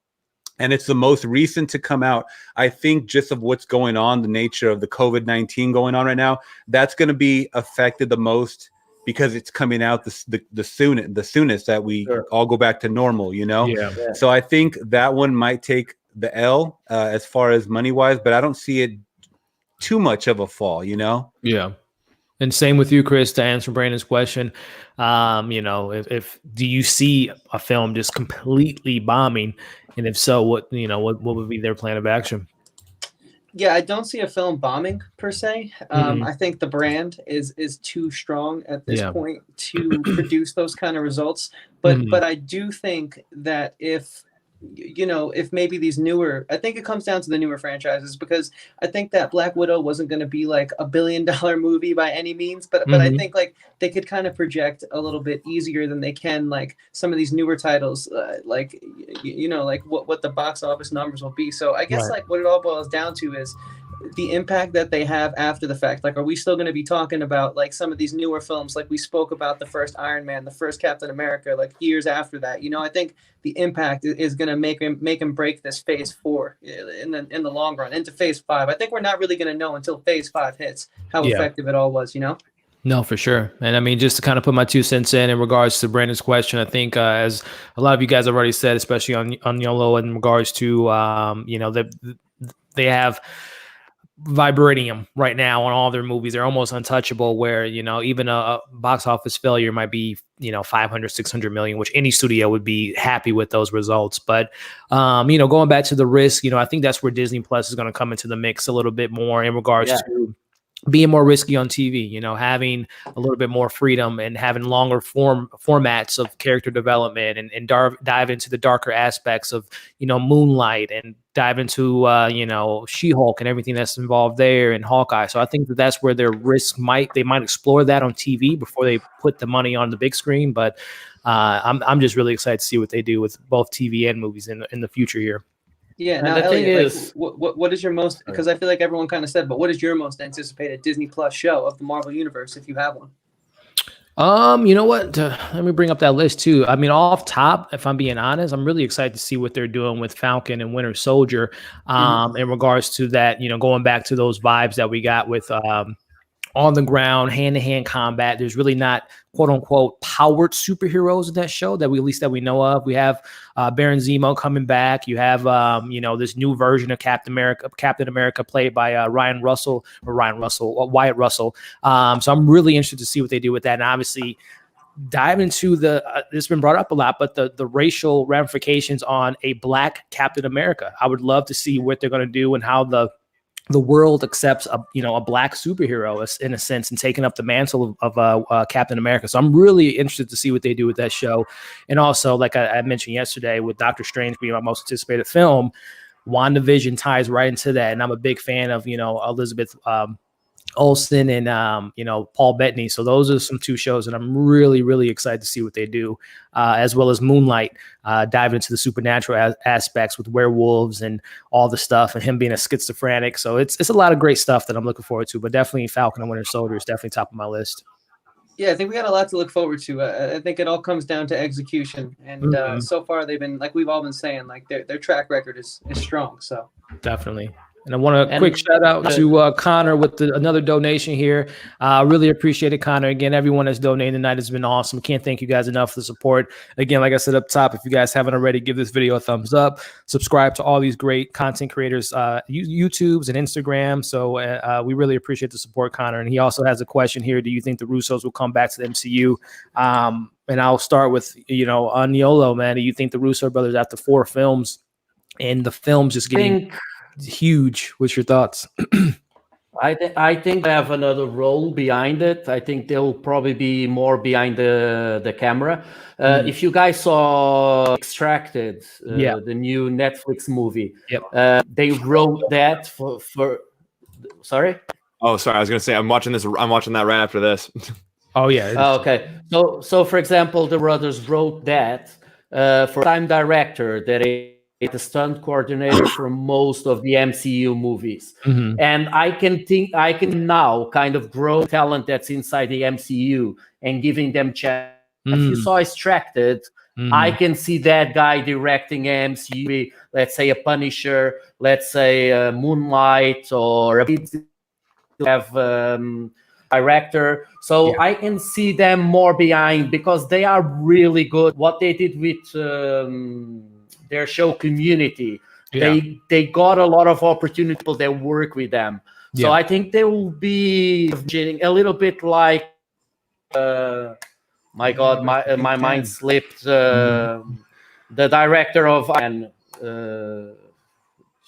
and it's the most recent to come out. I think just of what's going on, the nature of the COVID-19 going on right now, that's going to be affected the most, because it's coming out the soonest that we all go back to normal, Yeah. So I think that one might take the L as far as money-wise, but I don't see it too much of a fall, Yeah. And same with you, Chris, to answer Brandon's question. If do you see a film just completely bombing? And if so, what would be their plan of action? Yeah, I don't see a film bombing per se. I think the brand is too strong at this point to produce those kind of results. But I do think that if maybe these newer, I think it comes down to the newer franchises, because I think that Black Widow wasn't going to be like $1 billion movie by any means, but I think like they could kind of project a little bit easier than they can like some of these newer titles, like what the box office numbers will be. So I guess like what it all boils down to is the impact that they have after the fact. Like, are we still going to be talking about like some of these newer films, like we spoke about the first Iron Man, the first Captain America, like years after that? I think the impact is going to make him break this phase 4 in the long run into phase 5. I think we're not really going to know until phase 5 hits how effective it all was. No, for sure. And I mean, just to kind of put my 2 cents in regards to Brandon's question, I think as a lot of you guys have already said, especially on YOLO, in regards to they have vibranium right now on all their movies. They're almost untouchable, where even a box office failure might be 500 600 million, which any studio would be happy with those results. But going back to the risk, I think that's where Disney Plus is going to come into the mix a little bit more in regards to being more risky on TV, having a little bit more freedom and having longer formats of character development, and dive into the darker aspects of, Moonlight, and dive into, She-Hulk and everything that's involved there, and Hawkeye. So I think that's where their risk they might explore that on TV before they put the money on the big screen. But I'm just really excited to see what they do with both TV and movies in the future here. Yeah. Now, Elliot, what is your most? Because I feel like everyone kind of said, but what is your most anticipated Disney Plus show of the Marvel Universe, if you have one? You know what? Let me bring up that list too. I mean, off top, if I'm being honest, I'm really excited to see what they're doing with Falcon and Winter Soldier. In regards to that, going back to those vibes that we got with on the ground, hand-to-hand combat. There's really not quote unquote powered superheroes in that show that we know of. We have Baron Zemo coming back. You have this new version of Captain America played by Wyatt Russell. So I'm really interested to see what they do with that. And obviously dive into it's been brought up a lot, but the racial ramifications on a Black Captain America. I would love to see what they're going to do and how the world accepts a Black superhero in a sense, and taking up the mantle of Captain America. So I'm really interested to see what they do with that show. And also, like I mentioned yesterday, with Doctor Strange being my most anticipated film, WandaVision ties right into that. And I'm a big fan of, Elizabeth Olsen and Paul Bettany. So those are some 2 shows that I'm really, really excited to see what they do, as well as Moonlight, diving into the supernatural aspects with werewolves and all the stuff, and him being a schizophrenic. So it's a lot of great stuff that I'm looking forward to. But definitely Falcon and Winter Soldier is definitely top of my list. Yeah, I think we got a lot to look forward to. I think it all comes down to execution, and so far they've been, like we've all been saying, like their track record is strong. So Definitely. And I want a quick shout out to Connor with another donation here. Really appreciate it, Connor. Again, everyone that's donated tonight has been awesome. Can't thank you guys enough for the support. Again, like I said up top, if you guys haven't already, give this video a thumbs up. Subscribe to all these great content creators, YouTubes and Instagram. So we really appreciate the support, Connor. And he also has a question here. Do you think the Russos will come back to the MCU? And I'll start with, Aniolo, man. Do you think the Russo brothers, after 4 films and the films just getting huge, what's your thoughts? I think they have another role behind it. I think they'll probably be more behind the camera. If you guys saw Extracted, the new Netflix movie, they wrote that for sorry? Oh, sorry. I was gonna say I'm watching that right after this. Oh yeah. Oh, okay. So for example, the brothers wrote that for time director that the stunt coordinator for most of the MCU movies. And I can now kind of grow talent that's inside the MCU and giving them chance. If you saw Extracted, I can see that guy directing MCU, let's say a Punisher, let's say Moonlight, or director. So I can see them more behind, because they are really good. What they did with their show Community, they got a lot of opportunity people that work with them. So I think they will be a little bit like my God, my mind slipped. The director of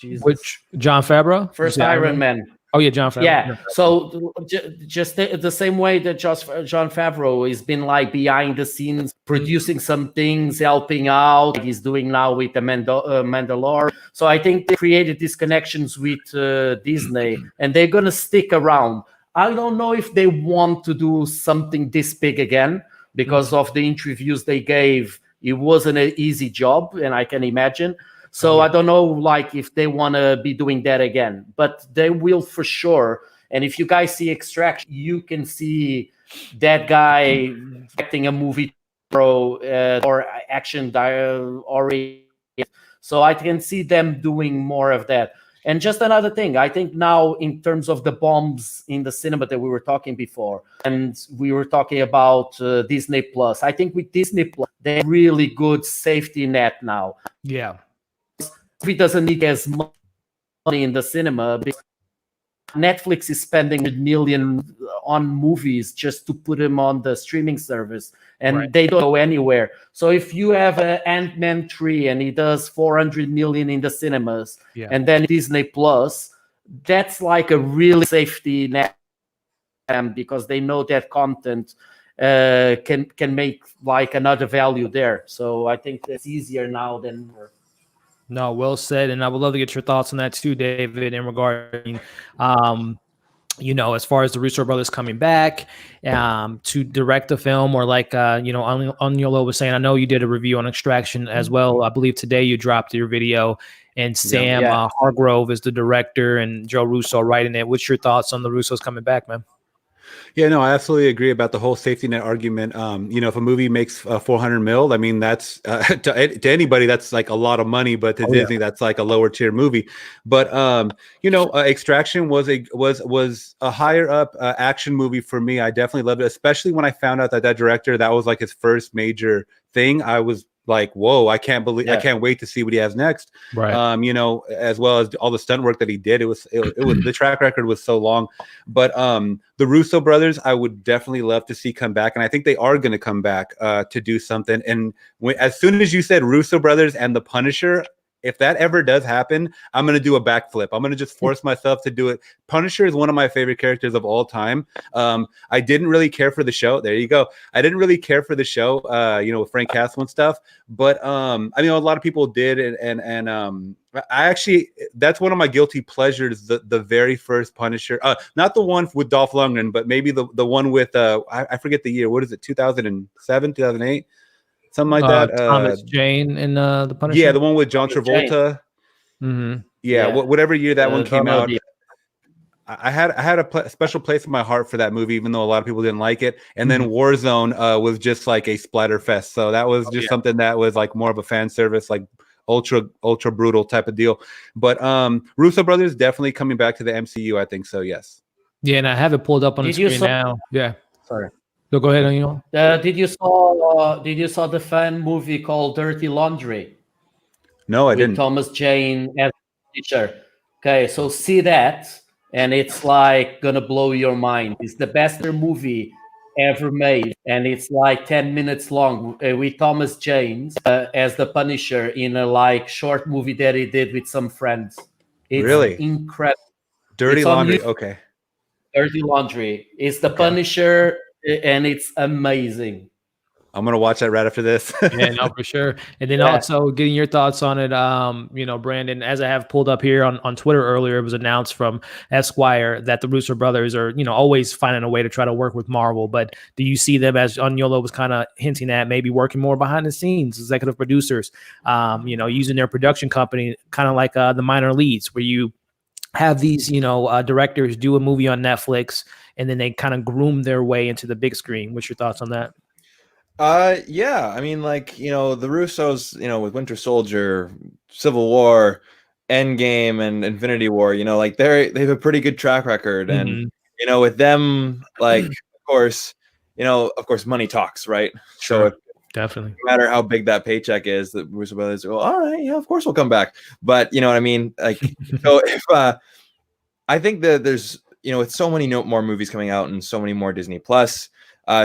which Jon Favreau? First Iron Man. Oh yeah, Jon Favreau. Yeah. So just the same way that Jon Favreau has been like behind the scenes, producing some things, helping out, like he's doing now with the Mandalorian. So I think they created these connections with Disney, and they're gonna stick around. I don't know if they want to do something this big again, because of the interviews they gave. It wasn't an easy job, and I can imagine. So I don't know, like, if they want to be doing that again, but they will for sure. And if you guys see Extraction, you can see that guy acting a movie or action already. So I can see them doing more of that. And just another thing, I think now in terms of the bombs in the cinema that we were talking before, and we were talking about Disney Plus. I think with Disney Plus, they're really good safety net now. Yeah. It doesn't need as much money in the cinema, because Netflix is spending $1 million on movies just to put them on the streaming service, and they don't go anywhere. So if you have an Ant-Man 3 and he does $400 million in the cinemas, and then Disney Plus, that's like a really safety net, because they know that content can make like another value there. So I think it's easier now than ever. No, well said. And I would love to get your thoughts on that too, David, in regarding, as far as the Russo brothers coming back to direct a film, or like, Aniolo was saying, I know you did a review on Extraction as well. I believe today you dropped your video, and Sam Hargrove is the director and Joe Russo writing it. What's your thoughts on the Russos coming back, man? Yeah, no, I absolutely agree about the whole safety net argument. If a movie makes 400 mil, I mean, that's to anybody, that's like a lot of money, but to Disney, that's like a lower tier movie. But Extraction was a higher up action movie for me. I definitely loved it, especially when I found out that director, that was like his first major thing. I was like, whoa, I can't wait to see what he has next. Right. As well as all the stunt work that he did. It was the track record was so long. But the Russo brothers, I would definitely love to see come back, and I think they are going to come back to do something. And as soon as you said Russo brothers and the Punisher, if that ever does happen, I'm going to do a backflip. I'm going to just force myself to do it. Punisher is one of my favorite characters of all time. I didn't really care for the show. There you go. I didn't really care for the show, with Frank Castle and stuff. But a lot of people did. And I actually, that's one of my guilty pleasures, the very first Punisher. Not the one with Dolph Lundgren, but maybe the one with, I forget the year. What is it, 2007, 2008? Something like that. Thomas Jane in the Punisher. Yeah, the one with John Travolta. Mm-hmm. Yeah, whatever year that one came out. I had a special place in my heart for that movie, even though a lot of people didn't like it. And then Warzone was just like a splatter fest. So that was just something that was like more of a fan service, like ultra brutal type of deal. But Russo brothers definitely coming back to the MCU. I think so. Yes. Yeah, and I have it pulled up on the screen now. Yeah. Sorry. So go ahead, you know. Did you saw the fan movie called Dirty Laundry? No, I with didn't. Thomas Jane as teacher. Okay, so see that, and it's like gonna blow your mind. It's the best movie ever made, and it's like 10 minutes long with Thomas Jane as the Punisher in a like short movie that he did with some friends. It's Really incredible. Dirty It's on Laundry. YouTube. Okay. Dirty Laundry. It's the Punisher, and it's amazing. I'm gonna watch that right after this. Yeah, no, for sure. And then also getting your thoughts on it, you know, Brandon, as I have pulled up here on Twitter earlier, it was announced from Esquire that the Russo brothers are, you know, always finding a way to try to work with Marvel. But do you see them, as Aniolo was kind of hinting at, maybe working more behind the scenes, executive producers, you know, using their production company, kind of like the minor leads, where you have these, you know, directors do a movie on Netflix and then they kind of groom their way into the big screen. What's your thoughts on that? Yeah, I mean, like, you know, the Russos, you know, with Winter Soldier, Civil War, Endgame, and Infinity War, you know, like they have a pretty good track record, and you know, with them, like, of course, money talks, right? Sure. So Definitely. no matter how big that paycheck is, the Russo brothers go, all right, yeah, of course we'll come back. But you know what I mean? Like, so if I think that there's, you know, with so many more movies coming out and so many more Disney Plus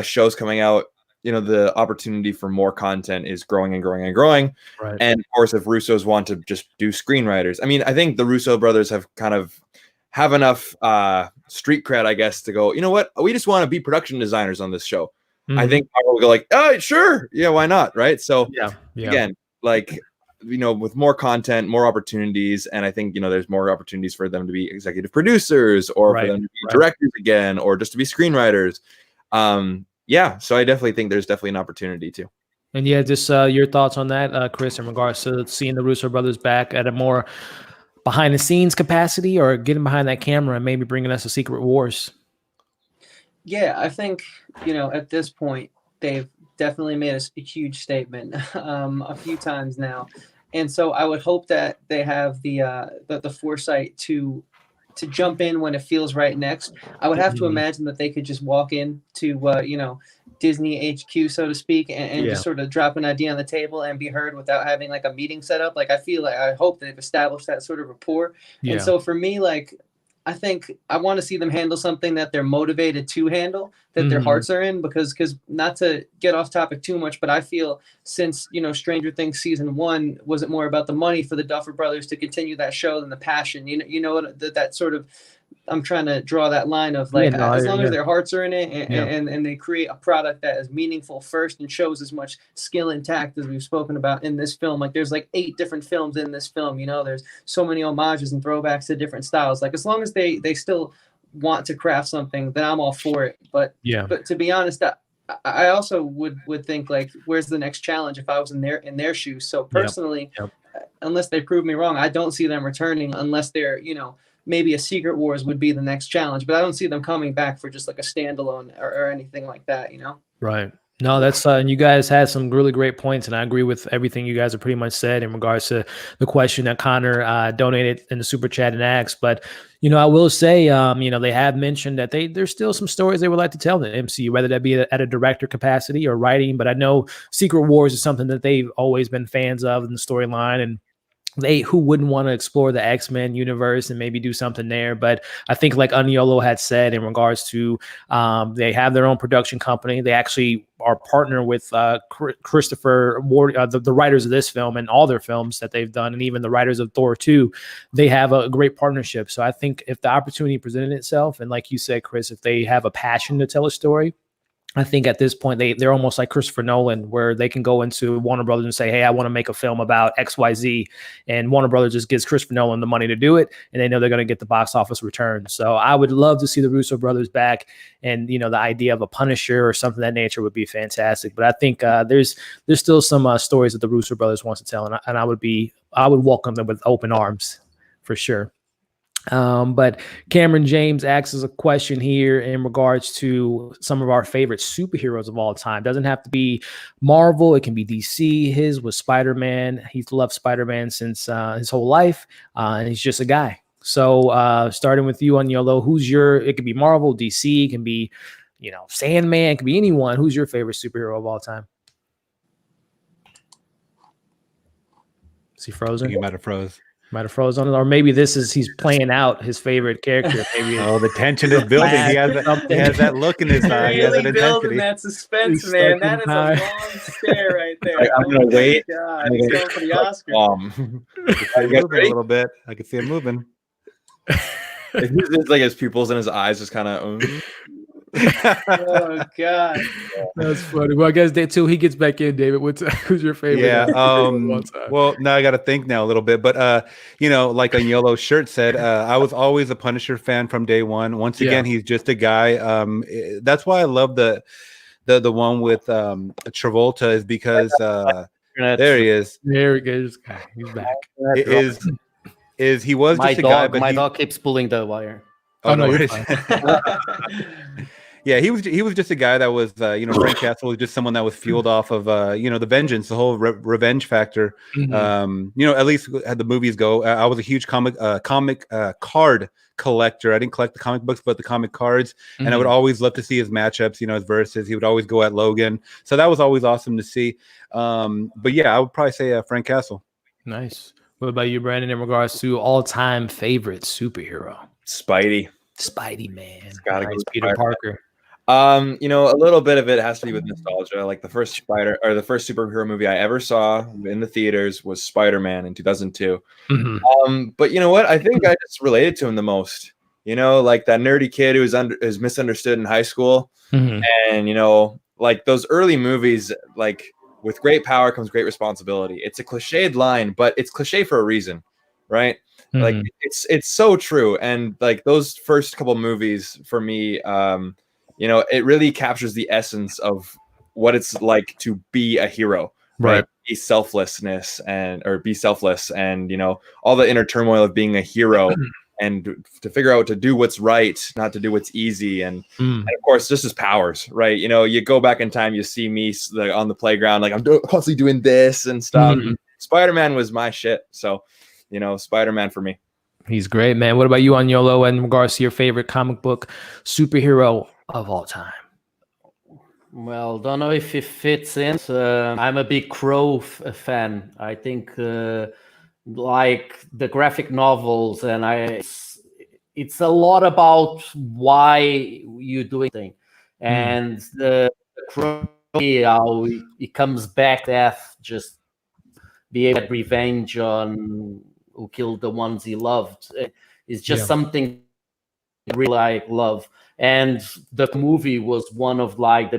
shows coming out, you know, the opportunity for more content is growing and growing and growing. Right. And of course, if Russos want to just do screenwriters, I mean, I think the Russo brothers have enough street cred, I guess, to go, you know what, we just want to be production designers on this show. I think Marvel will go like, oh, sure. Yeah, why not? Right. So again, like, you know, with more content, more opportunities. And I think, you know, there's more opportunities for them to be executive producers or for them to be directors again, or just to be screenwriters. Yeah, so I definitely think there's definitely an opportunity too. And yeah, just your thoughts on that, Chris, in regards to seeing the Russo brothers back at a more behind the scenes capacity, or getting behind that camera and maybe bringing us a Secret Wars. Yeah, I think, you know, at this point, they've definitely made a huge statement a few times now. And so I would hope that they have the foresight to jump in when it feels right next. I would have to imagine that they could just walk in to, you know, Disney HQ, so to speak, and just sort of drop an idea on the table and be heard without having like a meeting set up. Like, I hope they've established that sort of rapport. And so for me, like, I think I want to see them handle something that they're motivated to handle, that their hearts are in, because not to get off topic too much, but I feel since, you know, Stranger Things season 1 wasn't more about the money for the Duffer Brothers to continue that show than the passion. You know what, that sort of, I'm trying to draw that line of like, as long as their hearts are in it and they create a product that is meaningful first and shows as much skill and tact as we've spoken about in this film. Like, there's like 8 different films in this film, you know, there's so many homages and throwbacks to different styles. Like, as long as they still want to craft something, then I'm all for it. But to be honest, I also would think, like, where's the next challenge if I was in their shoes? So personally, unless they prove me wrong, I don't see them returning unless they're, you know, maybe a Secret Wars would be the next challenge, but I don't see them coming back for just like a standalone or anything like that, you know? Right. No, that's and you guys had some really great points, and I agree with everything you guys have pretty much said in regards to the question that Connor donated in the super chat and asked. But, you know, I will say, you know, they have mentioned that there's still some stories they would like to tell in the MCU, whether that be at a director capacity or writing. But I know Secret Wars is something that they've always been fans of in the storyline, and who wouldn't want to explore the X-Men universe and maybe do something there. But I think, like Aniolo had said, in regards to they have their own production company. They actually are partner with Christopher Ward, the writers of this film and all their films that they've done, and even the writers of Thor 2. They have a great partnership. So I think if the opportunity presented itself, and like you said, Chris, if they have a passion to tell a story, I think at this point they're almost like Christopher Nolan, where they can go into Warner Brothers and say, hey, I want to make a film about XYZ. And Warner Brothers just gives Christopher Nolan the money to do it. And they know they're going to get the box office return. So I would love to see the Russo brothers back. And, you know, the idea of a Punisher or something of that nature would be fantastic. But I think there's still some stories that the Russo brothers wants to tell. And I would welcome them with open arms for sure. But Cameron James asks us a question here in regards to some of our favorite superheroes of all time. Doesn't have to be Marvel. It can be DC. His was Spider-Man. He's loved Spider-Man since his whole life, and he's just a guy. So starting with you on YOLO, it could be Marvel, DC, it can be, Sandman, it could be anyone. Who's your favorite superhero of all time? Is he frozen? You might have froze. Might have frozen, or maybe he's playing out his favorite character. Maybe the tension is building. He has that look in his eye. He has Really an building intensity. that suspense, He's man. stuck That is in a time. long stare right there. Like, I'm gonna wait. God, he's going for the Oscar. He's moving a little bit. I can see him moving. It's like his pupils and his eyes just kind of. Oh God. That's funny. Well, I guess day two he gets back in. David, who's your favorite? Yeah. superhero of all time? Well, now I got to think now a little bit, but like on Yellow's shirt said, I was always a Punisher fan from day one. Once again, he's just a guy. That's why I love the one with Travolta, is because there he is. There he goes. He's back. He was just a guy, but my dog keeps pulling the wire. Oh no, you're worries. Yeah, he was just a guy that was Frank Castle was just someone that was fueled off of the vengeance, the whole revenge factor. Mhm. At least had the movies go. I was a huge comic card collector. I didn't collect the comic books, but the comic cards, and I would always love to see his matchups, his verses. He would always go at Logan, so that was always awesome to see. But yeah, I would probably say Frank Castle. Nice. What about you, Brandon, in regards to all-time favorite superhero? Spidey. Spidey, man. Gotta go Nice. with Peter Spider-Man. Parker. A little bit of it has to be with nostalgia. Like the first superhero movie I ever saw in the theaters was Spider-Man in 2002. But you know what? I think I just related to him the most. Like that nerdy kid who is misunderstood in high school, and like those early movies, like with great power comes great responsibility. It's a cliched line, but it's cliche for a reason, right? Like it's so true. And like those first couple movies for me, it really captures the essence of what it's like to be a hero, right? Be selfless and all the inner turmoil of being a hero and to figure out to do what's right, not to do what's easy. And of course, just his powers, right? You go back in time, you see me on the playground, like I'm constantly doing this and stuff. Spider-Man was my shit. So, Spider-Man for me. He's great, man. What about you on YOLO in regards to your favorite comic book superhero of all time? Well, don't know if it fits in. I'm a big Crow fan. I think like the graphic novels, and it's a lot about why you're doing things. And the Crow, how it comes back, death, just be able to revenge on who killed the ones he loved. It's just something I really love. And the movie was one of like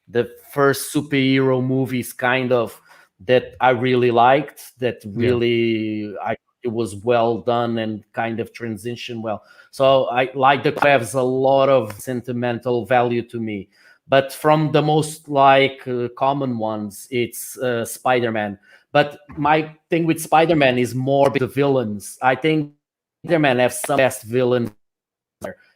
the first superhero movies kind of that I really liked, that really it was well done and kind of transitioned well. So I like the has a lot of sentimental value to me. But from the most common ones, it's Spider-Man. But my thing with Spider-Man is more the villains. I think Spider-Man has some best villains,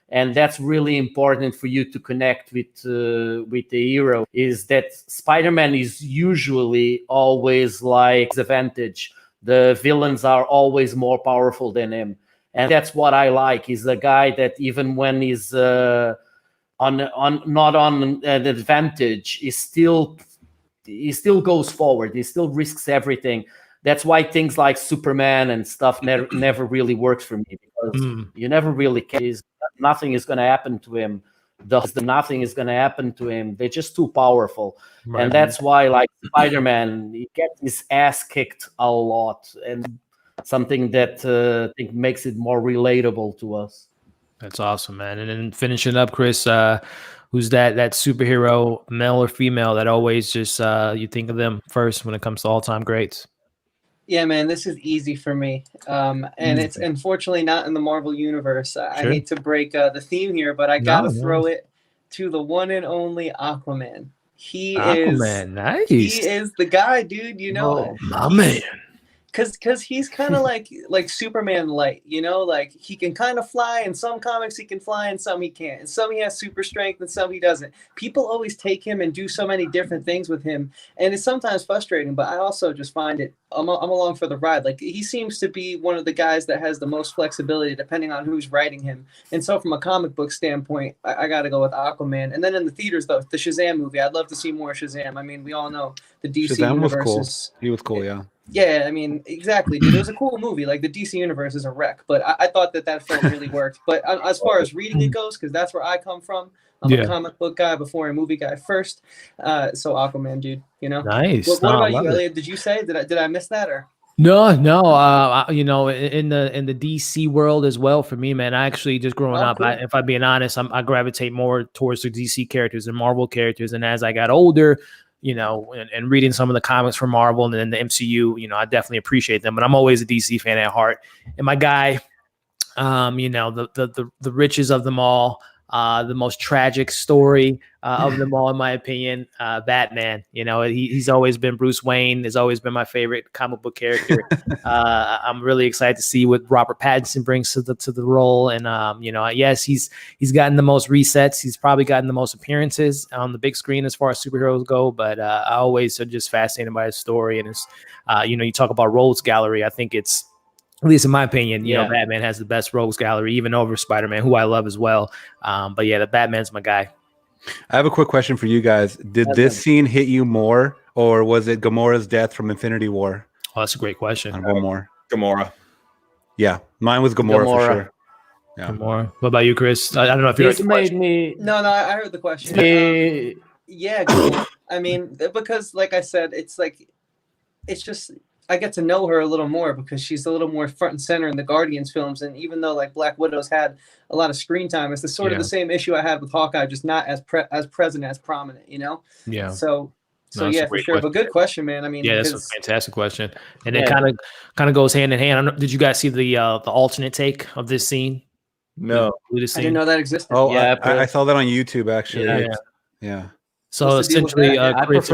and that's really important for you to connect with the hero. Is that Spider-Man is usually always like advantage. The villains are always more powerful than him, and that's what I like. He's a guy that even when he's not on an advantage, he still goes forward. He still risks everything. That's why things like Superman and stuff never really works for me, because you never really care. Nothing is going to happen to him. Nothing is going to happen to him. They're just too powerful. And that's why, like Spider-Man, he gets his ass kicked a lot, and something that I think makes it more relatable to us. That's awesome, man. And then finishing up, Chris, who's that superhero, male or female, that always just you think of them first when it comes to all-time greats? Yeah, man, this is easy for me. And it's unfortunately not in the Marvel universe. I hate to break the theme here, but I got to throw it to the one and only Aquaman. He is nice. He is the guy, dude. My man. Cause he's kind of like Superman light, you know, like he can kind of fly in some comics, he can fly in some he can't, and some he has super strength and some he doesn't. People always take him and do so many different things with him, and it's sometimes frustrating. But I also just find it I'm along for the ride. Like he seems to be one of the guys that has the most flexibility depending on who's writing him. And so from a comic book standpoint, I got to go with Aquaman. And then in the theaters though, the Shazam movie, I'd love to see more Shazam. I mean, we all know the DC Shazam was universe cool. is. He was cool, yeah. Yeah, I mean, exactly, dude. It was a cool movie. Like the DC universe is a wreck, but I thought that film really worked. But as far as reading it goes, because that's where I come from. I'm a comic book guy before a movie guy first. So Aquaman, dude. You know. Nice. What about you, Elliot? Did you say? Did I miss that or? No. You know, in the DC world as well, for me, man, I actually just growing up, cool. if I'm being honest, I gravitate more towards the DC characters and Marvel characters. And as I got older, you know, and reading some of the comics from Marvel and then the MCU, you know, I definitely appreciate them. But I'm always a DC fan at heart. And my guy, you know, the richest of them all, the most tragic story of them all, in my opinion, Batman. You know, he's always been Bruce Wayne, has always been my favorite comic book character. I'm really excited to see what Robert Pattinson brings to the role. And you know, yes, he's gotten the most resets. He's probably gotten the most appearances on the big screen as far as superheroes go. But I always am just fascinated by his story. And it's, you know, you talk about rogues gallery. I think it's, at least in my opinion, you know, Batman has the best rogues gallery, even over Spider-Man, who I love as well. But yeah, the Batman's my guy. I have a quick question for you guys. Did this scene hit you more, or was it Gamora's death from Infinity War? Oh, that's a great question. One more. Gamora. Yeah, mine was Gamora for sure. Yeah. Gamora. What about you, Chris? I don't know if you heard the question. No, I heard the question. Yeah, I mean, because like I said, it's just I get to know her a little more because she's a little more front and center in the Guardians films. And even though like Black Widow's had a lot of screen time, it's the sort of the same issue I had with Hawkeye, just not as present, as prominent, you know? Yeah. So yeah, for sure. But good question, man. I mean, yeah, that's a fantastic question. And it kind of goes hand in hand. Did you guys see the alternate take of this scene? No. I didn't know that existed. Oh, yeah, I saw that on YouTube actually. Yeah. So essentially,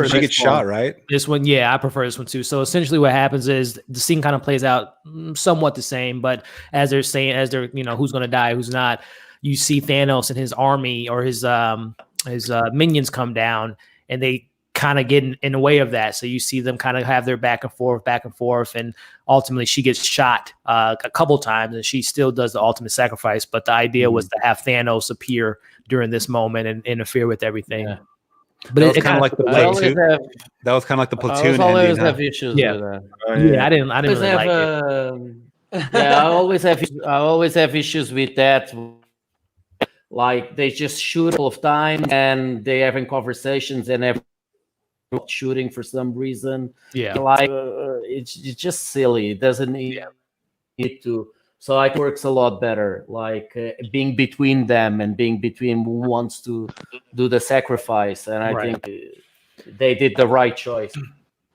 she gets shot, right? This one, I prefer this one too. So essentially, what happens is the scene kind of plays out somewhat the same, but as they're you know, who's going to die, who's not. You see Thanos and his army or his minions come down, and they kind of get in the way of that. So you see them kind of have their back and forth, and ultimately she gets shot a couple times, and she still does the ultimate sacrifice. But the idea was to have Thanos appear during this moment and interfere with everything. Yeah. But it's kind of like the platoon. That was kind of like the platoon. I always have issues with that. Yeah, I didn't really like it. Yeah, I always have issues with that. Like they just shoot all of time, and they having conversations, and everyone shooting for some reason. Yeah, like it's just silly. It doesn't need to. So it works a lot better, like being between them and being between who wants to do the sacrifice. And I think they did the right choice.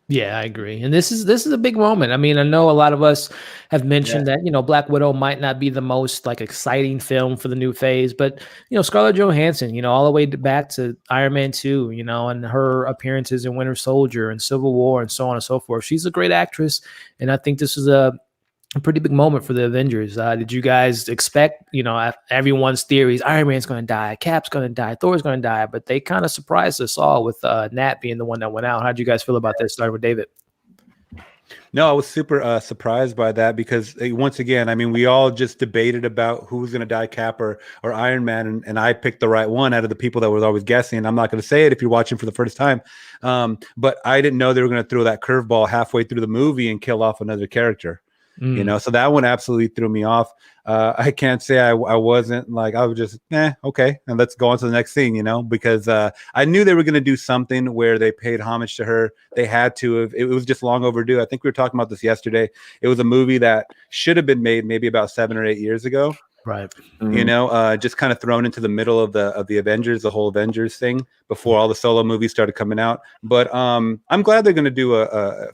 Yeah, I agree. And this is a big moment. I mean, I know a lot of us have mentioned that, you know, Black Widow might not be the most like exciting film for the new phase, but you know, Scarlett Johansson, you know, all the way back to Iron Man 2, you know, and her appearances in Winter Soldier and Civil War and so on and so forth. She's a great actress, and I think this is a pretty big moment for the Avengers. Did you guys expect, you know, everyone's theories, Iron Man's going to die, Cap's going to die, Thor's going to die, but they kind of surprised us all with Nat being the one that went out. How'd you guys feel about this? Starting with David. No, I was super surprised by that because once again, I mean, we all just debated about who was going to die, Cap or Iron Man, and I picked the right one out of the people that was always guessing. I'm not going to say it if you're watching for the first time, but I didn't know they were going to throw that curveball halfway through the movie and kill off another character. You know, so that one absolutely threw me off. I can't say I wasn't like, I was just, okay, and let's go on to the next thing, you know, because I knew they were going to do something where they paid homage to her. They had to have, it was just long overdue. I think we were talking about this yesterday. It was a movie that should have been made maybe about 7 or 8 years ago. Right. You know, just kind of thrown into the middle of the Avengers, the whole Avengers thing before all the solo movies started coming out. But I'm glad they're going to do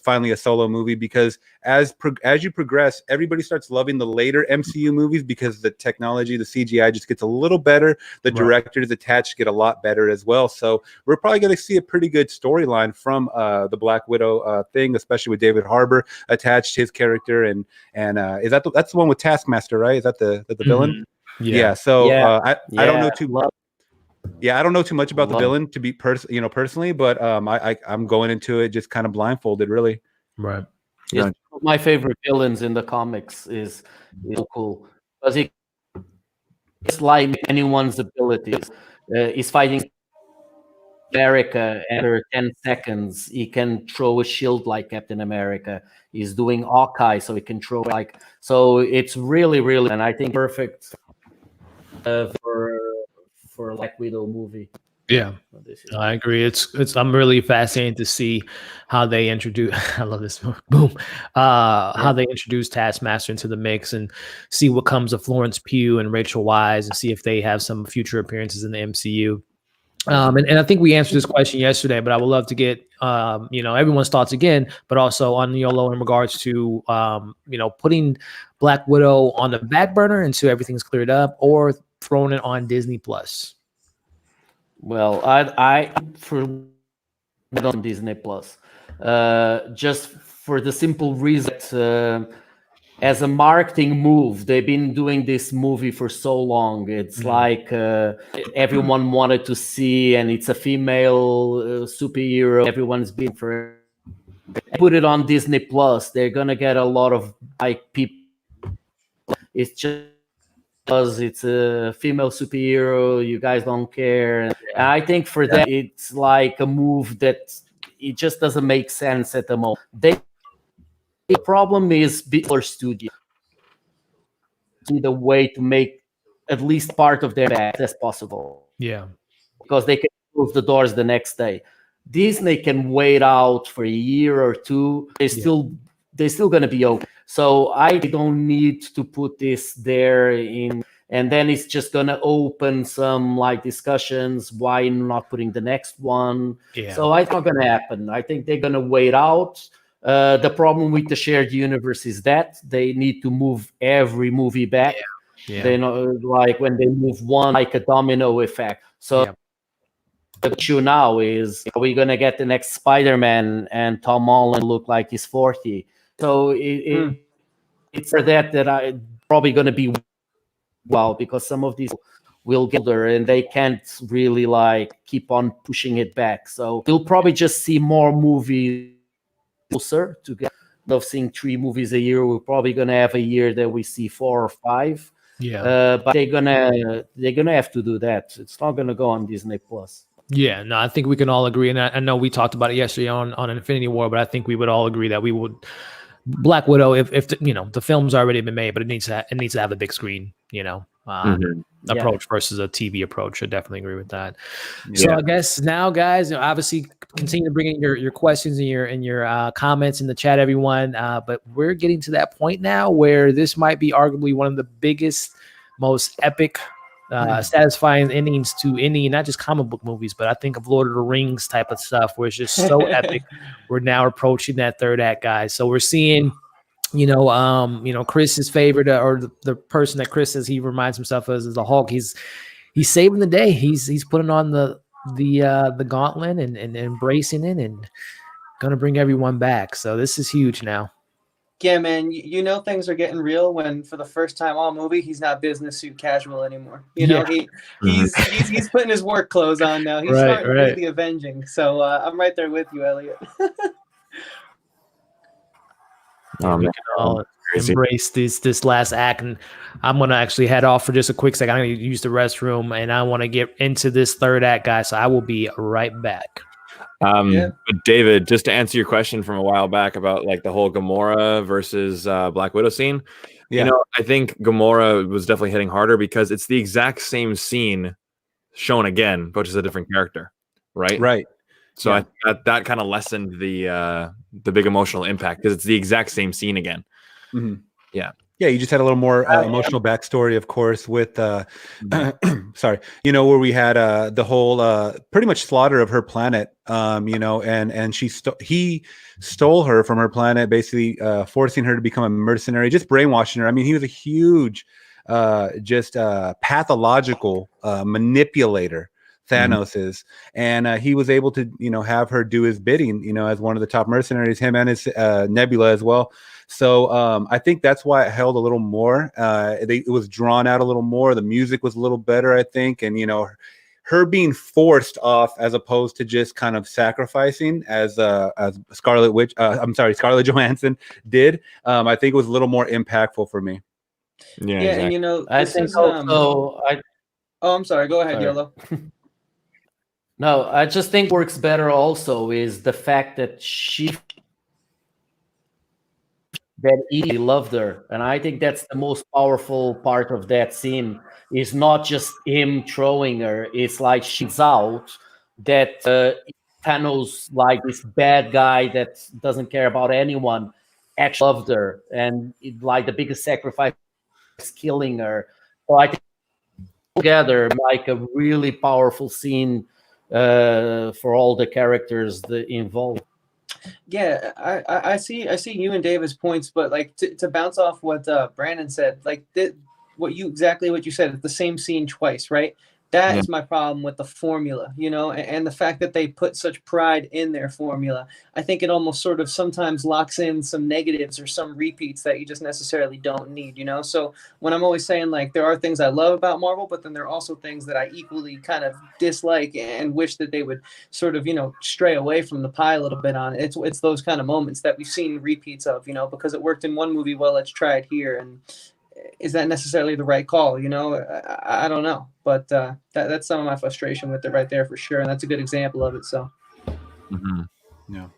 finally a solo movie, because as you progress, everybody starts loving the later MCU movies because the technology, the CGI just gets a little better. The directors attached get a lot better as well. So we're probably going to see a pretty good storyline from the Black Widow thing, especially with David Harbour attached, his character, and is that's the one with Taskmaster, right? Is that the villain? Yeah. So I don't know too. I don't know too much about the villain to be personally, but I'm going into it just kind of blindfolded, really. Right. Yeah. My favorite villains in the comics is so cool because it's like anyone's abilities. He's fighting America, and after 10 seconds, he can throw a shield like Captain America. He's doing Hawkeye, so he can throw so it's really, really, and I think perfect for Black Widow movie. Yeah, I agree. It's I'm really fascinated to see how they introduce. I love this boom. How they introduce Taskmaster into the mix and see what comes of Florence Pugh and Rachel Weisz, and see if they have some future appearances in the MCU. And I think we answered this question yesterday, but I would love to get everyone's thoughts again, but also on YOLO in regards to putting Black Widow on the back burner until everything's cleared up, or throwing it on Disney Plus. Well, I for on Disney Plus, just for the simple reason that, as a marketing move, they've been doing this movie for so long. It's like everyone wanted to see, and it's a female superhero. Everyone's been for it. Put it on Disney Plus. They're gonna get a lot of people. It's just because it's a female superhero, you guys don't care. And I think for them, it's like a move that it just doesn't make sense at the moment. The problem is bigger studio. The way to make at least part of their bag as possible. Yeah, because they can close the doors the next day. Disney can wait out for a year or two. They're still going to be open. So I don't need to put this there in, and then it's just going to open some like discussions. Why not putting the next one? Yeah. So it's not going to happen. I think they're going to wait out. The problem with the shared universe is that they need to move every movie back. Yeah. They know, like when they move one, like a domino effect. So the issue now is, are we gonna get the next Spider-Man and Tom Holland look like he's 40? So it's for that I probably gonna be because some of these will get older and they can't really like keep on pushing it back. So you'll probably just see more movies closer to get of seeing 3 movies a year. We're probably gonna have a year that we see 4 or 5. But they're gonna have to do that. It's not gonna go on Disney Plus. Yeah, no, I think we can all agree, and I know we talked about it yesterday on Infinity War, but I think we would all agree that we would Black Widow, if the film's already been made, but it needs to have a big screen, approach versus a TV approach. I definitely agree with that. So I guess now, guys, obviously continue to bring in your questions and your comments in the chat, everyone. But we're getting to that point now where this might be arguably one of the biggest, most epic, satisfying endings to any, not just comic book movies, but I think of Lord of the Rings type of stuff, where it's just so epic. We're now approaching that third act, guys. So we're seeing, Chris's favorite, or the person that Chris says he reminds himself of as the Hulk. He's saving the day. He's putting on the gauntlet and embracing it and gonna bring everyone back. So this is huge now. Yeah, man, things are getting real when, for the first time all movie, he's not business suit casual anymore. He's putting his work clothes on now. He's starting to do the avenging. So I'm right there with you, Elliot. We can all embrace this last act, and I'm gonna actually head off for just a quick second. I'm gonna use the restroom, and I want to get into this third act, guys. So I will be right back. But David, just to answer your question from a while back about like the whole Gamora versus Black Widow scene, I think Gamora was definitely hitting harder because it's the exact same scene shown again, but just a different character, right? So I think that kind of lessened the big emotional impact because it's the exact same scene again. Mm-hmm. Yeah. Yeah, you just had a little more emotional backstory, of course, with sorry, you know, where we had the whole pretty much slaughter of her planet, you know, and he stole her from her planet, basically forcing her to become a mercenary, just brainwashing her. I mean, he was a huge just pathological manipulator. Thanos is, and he was able to, you know, have her do his bidding, you know, as one of the top mercenaries, him and his Nebula as well. So I think that's why it held a little more. It was drawn out a little more. The music was a little better, I think, and you know, her being forced off as opposed to just kind of sacrificing as Scarlet Johansson did. I think it was a little more impactful for me. Yeah, exactly. and you know, I this think is, also. Oh, I'm sorry. Go ahead, Sorry. YOLO. No, I just think works better also is the fact that he loved her. And I think that's the most powerful part of that scene is not just him throwing her. It's like she's out that Thanos, like this bad guy that doesn't care about anyone, actually loved her. And like the biggest sacrifice is killing her. So I think together like a really powerful scene for all the characters involved. Yeah, I see you and David's points, but like to bounce off what Brandon said, like what you said, the same scene twice, right? That is my problem with the formula, you know, and the fact that they put such pride in their formula. I think it almost sort of sometimes locks in some negatives or some repeats that you just necessarily don't need, you know? So when I'm always saying like there are things I love about Marvel, but then there are also things that I equally kind of dislike and wish that they would sort of, you know, stray away from the pie a little bit on. It's those kind of moments that we've seen repeats of, you know, because it worked in one movie, well, let's try it here. And is that necessarily the right call? You know, I don't know, but that's some of my frustration with it right there for sure, and that's a good example of it. So, yeah.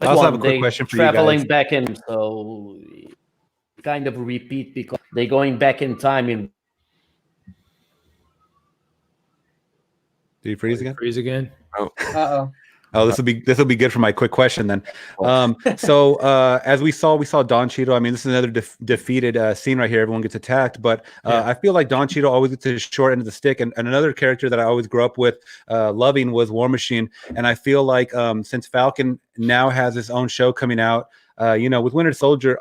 I also have a quick question for you guys. Traveling back in, so kind of repeat because they're going back in time. Did you freeze again? Freeze again. Oh, this will be good for my quick question then. So as we saw Don Cheadle. I mean, this is another defeated scene right here. Everyone gets attacked, but I feel like Don Cheadle always gets his short end of the stick. And another character that I always grew up with loving was War Machine. And I feel like since Falcon now has his own show coming out, you know, with Winter Soldier,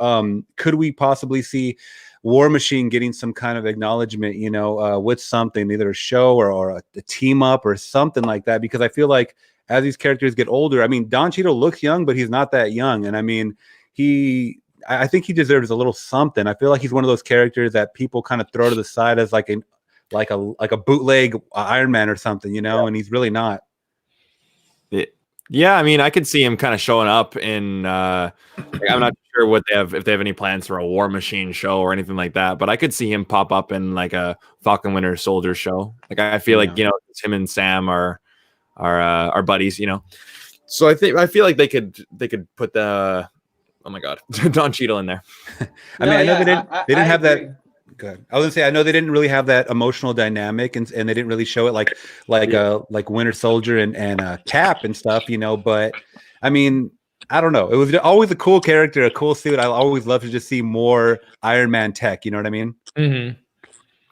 could we possibly see War Machine getting some kind of acknowledgement, you know, with something, either a show or a team up or something like that? Because I feel like as these characters get older, I mean, Don Cheadle looks young, but he's not that young. And I mean, I think he deserves a little something. I feel like he's one of those characters that people kind of throw to the side as like a bootleg Iron Man or something, you know, and he's really not. Yeah, I mean, I could see him kind of showing up in. I'm not sure what they have, if they have any plans for a War Machine show or anything like that. But I could see him pop up in like a Falcon Winter Soldier show. Like I feel like, you know, it's him and Sam are buddies, you know. So I feel like they could put the Don Cheadle in there. I know they didn't have that. Good. I was gonna say, I know they didn't really have that emotional dynamic, and they didn't really show it like Winter Soldier and Cap and stuff, you know. But I mean, I don't know. It was always a cool character, a cool suit. I always love to just see more Iron Man tech. You know what I mean? Mm-hmm.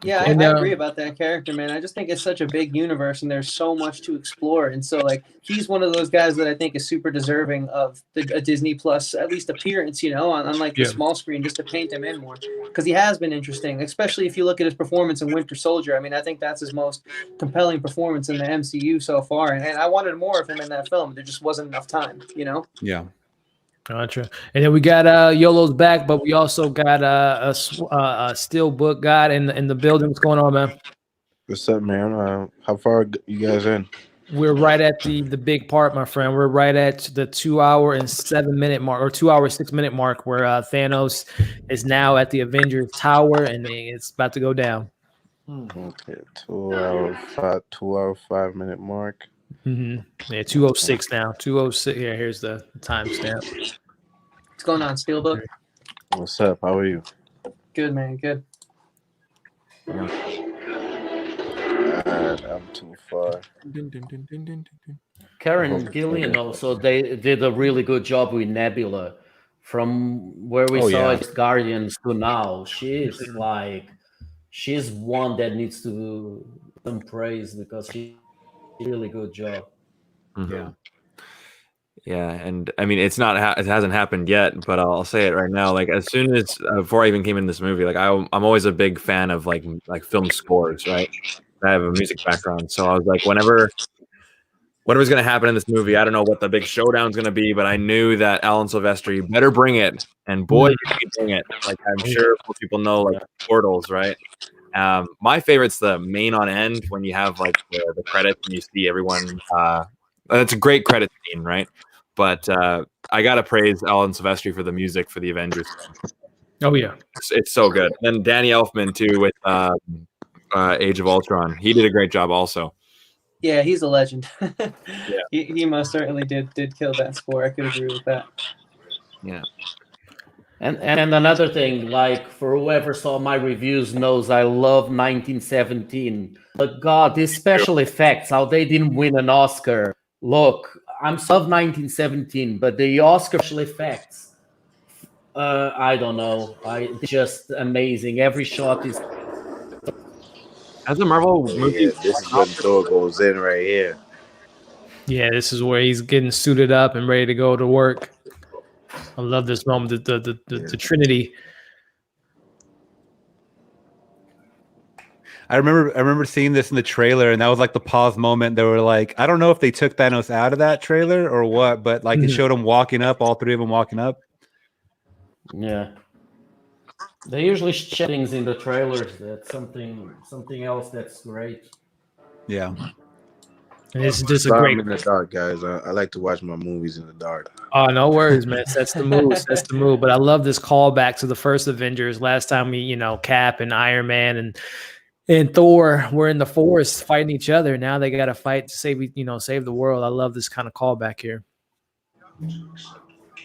Yeah, I agree about that character, man. I just think it's such a big universe, and there's so much to explore. And so, like, he's one of those guys that I think is super deserving of a Disney Plus at least appearance, you know, on like the small screen, just to paint him in more, because he has been interesting, especially if you look at his performance in Winter Soldier. I mean, I think that's his most compelling performance in the MCU so far, and I wanted more of him in that film. There just wasn't enough time, you know. Yeah. Gotcha. And then we got YOLO's back, but we also got a SteelBookGawd in the building. What's going on, man? What's up, man? How far you guys in? We're right at the big part, my friend. We're right at the 2 hour and 7 minute mark, or 2 hour 6 minute mark, where Thanos is now at the Avengers Tower, and it's about to go down. Okay, 2 hour 5 minute mark. Mm-hmm. Yeah, 2:06 now. 2:06. Yeah, here's the timestamp. What's going on, SteelBook? What's up? How are you? Good, man. Good. I'm too far. Karen Gillian also, they did a really good job with Nebula. from where we Oh, saw yeah. it, Guardians to now. She's one that needs to some praise because she did a really good job. Yeah. Yeah, and I mean, it hasn't happened yet, but I'll say it right now. Like, as soon as before I even came in this movie, like I'm always a big fan of like film scores, right? I have a music background, so I was like, whatever's gonna happen in this movie, I don't know what the big showdown's gonna be, but I knew that Alan Silvestri better bring it, and boy, did he bring it! Like, I'm sure most people know, like Portals, right? My favorite's the main on end when you have like the credits and you see everyone. That's a great credit scene, right? But I gotta praise Alan Silvestri for the music for the Avengers. Oh yeah. It's so good. And Danny Elfman too with Age of Ultron. He did a great job also. Yeah, he's a legend. Yeah. He most certainly did kill that score. I could agree with that. Yeah. And another thing, like for whoever saw my reviews knows I love 1917. But God, these special effects, how they didn't win an Oscar. Look, I'm love 1917, but the Oscar special effects, I don't know. Just amazing. Every shot is. As a Marvel movie, Yeah, this is when Thor goes in right here. Yeah, this is where he's getting suited up and ready to go to work. I love this moment, the Trinity. I remember seeing this in the trailer, and that was like the pause moment. They were like, I don't know if they took Thanos out of that trailer or what, but like it showed him walking up, all three of them walking up. Yeah. They usually share things in the trailers. That's something else that's great. Yeah. And this is just a Sorry, great. I'm in the dark, guys. I like to watch my movies in the dark. Oh, no worries, man. That's the move. That's the move. But I love this callback to the first Avengers. Last time we, Cap and Iron Man and Thor were in the forest fighting each other. Now they got to fight to save the world. I love this kind of callback here.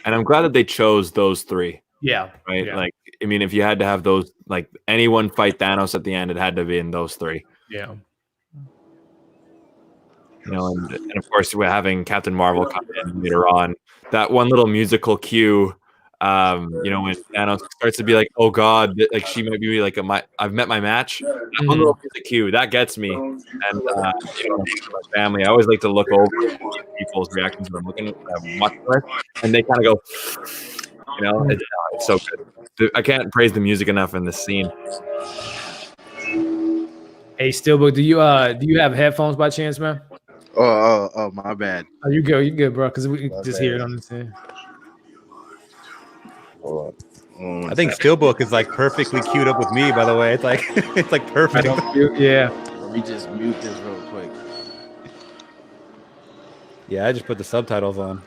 and I'm glad that they chose those three. Yeah. Right. Yeah. Like, I mean, if you had to have those, like anyone fight Thanos at the end, it had to be in those three. Yeah. And of course, we're having Captain Marvel come in later on. That one little musical cue, when Thanos starts to be like, "Oh God," like she might be like, "I've met my match." That one little music cue that gets me, and my family, I always like to look over people's reactions when I'm watching it, and they kind of go, it's so good. I can't praise the music enough in this scene. Hey, Steelbook, do you have headphones by chance, man? Oh, my bad. Oh, you good, bro? Because we just hear it on the scene. I think Steelbook is like perfectly queued up with me. By the way, it's like perfect. Yeah. Let me just mute this real quick. Yeah, I just put the subtitles on.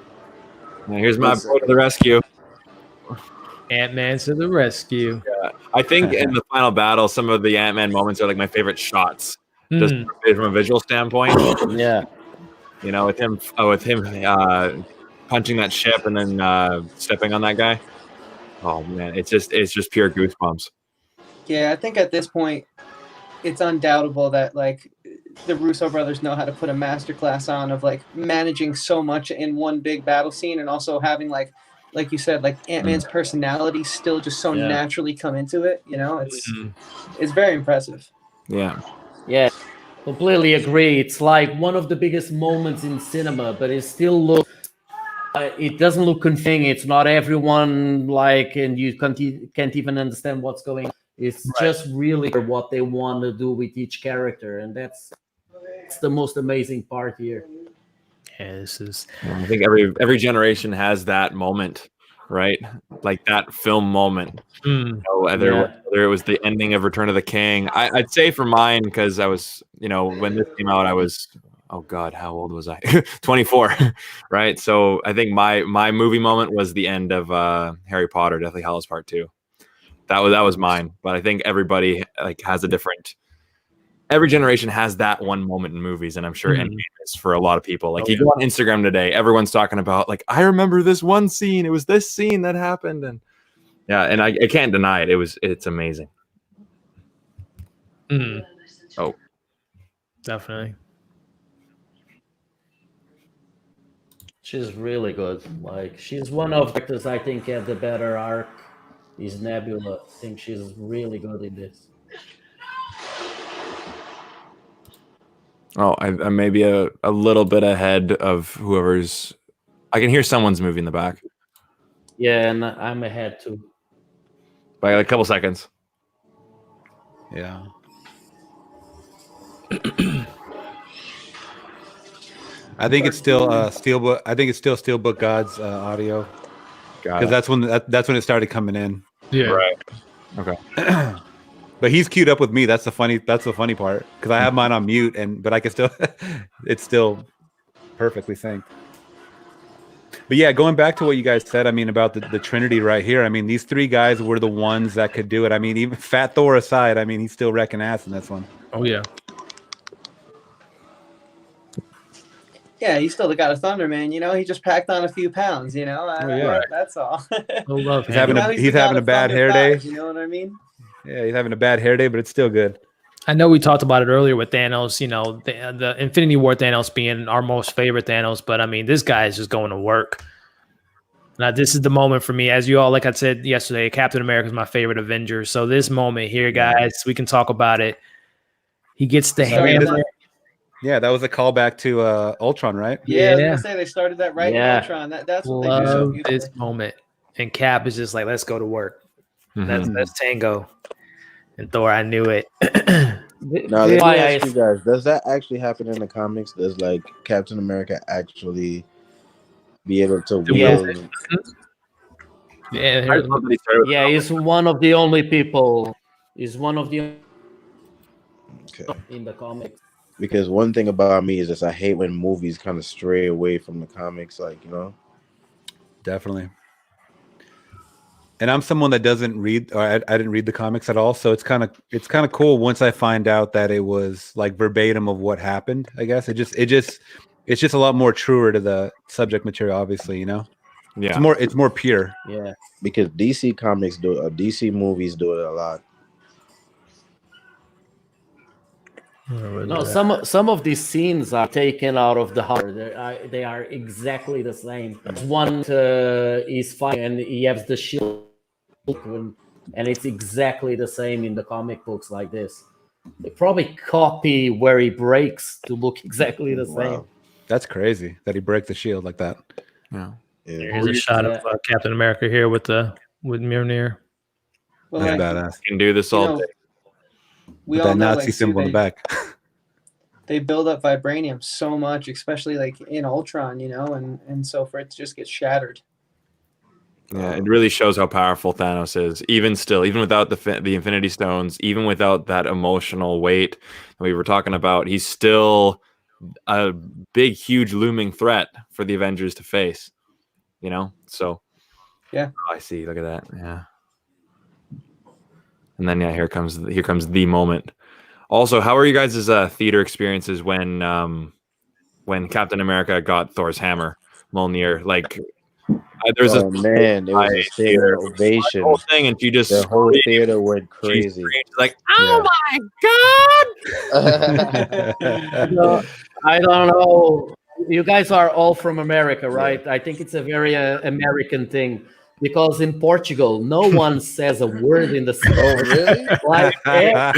Now, here's my boy to the rescue. Ant-Man to the rescue. Yeah. I think in the final battle, some of the Ant-Man moments are like my favorite shots, just from a visual standpoint. Yeah. With him punching that ship and then stepping on that guy. Oh man, it's just pure goosebumps. Yeah, I think at this point, it's undoubtable that like the Russo brothers know how to put a masterclass on of like managing so much in one big battle scene, and also having like you said, like Ant-Man's personality still just so naturally come into it. It's very impressive. Yeah. Yeah. Completely agree. It's like one of the biggest moments in cinema, but it still looks. It doesn't look confusing. It's not everyone and you can't even understand what's going on. It's just really what they want to do with each character, and that's the most amazing part here. Yeah, this is. I think every generation has that moment, right? Like that film moment. Whether it was the ending of Return of the King, I'd say for mine, because I was, when this came out, I was, oh God, how old was I? 24, right? So I think my movie moment was the end of Harry Potter, Deathly Hallows Part 2. That was mine. But I think everybody has a different. Every generation has that one moment in movies, and I'm sure Endgame is for a lot of people. Like you go on Instagram today, everyone's talking about I remember this one scene. It was this scene that happened, and and I can't deny it. It's amazing. Oh, definitely. She's really good. Like, she's one of the actors I think have the better arc. Is Nebula. I think she's really good in this. Oh, I may be a little bit ahead of whoever's. I can hear someone's moving in the back Yeah, and I'm ahead too. by like a couple seconds. Yeah. I think it's still Steelbook. I think it's still SteelBookGawd's audio Got because it. that's when it started coming in. Yeah. Right. Okay. But he's queued up with me. That's the funny part because I have mine on mute, but I can still. It's still perfectly synced. But yeah, going back to what you guys said, I mean about the Trinity right here. I mean these three guys were the ones that could do it. I mean even Fat Thor aside, I mean he's still wrecking ass in this one. Oh yeah. Yeah, he's still the God of Thunder, man. You know, he just packed on a few pounds. You know, that's all. I love He's him. having He's the having God a of bad Thunder hair day. thighs, you know what I mean? Yeah, he's having a bad hair day, but it's still good. I know we talked about it earlier with Thanos, you know, the Infinity War Thanos being our most favorite Thanos, but I mean, this guy is just going to work. Now, this is the moment for me. As you all, like I said yesterday, Captain America is my favorite Avenger. So this moment here, guys, we can talk about it. He gets the hammer. Yeah, that was a callback to Ultron, right? Yeah, I was gonna say they started that right Yeah. in Ultron. That's what they do so Love beautifully. this moment. And Cap is just like, let's go to work. That's Tango. And Thor, I knew it. Now, let me Why ask I- you guys: does that actually happen in the comics? Does like Captain America actually be able to Yeah. wield? Yeah, Yeah, he's one of the only people. He's one of the Okay. in the comics. Because one thing about me is just I hate when movies kind of stray away from the comics, like, you know. Definitely. And I'm someone that doesn't read, or I didn't read the comics at all, so it's kind of cool once I find out that it was like verbatim of what happened. I guess it's just a lot more truer to the subject material. Obviously, you know, Yeah. it's more pure. Yeah. Because DC comics DC movies do it a lot. No, some of these scenes are taken out of the horror. They are exactly the same. One is fighting and he has the shield, and it's exactly the same in the comic books like this. They probably copy where he breaks to look exactly the same. Wow. That's crazy that he breaks the shield like that. Yeah. Yeah. Here's a shot of Captain America here with Mjolnir. Well, That's like, badass. Can do this you all know, day. we With all that know, Nazi like, symbol in the back. they build up vibranium so much, especially like in Ultron, you know, and so for it to just get shattered. Yeah, it really shows how powerful Thanos is. Even still, even without the Infinity Stones, even without that emotional weight that we were talking about, he's still a big, huge, looming threat for the Avengers to face. You know, so Yeah. Oh, I see. Look at that. Yeah. And then here comes the moment. Also, how are you guys' theater experiences when Captain America got Thor's hammer, Mjolnir? Like, there's Oh man, it was a standing ovation. whole thing, and she just The whole screamed. theater went She crazy. screamed, like, oh my god! No, I don't know. You guys are all from America, right? I think it's a very American thing because in Portugal, no one says a word in the Oh really? like, Oh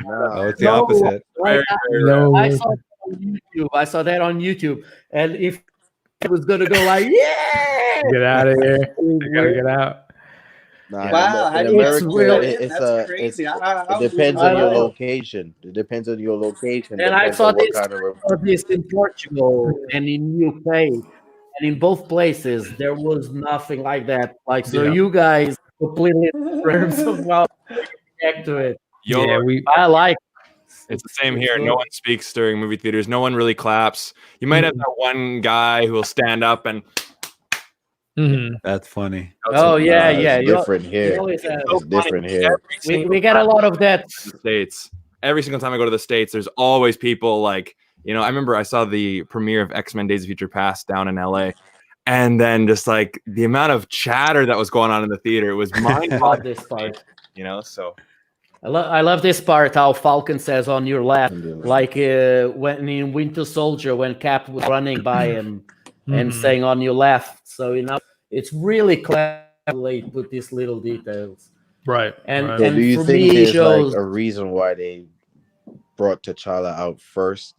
no. Oh, it's the no, opposite. like, No, I saw that on YouTube. I saw that on YouTube, and if I was gonna go like, yeah, get out of here. I gotta get out. Nah, Wow, in how do you America, real. That's crazy. it depends on your location. It depends on your location. And I depends saw on what this, kind of this in Portugal and in UK, and in both places there was nothing like that. Like, so Yeah. you guys completely different of how to react to it. Yeah, I like. It's the same It's here. good. No one speaks during movie theaters. No one really claps. You might have that one guy who will stand up and. That's funny. Oh yeah, yeah. It's different here. You always have, It's different here. we get a lot of that. The States. Every single time I go to the States, there's always people like, you know, I remember I saw the premiere of X-Men Days of Future Past down in LA. And then just like the amount of chatter that was going on in the theater was I mind-boggling, love this part. you know, so. I love this part. How Falcon says on your left, like when in Winter Soldier, when Cap was running by him, and saying on your left. So it's really clever to put these little details. Right. And right. So and do you for think me, it there's shows like a reason why they brought T'Challa out first?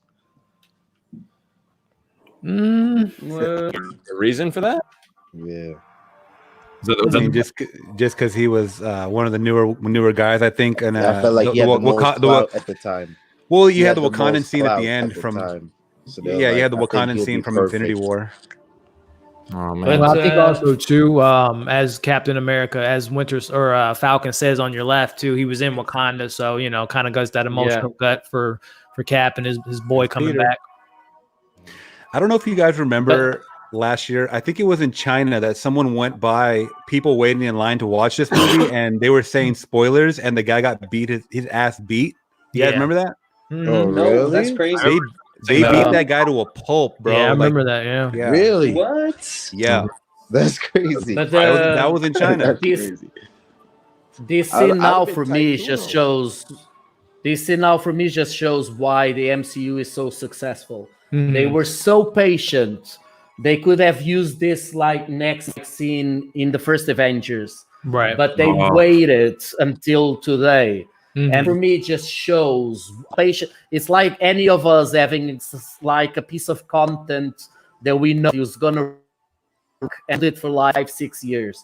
The reason for that? Yeah. I mean, just because he was one of the newer guys, I think, and I felt like he had the most clout at the time. well, He you had had the the Wakandan most scene at the clout end at the from time. So they were yeah, you like, had the I think Wakandan he'll scene be from Infinity perfect. War. Oh man. But, Well, I think also too, as Captain America, as Falcon says on your left too, he was in Wakanda, so kind of got that emotional gut for Cap and his boy coming Peter. back. I don't know if you guys remember last year. I think it was in China that someone went by people waiting in line to watch this movie, and they were saying spoilers, and the guy got beat his ass beat. You guys remember that? Oh, No, that's really? crazy. They beat that guy to a pulp, bro. Yeah, I remember that. Yeah. Really? What? Yeah, That's crazy. But that was in China. That's crazy. This I'd scene now been for tight me too, just though. shows. This scene now for me just shows why the MCU is so successful. They were so patient. They could have used this like next scene in the first Avengers, Right. but they waited until today. And for me, it just shows patient. It's like any of us having like a piece of content that we know is gonna work and it for like 5-6 years.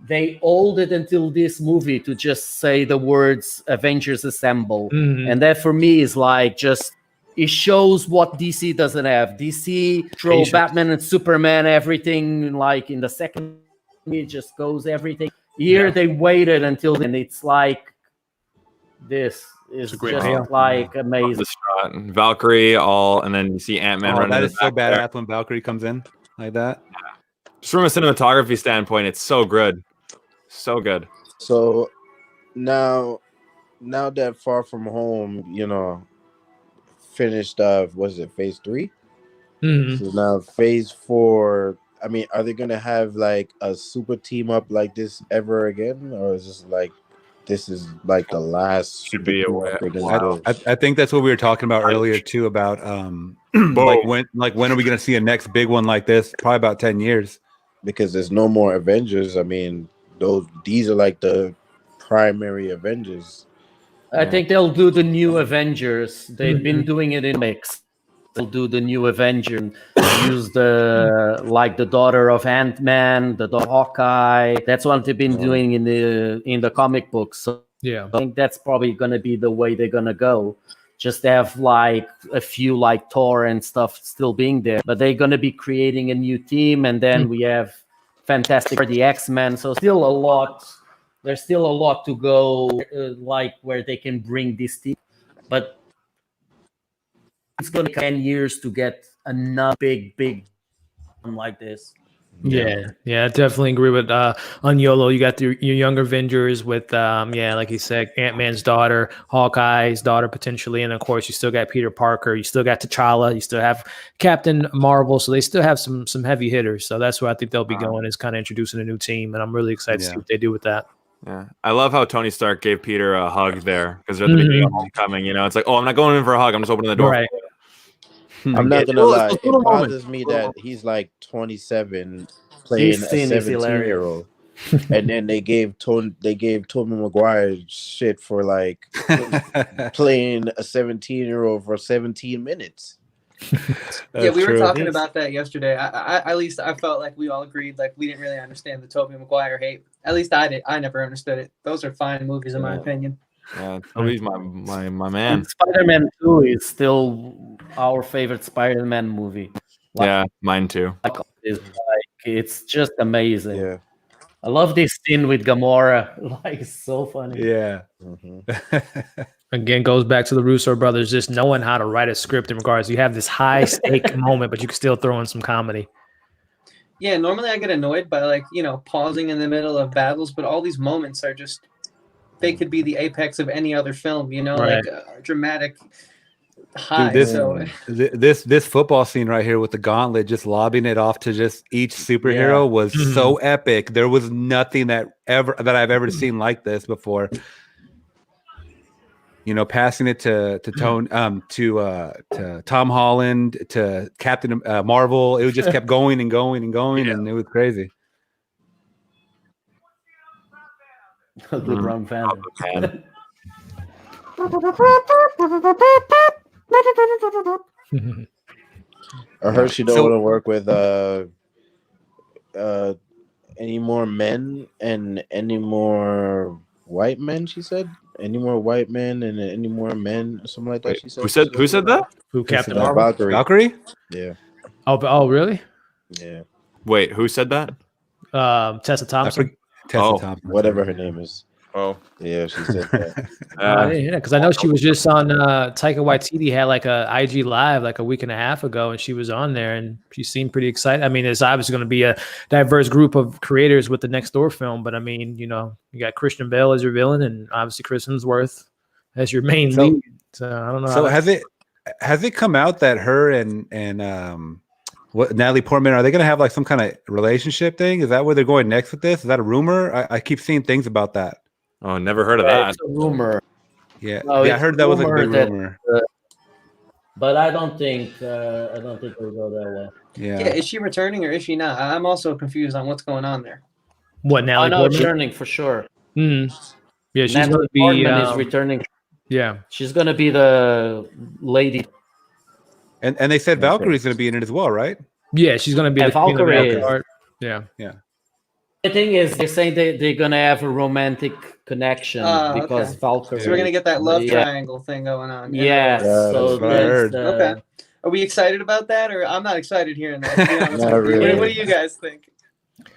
They hold it until this movie to just say the words Avengers Assemble. And that for me is like just it shows what DC doesn't have. DC throw Patience. Batman and Superman, everything like in the second it just goes everything. Here they waited until then. It's like this is great just deal. like amazing. Distraught. Valkyrie, and then you see Ant-Man running. That in is the so back there. badass when Valkyrie comes in like that. Just from a cinematography standpoint, it's so good. So good. So now that Far From Home, finished was it phase 3? So now phase 4, I mean, are they gonna have like a super team up like this ever again? Or is this like the last Should super be team a up they're gonna do? I think that's what we were talking about earlier too, about like when are we gonna see a next big one like this? Probably about 10 years. Because there's no more Avengers. I mean, these are like the primary Avengers. I think they'll do the new Avengers. They've been doing it in mix. They'll do the new Avenger and use the daughter of Ant-Man, the daughter of Hawkeye. That's what they've been doing in the comic books. So Yeah. I think that's probably gonna be the way they're gonna go. Just have like a few like Thor and stuff still being there, but they're gonna be creating a new team, and then we have Fantastic Four, the X-Men. So still a lot. There's still a lot to go, like where they can bring this team, but it's gonna take 10 years to get another big one like this. Yeah, I definitely agree with on YOLO. You got your younger Avengers with like you said, Ant-Man's daughter, Hawkeye's daughter potentially, and of course you still got Peter Parker, you still got T'Challa, you still have Captain Marvel, so they still have some heavy hitters. So that's where I think they'll be going, is kind of introducing a new team, and I'm really excited to see what they do with that. Yeah, I love how Tony Stark gave Peter a hug there because they're at the beginning of Homecoming. It's like, oh, I'm not going in for a hug. I'm just opening the door. Right. I'm not gonna lie. It little bothers me that he's like 27 playing This a scene is 17-year-old, and then they gave Tobey Maguire shit for like playing a 17-year-old for 17 minutes. Yeah, we were talking about that yesterday. I at least I felt like we all agreed like we didn't really understand the Tobey Maguire hate. At least I did. I never understood it. Those are fine movies in my opinion. Yeah, Toby's my man. And Spider-Man 2 is still our favorite Spider-Man movie. Yeah, mine too. It's just amazing. Yeah. I love this scene with Gamora. Like, it's so funny. Yeah. Again, goes back to the Russo brothers just knowing how to write a script in regards. You have this high stake moment, but you can still throw in some comedy. Yeah, normally I get annoyed by like, pausing in the middle of battles, but all these moments are just they could be the apex of any other film, Right. like a dramatic high. Dude, this football scene right here with the gauntlet, just lobbing it off to just each superhero was so epic. There was nothing that I've ever seen like this before. you know, passing it to Tom Holland, to Captain Marvel. It just kept going and going and going, and it was crazy. The brown fan. I heard she don't want to work with any more men and any more white men. She said any more white men and any more men, or something like that. Wait, She said. who said that? Who, Captain Like Marvel? Valkyrie? Yeah. Oh, really? Yeah. Wait, who said that? Tessa Thompson. Tessa Thompson. Whatever her name is. Oh, Yeah, she said that. I didn't hear that because I know she was just on Taika Waititi had like a IG live like a week and a half ago, and she was on there and she seemed pretty excited. I mean, it's obviously going to be a diverse group of creators with the Next Door film, but I mean, you know, you got Christian Bale as your villain and obviously Chris Hemsworth as your main lead. So I don't know. So has it come out that her and what Natalie Portman, are they going to have like some kind of relationship thing? Is that where they're going next with this? Is that a rumor? I keep seeing things about that. oh, never heard of that. It's a rumor. Yeah, No, yeah, I it's heard that was a big rumored that, rumor. But I don't think it'll go that way. Yeah, is she returning or is she not? I'm also confused on what's going on there. What now? I know returning for sure. Yeah, she's Natalie going to be. Portman is returning. Yeah, She's gonna be the lady. And they said Valkyrie's going to be in it as well, right? yeah, she's going to be Yeah, the queen of Valkyrie is. Asgard. Yeah. The thing is, they're saying they're gonna have a romantic connection because okay. Valkyrie. So we're gonna get that love Yeah. triangle thing going on. Yeah, so that's what I heard. Okay. Are we excited about that, or I'm not excited hearing that? To be honest Not with you. really. What do you guys think?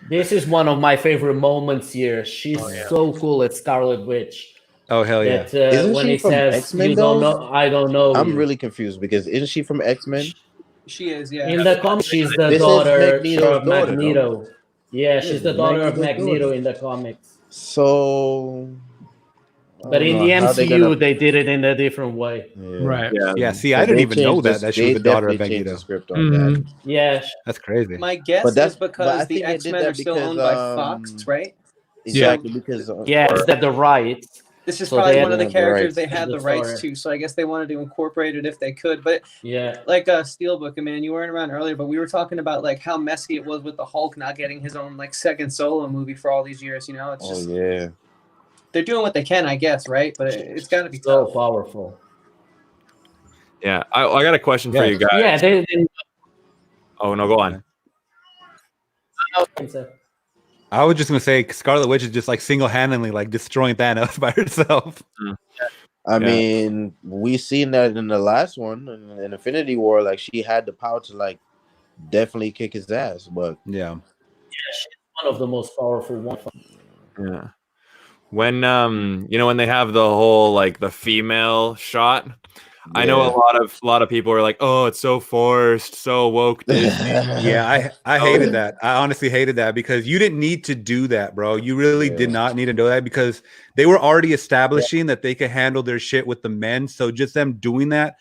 This is one of my favorite moments here. She's so cool at Scarlet Witch. Oh hell yeah! That Isn't when she he from says, X-Men, "You don't though? know," I don't know. I'm you. really confused because isn't she from X-Men? She is, yeah. In the comics, she's the This is daughter Magneto's of daughter, Magneto. Yeah, she's the daughter of Magneto's Magneto daughter. in the comics. So, I But don't in know the how they MCU, gonna- they did it in a different way. Yeah. Right. Yeah, see, So I didn't they even know changed that this- she was they the daughter of definitely changed the Magneto. script on that. Yeah, That's crazy. My guess But that's- is but I because think the they did X-Men that are still because, owned by Fox, right? Exactly, because yeah, it's that the rights. This is So probably they one of the had the characters rights. they had The the rights story. to, so I guess they wanted to incorporate it if they could. But Yeah, like SteelBook, man, you weren't around earlier, but we were talking about like how messy it was with the Hulk not getting his own like second solo movie for all these years. You know, it's just yeah. they're doing what they can, I guess, right? But it's got to be so tough. powerful. Yeah, I got a question for Yeah. you guys. Yeah, they Oh no, go on. I was just gonna say Scarlet Witch is just like single-handedly like destroying Thanos by herself. I mean, we seen that in the last one in Infinity War. Like she had the power to like definitely kick his ass, but Yeah. she's one of the most powerful ones. Yeah. When you know when they have the whole like the female shot, I know a lot of people are like, oh, it's so forced, so woke. Disney. Yeah, I hated that. I honestly hated that because you didn't need to do that, bro. You really did not need to do that because they were already establishing that they could handle their shit with the men. So just them doing that,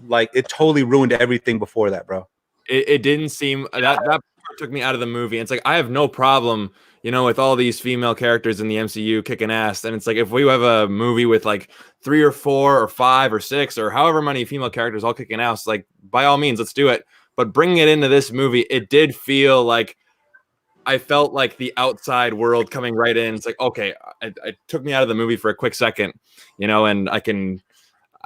like it totally ruined everything before that, bro. It didn't seem that part took me out of the movie. It's like I have no problem, you know, with all these female characters in the MCU kicking ass. And it's like if we have a movie with like 3 or 4 or 5 or 6 or however many female characters all kicking ass, like by all means, let's do it. But bringing it into this movie, it did feel like I felt like the outside world coming right in. It's like, okay, it took me out of the movie for a quick second, you know, and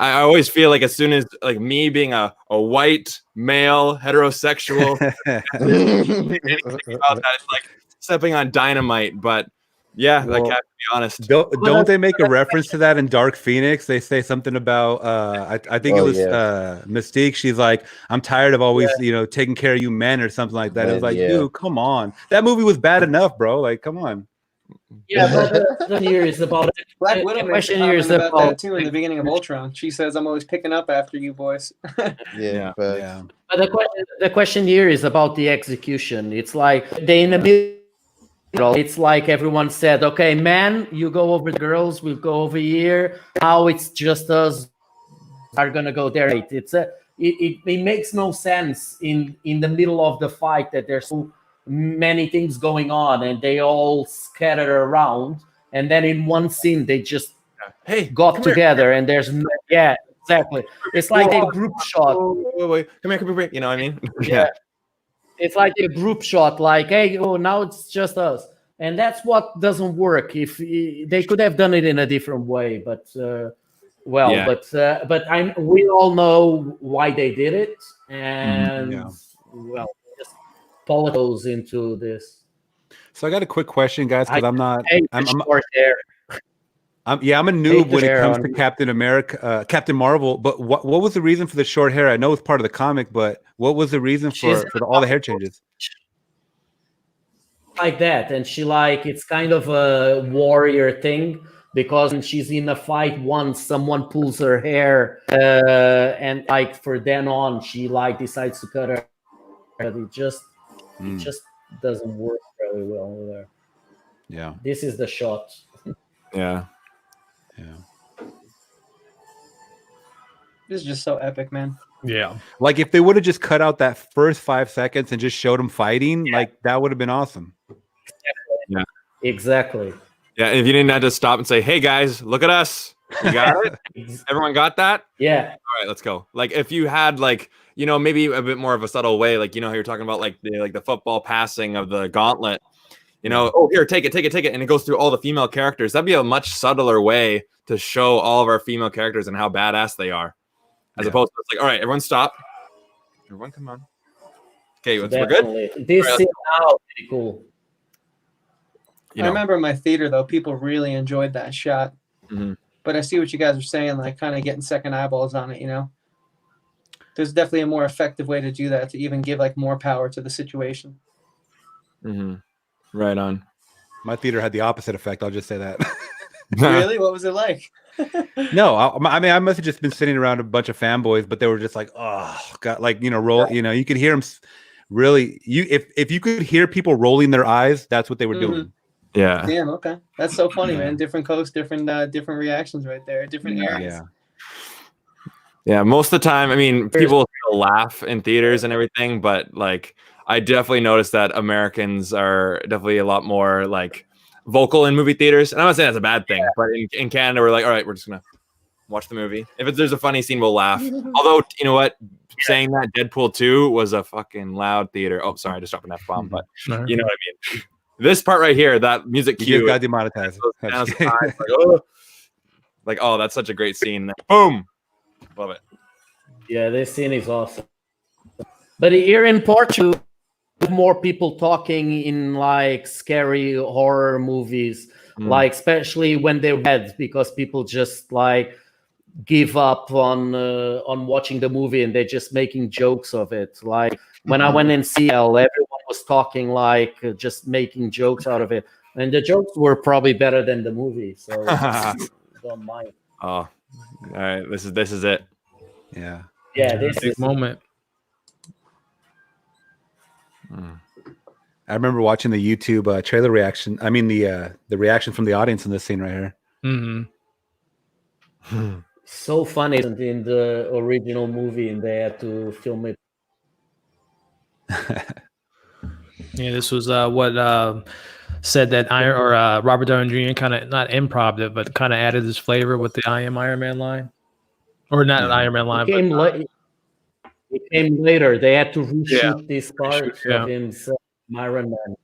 I always feel like as soon as like me being a white male heterosexual anything about that, it's like stepping on dynamite. But yeah, I have to be honest. Don't they make a reference to that in Dark Phoenix? They say something about I think it was Mystique. She's like, I'm tired of always taking care of you men or something like that. It was like, dude, come on. That movie was bad enough, bro. Like, come on. Yeah, but the here is about Black Widow the makes question a here comment is about about that too in the beginning of Ultron. She says, "I'm always picking up after you, boys." But the question here is about the execution. It's like they in the middle. It's like everyone said, "Okay, man, you go over the girls, we'll go over here." How it's just us are gonna go there. It makes no sense in the middle of the fight that there's so many things going on and they all scatter around, and then in one scene they just Hey, got come here. together, and there's yeah, exactly. It's like a group shot. Wait. Come here. You know what I mean? Yeah. It's like a group shot, like, hey, oh, now it's just us. And that's what doesn't work. If they could have done it in a different way, but we all know why they did it, and well, just politics into this. So I got a quick question, guys, because I'm short hair. I'm a noob when it comes to Captain America, Captain Marvel. But what was the reason for the short hair? I know it's part of the comic, but what was the reason for all the hair changes? Like that, and it's kind of a warrior thing, because when she's in a fight, once someone pulls her hair, and like for then on, she like decides to cut her. But it just doesn't work very well there. Yeah, this is the shot. Yeah. This is just so epic, man. Yeah. Like if they would have just cut out that first 5 seconds and just showed them fighting, like that would have been awesome. Yeah. Exactly. Yeah. If you didn't have to stop and say, "Hey guys, look at us. You got it? Everyone got that? Yeah. All right, let's go." Like if you had like, you know, maybe a bit more of a subtle way, like, you know, how you're talking about like the football passing of the gauntlet, you know, oh, here, take it. And it goes through all the female characters. That'd be a much subtler way to show all of our female characters and how badass they are. As opposed to, it's like, all right, everyone stop. Everyone come on. Okay, we're good? This is now pretty cool. I remember in my theater, though, people really enjoyed that shot. Mm-hmm. But I see what you guys are saying, like kind of getting second eyeballs on it, you know? There's definitely a more effective way to do that, to even give like more power to the situation. Mm-hmm. Right on. My theater had the opposite effect. I'll just say that. Really? What was it like? No, I mean, I must have just been sitting around a bunch of fanboys, but they were just like, oh, God, like, you know, roll, you know, you could hear them really, if you could hear people rolling their eyes, that's what they were doing. Yeah. Damn, okay. That's so funny, man. Different coasts, different reactions right there, different areas. Yeah, most of the time, I mean, people still laugh in theaters and everything, but like, I definitely noticed that Americans are definitely a lot more like vocal in movie theaters. And I'm not saying that's a bad thing, but in Canada, we're like, all right, we're just gonna watch the movie. If there's a funny scene, we'll laugh. Although, you know what? Saying that, Deadpool 2 was a fucking loud theater. Oh, sorry, I just dropped an F-bomb, but you know what I mean? This part right here, that music cue, got demonetized. Like, oh, that's such a great scene. Boom. Love it. Yeah, this scene is awesome. But here in Portugal, more people talking in like scary horror movies, like especially when they're bad, because people just like give up on watching the movie and they're just making jokes of it. Like when I went in CL, everyone was talking like just making jokes out of it, and the jokes were probably better than the movie. So don't mind. Oh, all right. This is it. Yeah. Yeah, this big is moment. I remember watching the YouTube trailer reaction. I mean, the reaction from the audience in this scene right here. Mm-hmm. So funny in the original movie, and they had to film it. Yeah, this was what said that Robert Downey Jr. kind of not improv it, but kind of added his flavor with the "I am Iron Man" line, or not an Iron Man line. It came later. They had to reshoot this part of him saying Iron Man.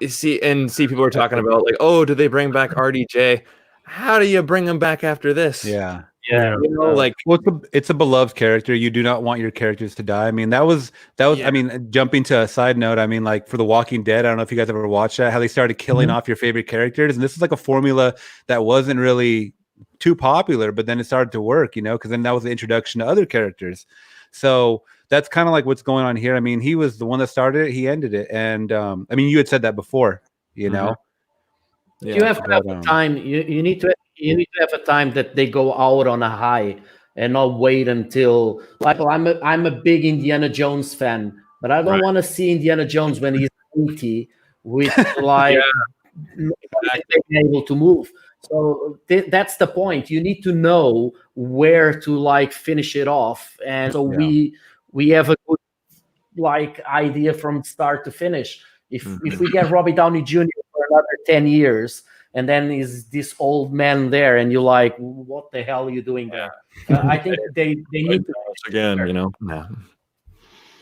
See, people are talking about like, oh, do they bring back RDJ? How do you bring him back after this? Yeah. You know, like, well, it's a beloved character. You do not want your characters to die. I mean, that was. I mean, jumping to a side note. I mean, like for The Walking Dead, I don't know if you guys ever watched that. How they started killing off your favorite characters, and this is like a formula that wasn't really too popular, but then it started to work. You know, because then that was the introduction to other characters. So that's kind of like what's going on here. I mean, he was the one that started it. He ended it, and I mean, you had said that before. You know, you have to have a time. You need to have a time that they go out on a high and not wait until like I'm a big Indiana Jones fan, but I don't want to see Indiana Jones when he's 80 with like being able to move. So that's the point. You need to know where to like finish it off, and so we have a good like idea from start to finish. If we get Robbie Downey Jr. for another 10 years, and then is this old man there, and you're like, what the hell are you doing there? I think they need to again, you know. Yeah.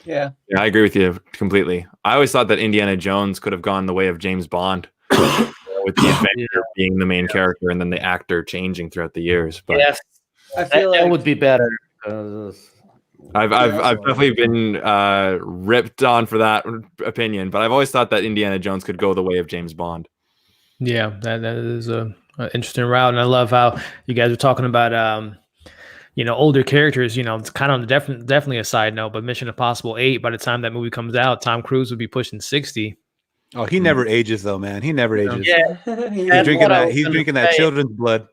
Yeah, I agree with you completely. I always thought that Indiana Jones could have gone the way of James Bond, with the Avenger being the main character and then the actor changing throughout the years. But yes, I feel that like would be better. I've definitely been ripped on for that opinion, but I've always thought that Indiana Jones could go the way of James Bond. Yeah, that is a interesting route, and I love how you guys are talking about older characters. It's kind of definitely a side note, but Mission Impossible 8, by the time that movie comes out, Tom Cruise would be pushing 60. Oh, he never ages though, man. He never ages. Yeah, He's drinking that. He's drinking that children's blood.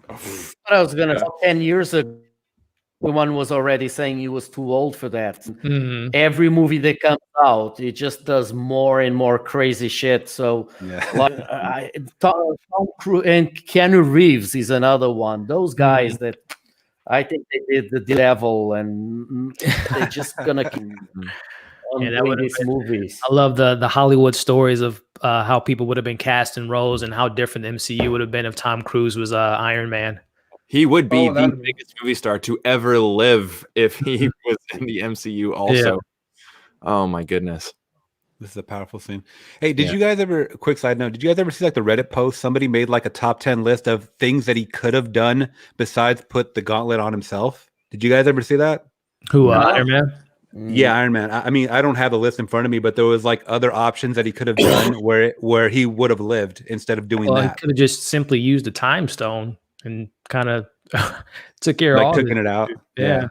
What I was gonna say 10 years ago, everyone was already saying he was too old for that. Mm-hmm. Every movie that comes out, it just does more and more crazy shit. So, Tom Cruise and Keanu Reeves is another one. Those guys that I think they did the level, and they're just gonna keep on doing these movies. I love the Hollywood stories of how people would have been cast in roles and how different the MCU would have been if Tom Cruise was Iron Man. He would be the biggest movie star to ever live if he was in the MCU also. Yeah. Oh my goodness. This is a powerful scene. Hey, did you guys ever, quick side note, did you guys ever see like the Reddit post? Somebody made like a top 10 list of things that he could have done besides put the gauntlet on himself. Did you guys ever see that? Who, Iron Man? Yeah, Iron Man. I mean, I don't have the list in front of me, but there was like other options that he could have done where he would have lived instead of doing that. He could have just simply used a time stone and kind of took care of all cooking it out. Yeah.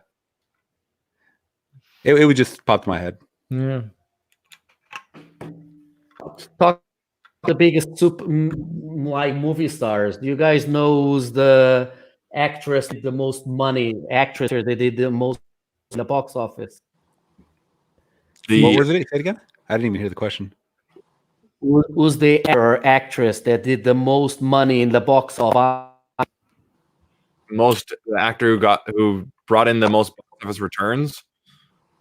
It would just pop to my head. Yeah. Talk the biggest movie stars. Do you guys know who's the actress with the most money? Actress that did the most in the box office. What was it? Say it again. I didn't even hear the question. Who's the actress that did the most money in the box office? The actor who brought in the most box office returns.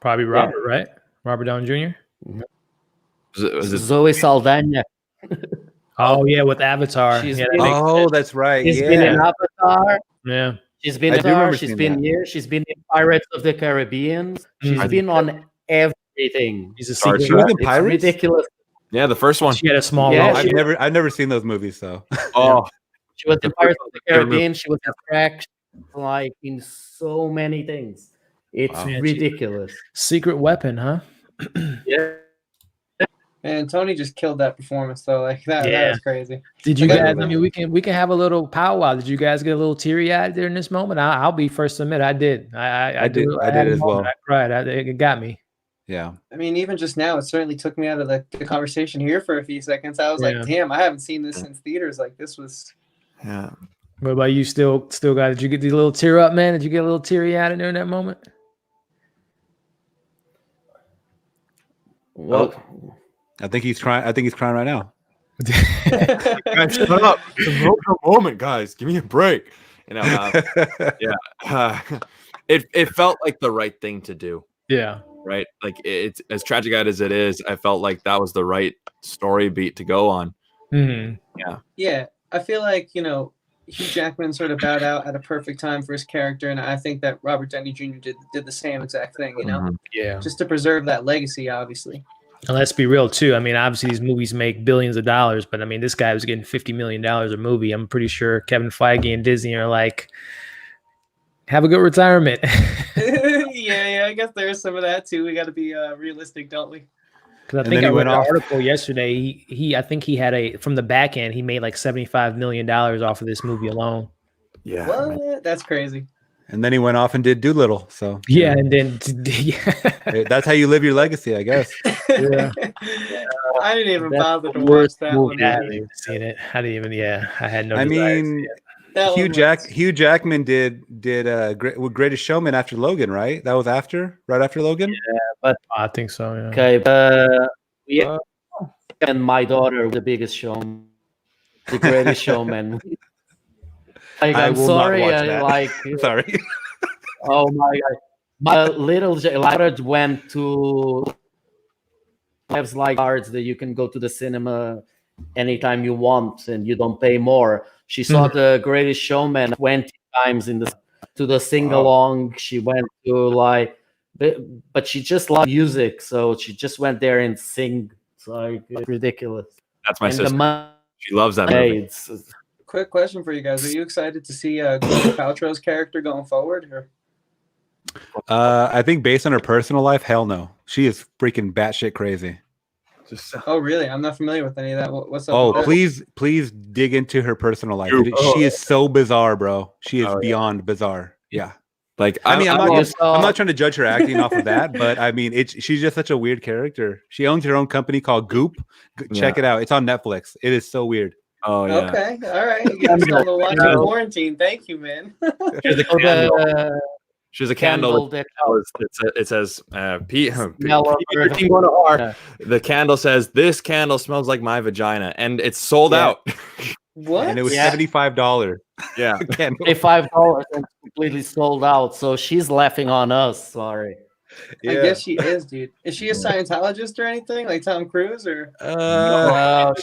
Probably Robert, right? Robert Downey Jr. Was it Zoe Saldana? Oh yeah, with Avatar. That's right. She's been in Avatar. Yeah, she's been in Avatar. She's been here. She's been in Pirates of the Caribbean. She's been on everything. She's a secret. She was in Pirates. Ridiculous. Yeah, the first one. She had a small role. I've never seen those movies, so. Oh, she was in Pirates of the Caribbean. She was in Crack, like in so many things. It's ridiculous. Secret Weapon, huh? Yeah. And Tony just killed that performance though. Like that was crazy. Did you guys? I mean, we can have a little powwow. Did you guys get a little teary eyed there in this moment? I'll be first to admit I did. I did as well. I cried. It got me. Yeah. I mean, even just now, it certainly took me out of the conversation here for a few seconds. I was like, damn, I haven't seen this since theaters. Like this was. Yeah. What about you? Still got? Did you get the little tear up, man? Did you get a little teary eyed in there in that moment? Well. I think he's crying. I think he's crying right now. Guys, shut up! It's an emotional moment, guys. Give me a break. It felt like the right thing to do. Yeah. Right. Like it's as tragic as it is. I felt like that was the right story beat to go on. Mm-hmm. Yeah. Yeah, I feel like Hugh Jackman sort of bowed out at a perfect time for his character, and I think that Robert Downey Jr. did the same exact thing. Yeah. Just to preserve that legacy, obviously. And let's be real too. I mean, obviously these movies make billions of dollars, but I mean, this guy was getting $50 million a movie. I'm pretty sure Kevin Feige and Disney are like, have a good retirement. Yeah, I guess there is some of that too. We got to be realistic, don't we? Because I think I read an article yesterday. I think he had from the back end, he made like $75 million off of this movie alone. Yeah, what? That's crazy. And then he went off and did Doolittle. So yeah, and then that's how you live your legacy, I guess. Yeah. I didn't even bother to watch that one. I haven't even seen it. I didn't even. Yeah, I had no. I mean, Hugh Jackman did Greatest Showman after Logan, right? That was right after Logan. Yeah, but I think so. Yeah. Okay, and my daughter, the biggest showman, the Greatest Showman. Like, I'm sorry, sorry. Oh my God. My little Laura went to lives like cards that you can go to the cinema anytime you want and you don't pay more. She saw The Greatest Showman 20 times to the sing along. She went to like, but she just loved music, so she just went there and sing. It's like ridiculous. That's my And sister. She loves that movie. Quick question for you guys: are you excited to see Gwyneth Paltrow's character going forward? Or? I think based on her personal life, hell no. She is freaking batshit crazy. Oh, really? I'm not familiar with any of that. What's up? Oh, with that? please dig into her personal life. She is so bizarre, bro. She is beyond bizarre. Yeah. Like, I mean, I'm saw- not trying to judge her acting off of that, but I mean, she's just such a weird character. She owns her own company called Goop. Check it out. It's on Netflix. It is so weird. Oh yeah. Okay, all right. You give me something to watch in quarantine. Thank you, man. She's a candle. She's a candle. that It says, Pete, smell of- the candle says, "This candle smells like my vagina," and it's sold out. What? And it was $75. Yeah. Candle. $5 and it's completely sold out. So she's laughing on us. Sorry. I guess she is, dude. Is she a Scientologist or anything, like Tom Cruise, or? No.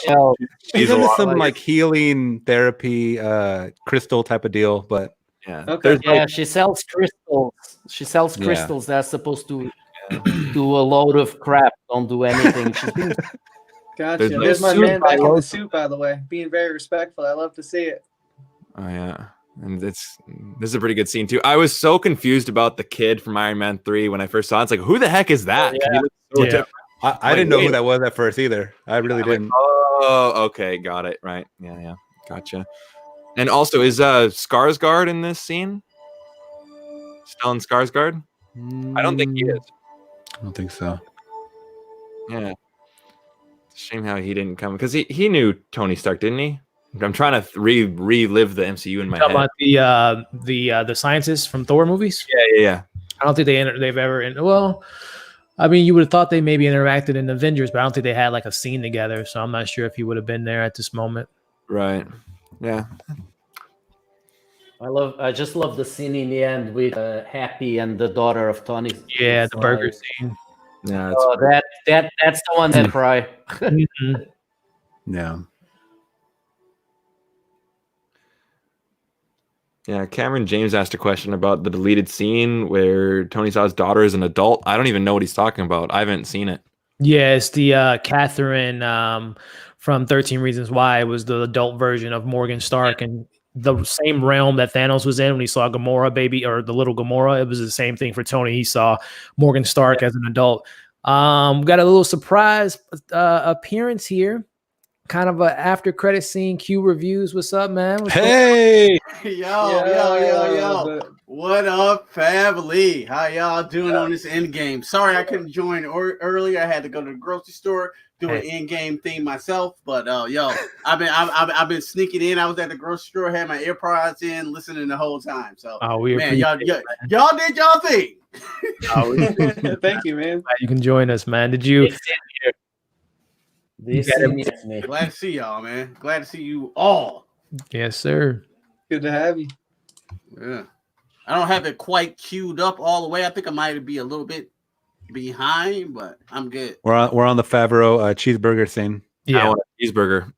She's a into lot some like- like healing therapy, crystal type of deal, but Yeah. Okay. Yeah, she sells crystals. She sells Yeah. crystals that's supposed to do a load of crap. Don't do anything. She's been Gotcha. There's no There's my suit man back in by the suit, by the way, being very respectful. I love to see it. Oh yeah. And this is a pretty good scene too. I was so confused about the kid from Iron Man 3 when I first saw it. It's like, who the heck is that? Yeah. He looks so Yeah. different. I didn't know who that was at first either. I really I'm like, didn't. oh, okay, got it. Right. Yeah, gotcha. And also, is Skarsgård in this scene? Stellan Skarsgård? I don't think he is. I don't think so. Yeah. It's a shame how he didn't come because he knew Tony Stark, didn't he? I'm trying to relive the MCU in my Talking head. about the scientists from Thor movies. Yeah. I don't think they've ever. Well, I mean, you would have thought they maybe interacted in Avengers, but I don't think they had like a scene together. So I'm not sure if he would have been there at this moment. Right. Yeah. I just love the scene in the end with Happy and the daughter of Tony. Yeah, It's the burger like- scene. Yeah. Oh, that's the one that cry. Mhm. Yeah. Yeah, Cameron James asked a question about the deleted scene where Tony saw his daughter as an adult. I don't even know what he's talking about. I haven't seen it. Yeah, it's the Catherine from 13 Reasons Why. It was the adult version of Morgan Stark, and the same realm that Thanos was in when he saw Gamora baby or the little Gamora. It was the same thing for Tony. He saw Morgan Stark as an adult. Got a little surprise appearance here. Kind of a after credit scene. Q reviews. What's up, man? What's Hey, Yo. What up, family? How y'all doing on this end game? Sorry I couldn't join earlier. I had to go to the grocery store, do an end game thing myself. But I've been sneaking in. I was at the grocery store, had my AirPods in, listening the whole time. So we man, y'all did y'all thing. Thank you, man. you can join us, man. Did you? This Yeah, scene is me. Glad to see y'all, man. Glad to see you all. Yes, sir. Good to have you. Yeah. I don't have it quite queued up all the way. I think I might be a little bit behind, but I'm good. we're on the Favreau cheeseburger scene. I Yeah. want a cheeseburger.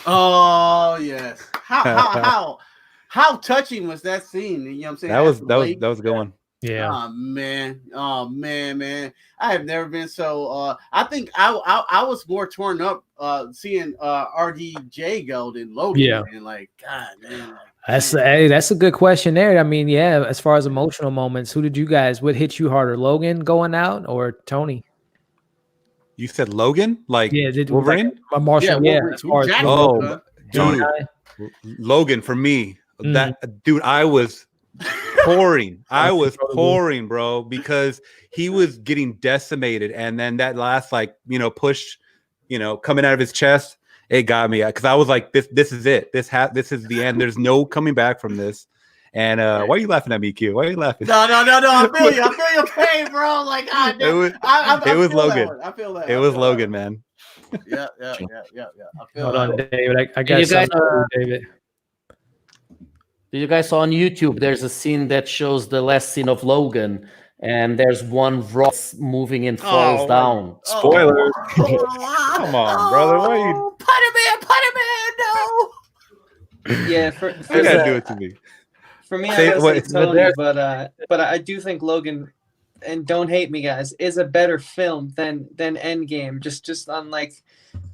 Oh yes. How touching was that scene? You know what I'm saying? That was Blake- a good one. Yeah. Oh man. I have never been so I think I was more torn up seeing RDJ go than Logan. Yeah. And like, God man. That's a good question there. I mean, yeah, as far as emotional moments, what hit you harder, Logan going out or Tony? You said Logan, like Wolverine? Like, Marshall, yeah. Wolverine. As far as Jack- Oh, dude, Tony. Logan for me. Dude, I was pouring. I was pouring, bro, because he was getting decimated, and then that last push, coming out of his chest, it got me because I was like, this is it. This is the end. There's no coming back from this. And why are you laughing at me, Q? Why are you laughing? No. I feel you. I feel your pain, bro. Like, God, It was- I it was feel Logan. that one. I feel that. It was Logan, man. Yeah. I feel Hold that on, one. David. I got you guys, something for you, David. You guys saw on YouTube, there's a scene that shows the last scene of Logan, and there's one rock moving and falls down. Spoilers. Come Come on, brother. Why are you? Put him in, no. Yeah, You gotta do it to me. for me, Say I what- gotta say Tony, but I do think Logan, and don't hate me, guys, is a better film than Endgame. Just on like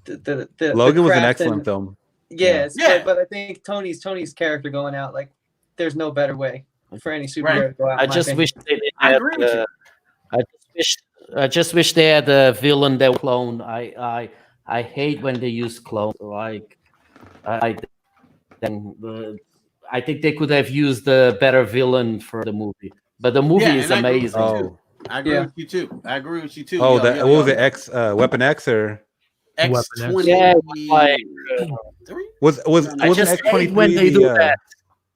the Logan was an craft excellent and- film. Yes, Yeah. but I think Tony's character going out, like, there's no better way for any superhero to go out. I in my just opinion. wish they didn't I have agree with you. I just wish they had a villain that clone. I hate when they use clones. Like I think they could have used a better villain for the movie. But the movie Yeah, is and I agree with amazing. you, too. I agree Yeah. with you too. I agree with you too. Oh, Yo, that yo, what was yo. it? X Weapon X or X20. Yeah, like, was I wasn't just X hate when 23 they do that.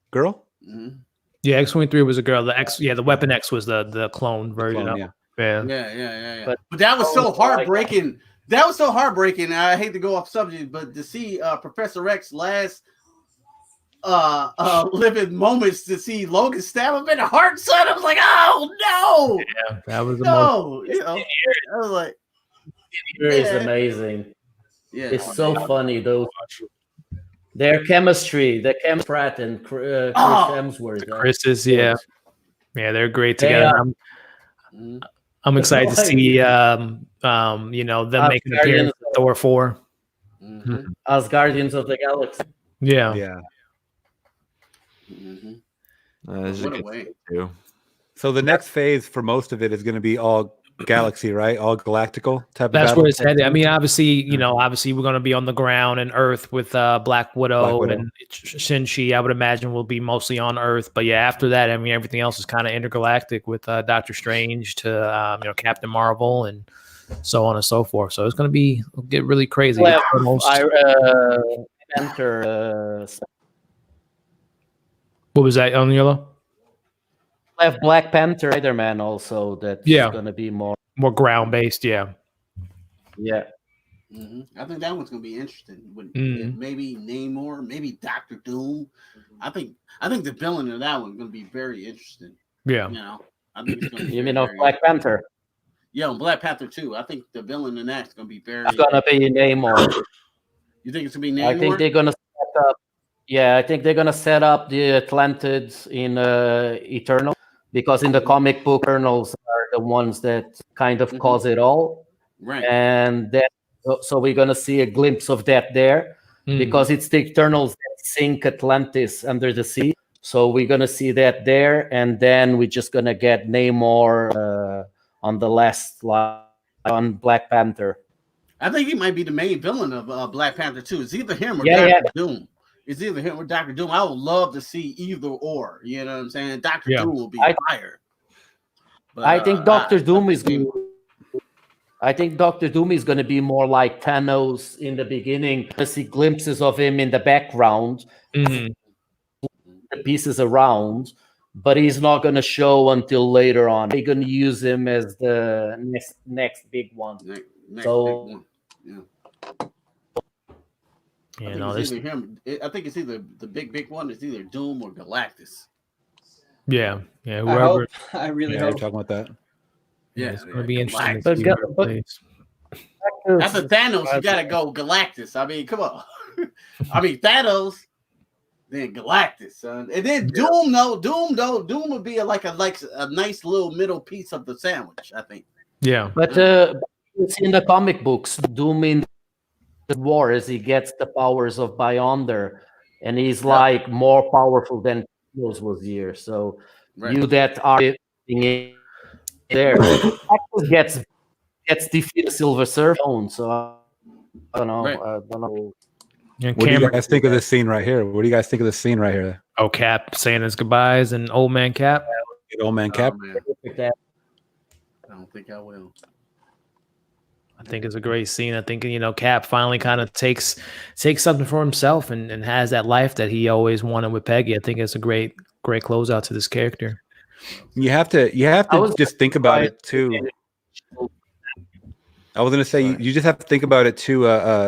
girl? Mhm. Yeah, X-23 was a girl. The Weapon X was the clone version. Clone, of yeah. Yeah. But- But that was so Oh, heartbreaking. That was so heartbreaking. I hate to go off subject, but to see Professor X last living moments, to see Logan stab him in the heart, son, I was like, oh no, Yeah, that was the most. no, you know, I was like, It is Yeah. amazing. yeah, It's so funny though. Their chemistry, the Cam Pratt and Chris Oh, Hemsworth. Chris is yeah, they're great They together. are. Mhm. I'm excited to see them making an appearance in Thor 4. Mhm. As Guardians of the Galaxy. Yeah. Yeah. Mhm. This is a What a good way. too. So the next phase for most of it is going to be all galaxy, right? All galactical type of That's battle. where it's headed. I mean, obviously, we're going to be on the ground and Earth with Black Widow and Shang-Chi. I would imagine will be mostly on Earth. But yeah, after that, I mean, everything else is kind of intergalactic with Doctor Strange to Captain Marvel and so on and so forth. So it's going to get really crazy. Well, Almost- Enter. What was that on yellow? Have Black Panther, Spider-Man also. That's going to be more ground based. Yeah. Yeah. Mhm. I think that one's gonna be interesting. With Mhm. maybe Namor, maybe Doctor Doom. I think the villain of that one's gonna be very interesting. Yeah. You know, I think it's gonna be You mean very, of very Black Panther? Yeah, and Black Panther too. I think the villain in that's gonna be very. It's gonna be Namor. You think it's gonna be Namor? I think they're gonna set up. Yeah, I think they're gonna set up the Atlantids in Eternal, because in the comic book, Eternals are the ones that kind of cause it all. Right. And then, so we're gonna see a glimpse of that there, because it's the Eternals that sink Atlantis under the sea. So we're gonna see that there, and then we're just gonna get Namor on the last line on Black Panther. I think he might be the main villain of Black Panther too. It's either him or Yeah, Doctor Doom. It's either him or Doctor Doom. I would love to see either or. You know what I'm saying? Doctor Doom will be fire. But, I think Doctor Doom is. I think Doctor Doom is going to be more like Thanos in the beginning. I see glimpses of him in the background, the pieces around, but he's not going to show until later on. They're going to use him as the next big one. Next So, big one. Yeah. I think it's either him. I think it's either the big one. It's either Doom or Galactus. Yeah. Whoever. I really We're hope. talking about that. Yeah, It's going to be interesting. But to see Ga- where it but- plays. After Thanos, you gotta go Galactus. I mean, come on. I mean Thanos, then Galactus, son, and then Doom. No, Doom would be like a nice little middle piece of the sandwich. I think. Yeah. But it's in the comic books, Doom in the war, as he gets the powers of Beyonder, and he's like more powerful than Thanos was here. So you that are in there, Galactus gets defeated Silver Surfer. So I don't know. Right. I don't know. And What do you Cameron, guys think of this scene right here? What do you guys think of this scene right here? Cap saying his goodbyes and old man Cap. Good old man Cap. Man, I don't think I will. I think it's a great scene. I think Cap finally kind of takes something for himself and has that life that he always wanted with Peggy. I think it's a great closeout to this character. You have to just think about it too. I was gonna say you just have to think about it too.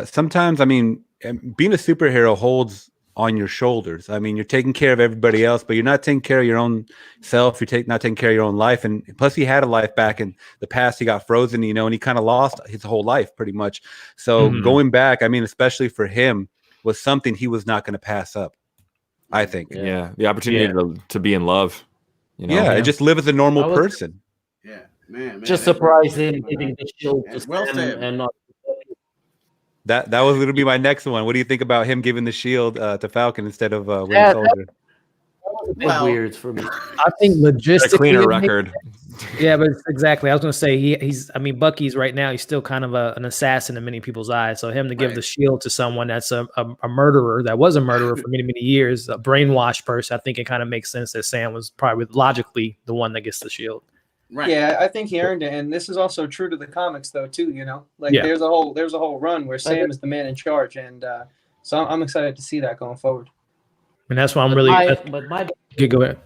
Sometimes, I mean, being a superhero holds on your shoulders. I mean, you're taking care of everybody else, but you're not taking care of your own self. You're not taking care of your own life. And plus, he had a life back in the past. He got frozen, you know, and he kind of lost his whole life pretty much. So going back, I mean, especially for him, was something he was not going to pass up, I think. Yeah, the opportunity to be in love. You know? And just live as a normal person. Yeah, man. Just surprise him giving the shield to well said. and not. That was going to be my next one. What do you think about him giving the shield to Falcon instead of Winter Soldier? That was weird for me. I think logistically, a cleaner record. Yeah, but exactly. I was going to say he's. I mean, Bucky's right now. He's still kind of an assassin in many people's eyes. So him to give the shield to someone that's a murderer, that was a murderer for many years, a brainwashed person. I think it kind of makes sense that Sam was probably logically the one that gets the shield. Right. Yeah, I think he earned it, and this is also true to the comics, though, too. You know, like there's a whole run where Sam is the man in charge, and so I'm excited to see that going forward. And that's why I'm really. Go ahead.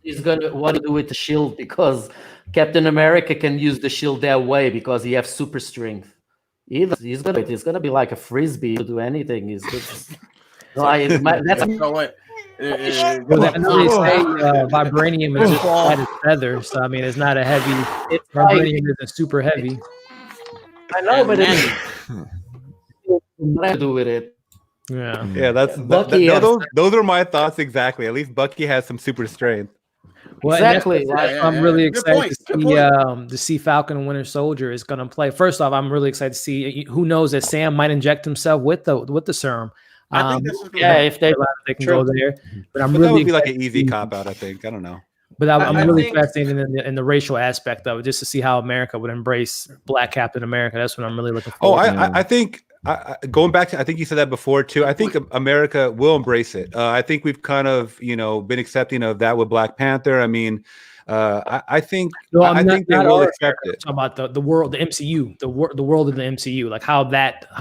He's gonna want to do with the shield because Captain America can use the shield that way because he has super strength. He's gonna be like a frisbee to do anything. He's just, that's what. Vibranium is just at its feather, so I mean it's not a heavy. Vibranium isn't super heavy. I know, but it's to do with it. Yeah, that's those are my thoughts exactly. At least Bucky has some super strength. Well, exactly. I'm really excited to see Falcon and Winter Soldier is going to play. First off, I'm really excited to see. Who knows that Sam might inject himself with the serum. I think this is if they can go there. But I'm really that would be like an easy cop out. I think. I don't know. But I'm really fascinated in the racial aspect of it, just to see how America would embrace Black Captain America. That's what I'm really looking forward to. I think going back to, I think you said that before too. I think America will embrace it. I think we've kind of, been accepting of that with Black Panther. I mean, I think I think they will accept it. I'm talking about the world, the MCU, the world of the MCU, like how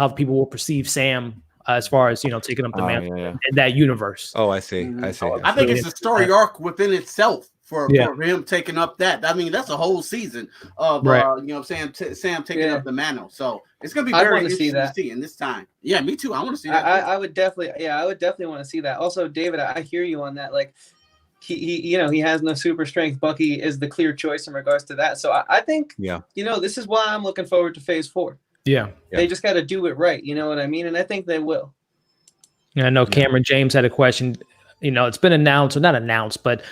people will perceive Sam. As far as taking up the mantle in that universe. Oh, I see. I see. I think it's a story arc within itself for him taking up that. I mean, that's a whole season of Sam taking up the mantle. So it's gonna be very interesting to see in this time. Yeah, me too. I want to see that. I would definitely want to see that. Also, David, I hear you on that. Like he has no super strength. Bucky is the clear choice in regards to that. So I think this is why I'm looking forward to Phase 4. Yeah. They just got to do it right. You know what I mean? And I think they will. Yeah, I know Cameron James had a question. It's been announced, or not announced, but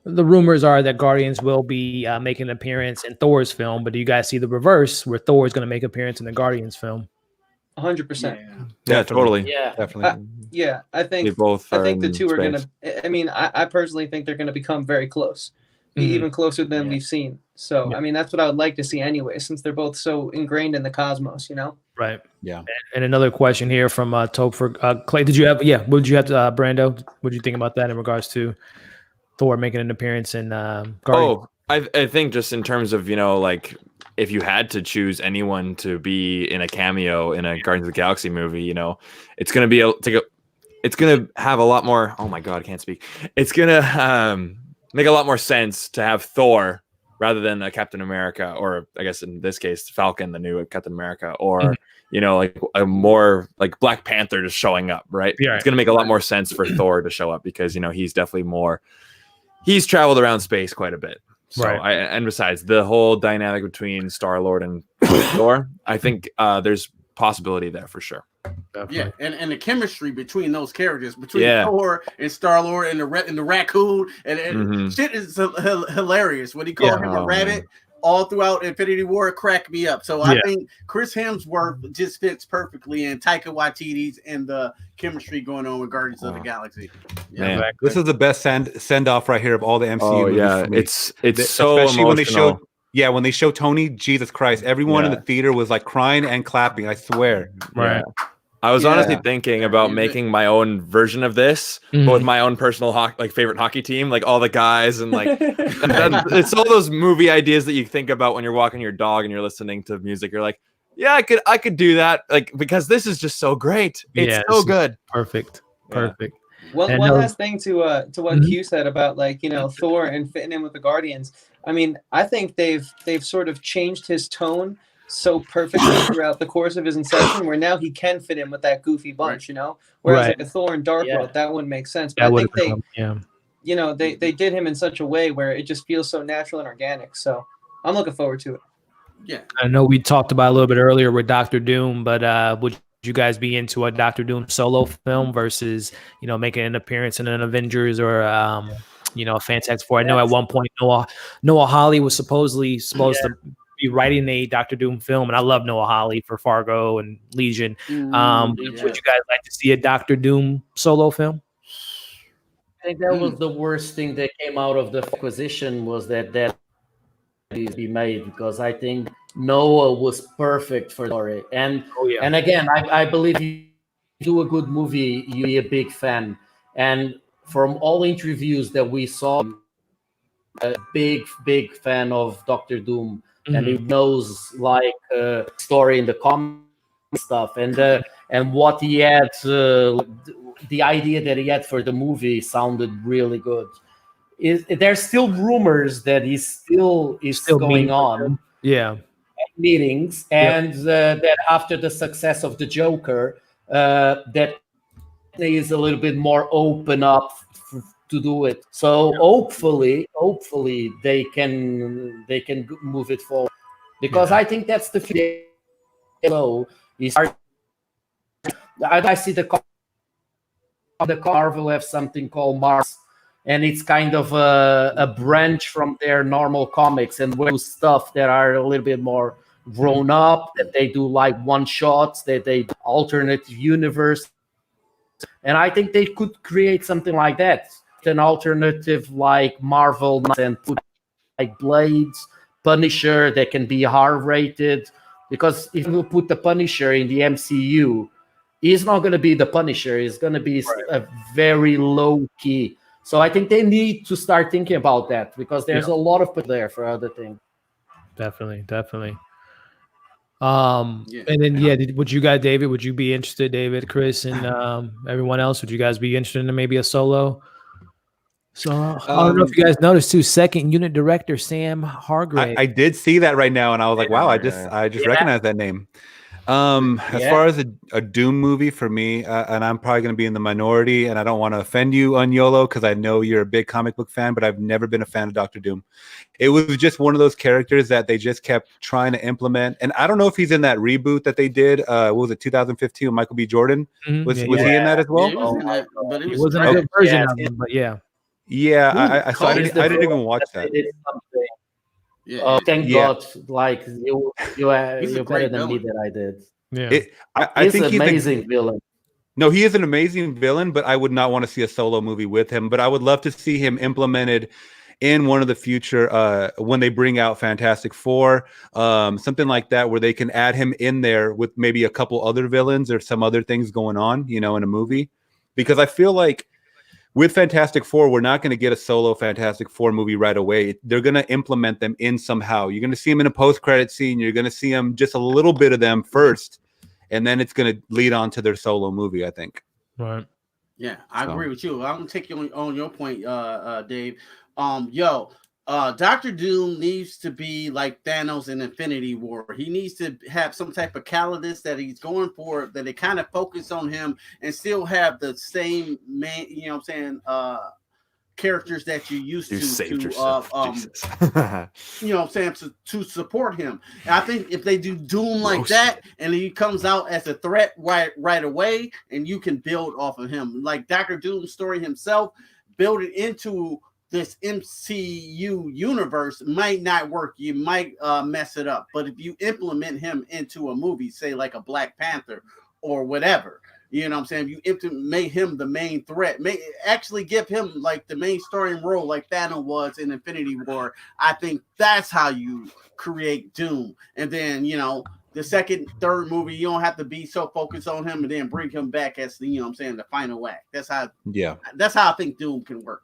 the rumors are that Guardians will be making an appearance in Thor's film. But do you guys see the reverse, where Thor is going to make an appearance in the Guardians film? 100%. Yeah, totally. Yeah, definitely. I think they both. I think the two are going to. I mean, I personally think they're going to become very close, even closer than we've seen. So, I mean, that's what I would like to see anyway, since they're both so ingrained in the cosmos, Right. Yeah. And another question here from Topher. Clay, did you have, what did you have to, Brando? What did you think about that in regards to Thor making an appearance in Guardians? Oh, I think just in terms of, like, if you had to choose anyone to be in a cameo in a Guardians of the Galaxy movie, it's going to be it's going to have a lot more. Oh my God, I can't speak. It's going to make a lot more sense to have Thor rather than a Captain America, or I guess in this case, Falcon, the new Captain America, or, like a more like Black Panther just showing up, right? Yeah, it's going to make a lot more sense for Thor to show up because, he's definitely he's traveled around space quite a bit. So, and besides the whole dynamic between Star-Lord and Thor, I think there's possibility there for sure. Definitely. Yeah, and the chemistry between those characters, between Thor and Star-Lord and the raccoon, and shit is hilarious. When he called him a rabbit all throughout Infinity War, it cracked me up. So I think Chris Hemsworth just fits perfectly in Taika Waititi's and the chemistry going on with Guardians of the Galaxy. Yeah, exactly. This is the best send off right here of all the MCU. Oh yeah, it's so especially emotional. When they showed. Yeah, when they show Tony, Jesus Christ, everyone in the theater was like crying and clapping. I swear. Right. I was honestly thinking about making my own version of this, but with my own personal favorite hockey team, like all the guys and like it's all those movie ideas that you think about when you're walking your dog and you're listening to music. You're like, yeah, I could do that, like because this is just so great. It's so good. Perfect. One last thing to what Q said about Thor and fitting in with the Guardians. I mean, I think they've sort of changed his tone so perfectly throughout the course of his inception, where now he can fit in with that goofy bunch, you know. Whereas like a Thor and Dark World, that wouldn't make sense. But I think they, you know, they did him in such a way where it just feels so natural and organic. So I'm looking forward to it. Yeah, I know we talked about a little bit earlier with Doctor Doom, but would you guys be into a Doctor Doom solo film versus, you know, making an appearance in an Avengers or you know, a Fantastic Four? I know at one point Noah Hawley was supposed to be writing a Doctor Doom film, and I love Noah Hawley for Fargo and Legion. Would you guys like to see a Doctor Doom solo film? I think that was the worst thing that came out of the acquisition, was that be made, because I think Noah was perfect for the story. And and again, I believe you do a good movie, you'll be a big fan. And from all interviews that we saw, a big fan of Doctor Doom, and he knows like story in the comic stuff, and what he had, the idea that he had for the movie sounded really good. There's still rumors that he's still going on meetings, and that after the success of the Joker, that he is a little bit more open up to do it. So hopefully they can move it forward, because I think that's the future. So I see the Marvel have something called Mars, and it's kind of a branch from their normal comics, and we do stuff that are a little bit more grown up, that they do like one shots, that they do alternate universe. And I think they could create something like that, an alternative like Marvel, and put like Blades, Punisher, that can be R-rated, because if you put the Punisher in the MCU, he's not going to be the Punisher. He's going to be a very low key. So I think they need to start thinking about that, because there's a lot of put there for other things. Definitely. And then would you guys, David? Would you be interested, David, Chris, and everyone else? Would you guys be interested in maybe a solo? So I don't know if you guys noticed too. Second unit director Sam Hargrave. I did see that right now, and I was like, wow, I just recognized that name. As far as a Doom movie for me, and I'm probably going to be in the minority, and I don't want to offend you, Unyolo, because I know you're a big comic book fan, but I've never been a fan of Dr. Doom. It was just one of those characters that they just kept trying to implement, and I don't know if he's in that reboot that they did. What was it, 2015 with Michael B. Jordan? Was he in that as well? Yeah, he was in that, but it wasn't a good version of him, but I didn't even watch that. Thank God, like you're better than me that I did. I think he's an amazing villain. No, he is an amazing villain, but I would not want to see a solo movie with him. But I would love to see him implemented in one of the future when they bring out Fantastic Four, something like that, where they can add him in there with maybe a couple other villains or some other things going on, in a movie. Because I feel like with Fantastic Four, we're not going to get a solo Fantastic Four movie right away. They're going to implement them in somehow. You're going to see them in a post-credit scene. You're going to see them, just a little bit of them first, and then it's going to lead on to their solo movie, I think. Right. Yeah, I agree with you. I'm going to take you on your point, Dave. Dr. Doom needs to be like Thanos in Infinity War. He needs to have some type of catalyst that he's going for, that they kind of focus on him and still have the same characters that you used to to support him. And I think if they do Doom like that, and he comes out as a threat right away, and you can build off of him, like Dr. Doom's story himself, build it into this MCU universe might not work. You might mess it up. But if you implement him into a movie, say like a Black Panther or whatever, if you make him the main threat, actually give him like the main starring role like Thanos was in Infinity War, I think that's how you create Doom. And then, the second, third movie, you don't have to be so focused on him, and then bring him back as the final act. That's how I think Doom can work.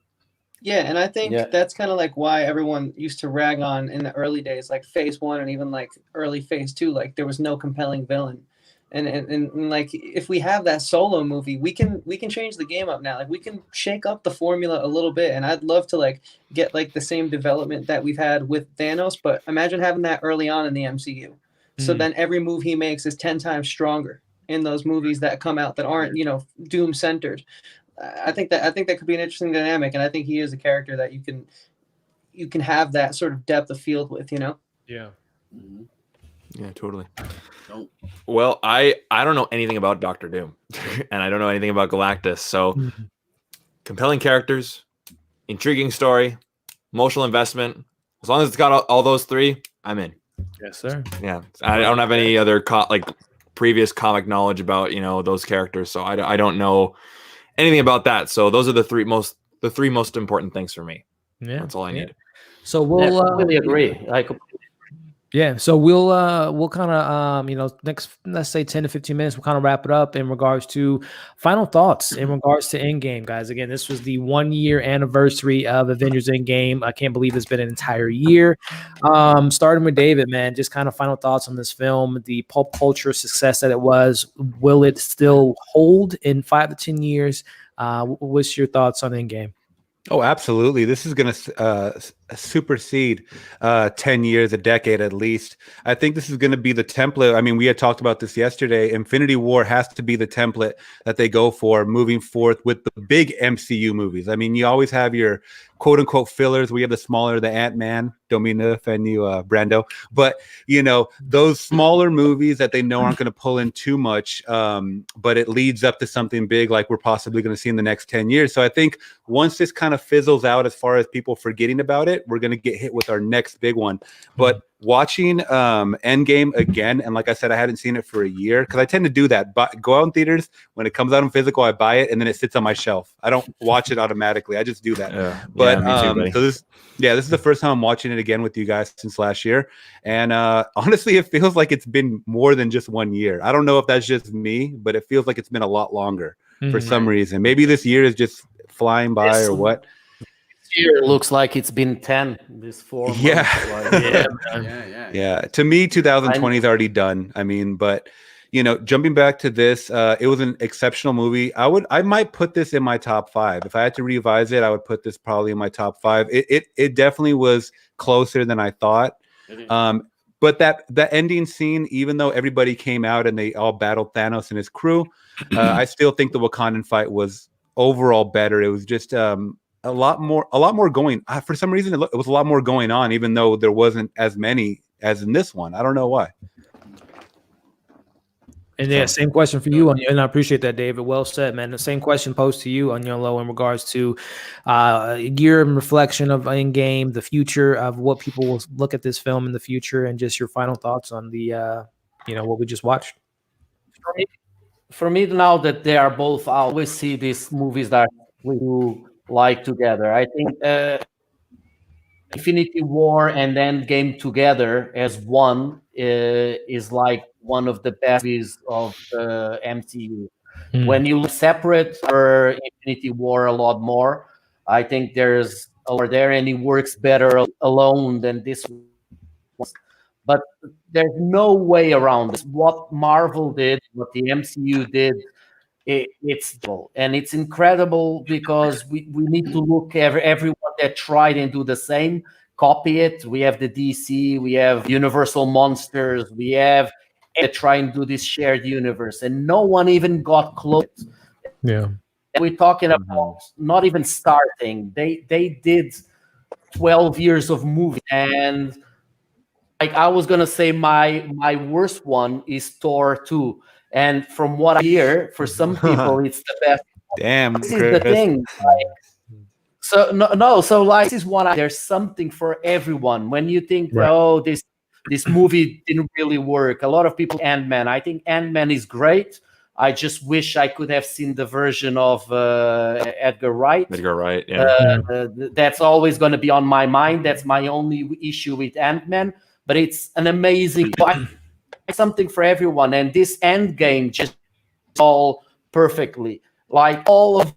Yeah, and I think that's kind of like why everyone used to rag on in the early days, like Phase 1 and even like early Phase 2, like there was no compelling villain. And like if we have that solo movie, we can change the game up now. Like we can shake up the formula a little bit, and I'd love to like get like the same development that we've had with Thanos, but imagine having that early on in the MCU. So then every move he makes is 10 times stronger in those movies that come out that aren't, you know, Doom centered. I think that could be an interesting dynamic, and I think he is a character that you can have that sort of depth of field with, you know. Yeah. Yeah, totally. Well, I don't know anything about Doctor Doom, and I don't know anything about Galactus. So, compelling characters, intriguing story, emotional investment. As long as it's got all those three, I'm in. Yes, sir. Yeah, I don't have any other previous comic knowledge about those characters, so I don't know anything about that. So those are the three most important things for me. Yeah, that's all I need. So we'll completely agree. Yeah, so we'll kind of next, let's say 10 to 15 minutes, we'll kind of wrap it up in regards to final thoughts in regards to Endgame, guys. Again, this was the 1-year anniversary of Avengers Endgame. I can't believe it's been an entire year. Starting with David, man, just kind of final thoughts on this film, the pulp culture success that it was. Will it still hold in 5 to 10 years? What's your thoughts on Endgame? Oh, absolutely. This is going to supersede 10 years, a decade at least. I think this is going to be the template. I mean, we had talked about this yesterday. Infinity War has to be the template that they go for moving forth with the big MCU movies. I mean, you always have your quote unquote fillers. We have the smaller, the Ant-Man. Don't mean to offend you, Brando. But, those smaller movies that they know aren't going to pull in too much, but it leads up to something big like we're possibly going to see in the next 10 years. So I think once this kind of fizzles out as far as people forgetting about it, we're going to get hit with our next big one. But watching Endgame again, and like I said, I hadn't seen it for a year because I tend to do that. But go out in theaters, when it comes out in physical, I buy it and then it sits on my shelf. I don't watch it automatically. I just do that. But me too, so this is the first time I'm watching it again with you guys since last year. And honestly, it feels like it's been more than just 1 year. I don't know if that's just me, but it feels like it's been a lot longer for some reason. Maybe this year is just flying by or what. Year looks like it's been 10 this 4 months. Yeah. To me, 2020 is already done. I mean, but jumping back to this, it was an exceptional movie. I might put this in my top 5. If I had to revise it, I would put this probably in my top 5. It definitely was closer than I thought. But that ending scene, even though everybody came out and they all battled Thanos and his crew, I still think the Wakandan fight was overall better. It was just a lot more going. For some reason, it was a lot more going on, even though there wasn't as many as in this one. I don't know why. And yeah, same question for you, and I appreciate that, David. Well said, man. The same question posed to you, Onyolo, in regards to year and reflection of Endgame, the future of what people will look at this film in the future, and just your final thoughts on the, what we just watched. For me, now that they are both out, I always see these movies that we do like together. I think Infinity War and Endgame together as one is like one of the best movies of the MCU. When you separate for Infinity War a lot more, I think there's over there, and it works better alone than this one. But there's no way around this. What Marvel did, what the MCU did, it's incredible because we need to look at everyone that tried and do the same, copy it. We have the DC, we have Universal Monsters, we have try and do this shared universe, and no one even got close. Yeah, and we're talking about not even starting. They did 12 years of movie, and like I was gonna say, my worst one is Thor 2. And from what I hear, for some people, it's the best. Damn, this is the thing. So this is what there's something for everyone. When you think, oh, this movie didn't really work. A lot of people, Ant-Man. I think Ant-Man is great. I just wish I could have seen the version of Edgar Wright. Edgar Wright, yeah. That's always going to be on my mind. That's my only issue with Ant-Man. But it's an amazing. Something for everyone, and this Endgame just all perfectly. Like all of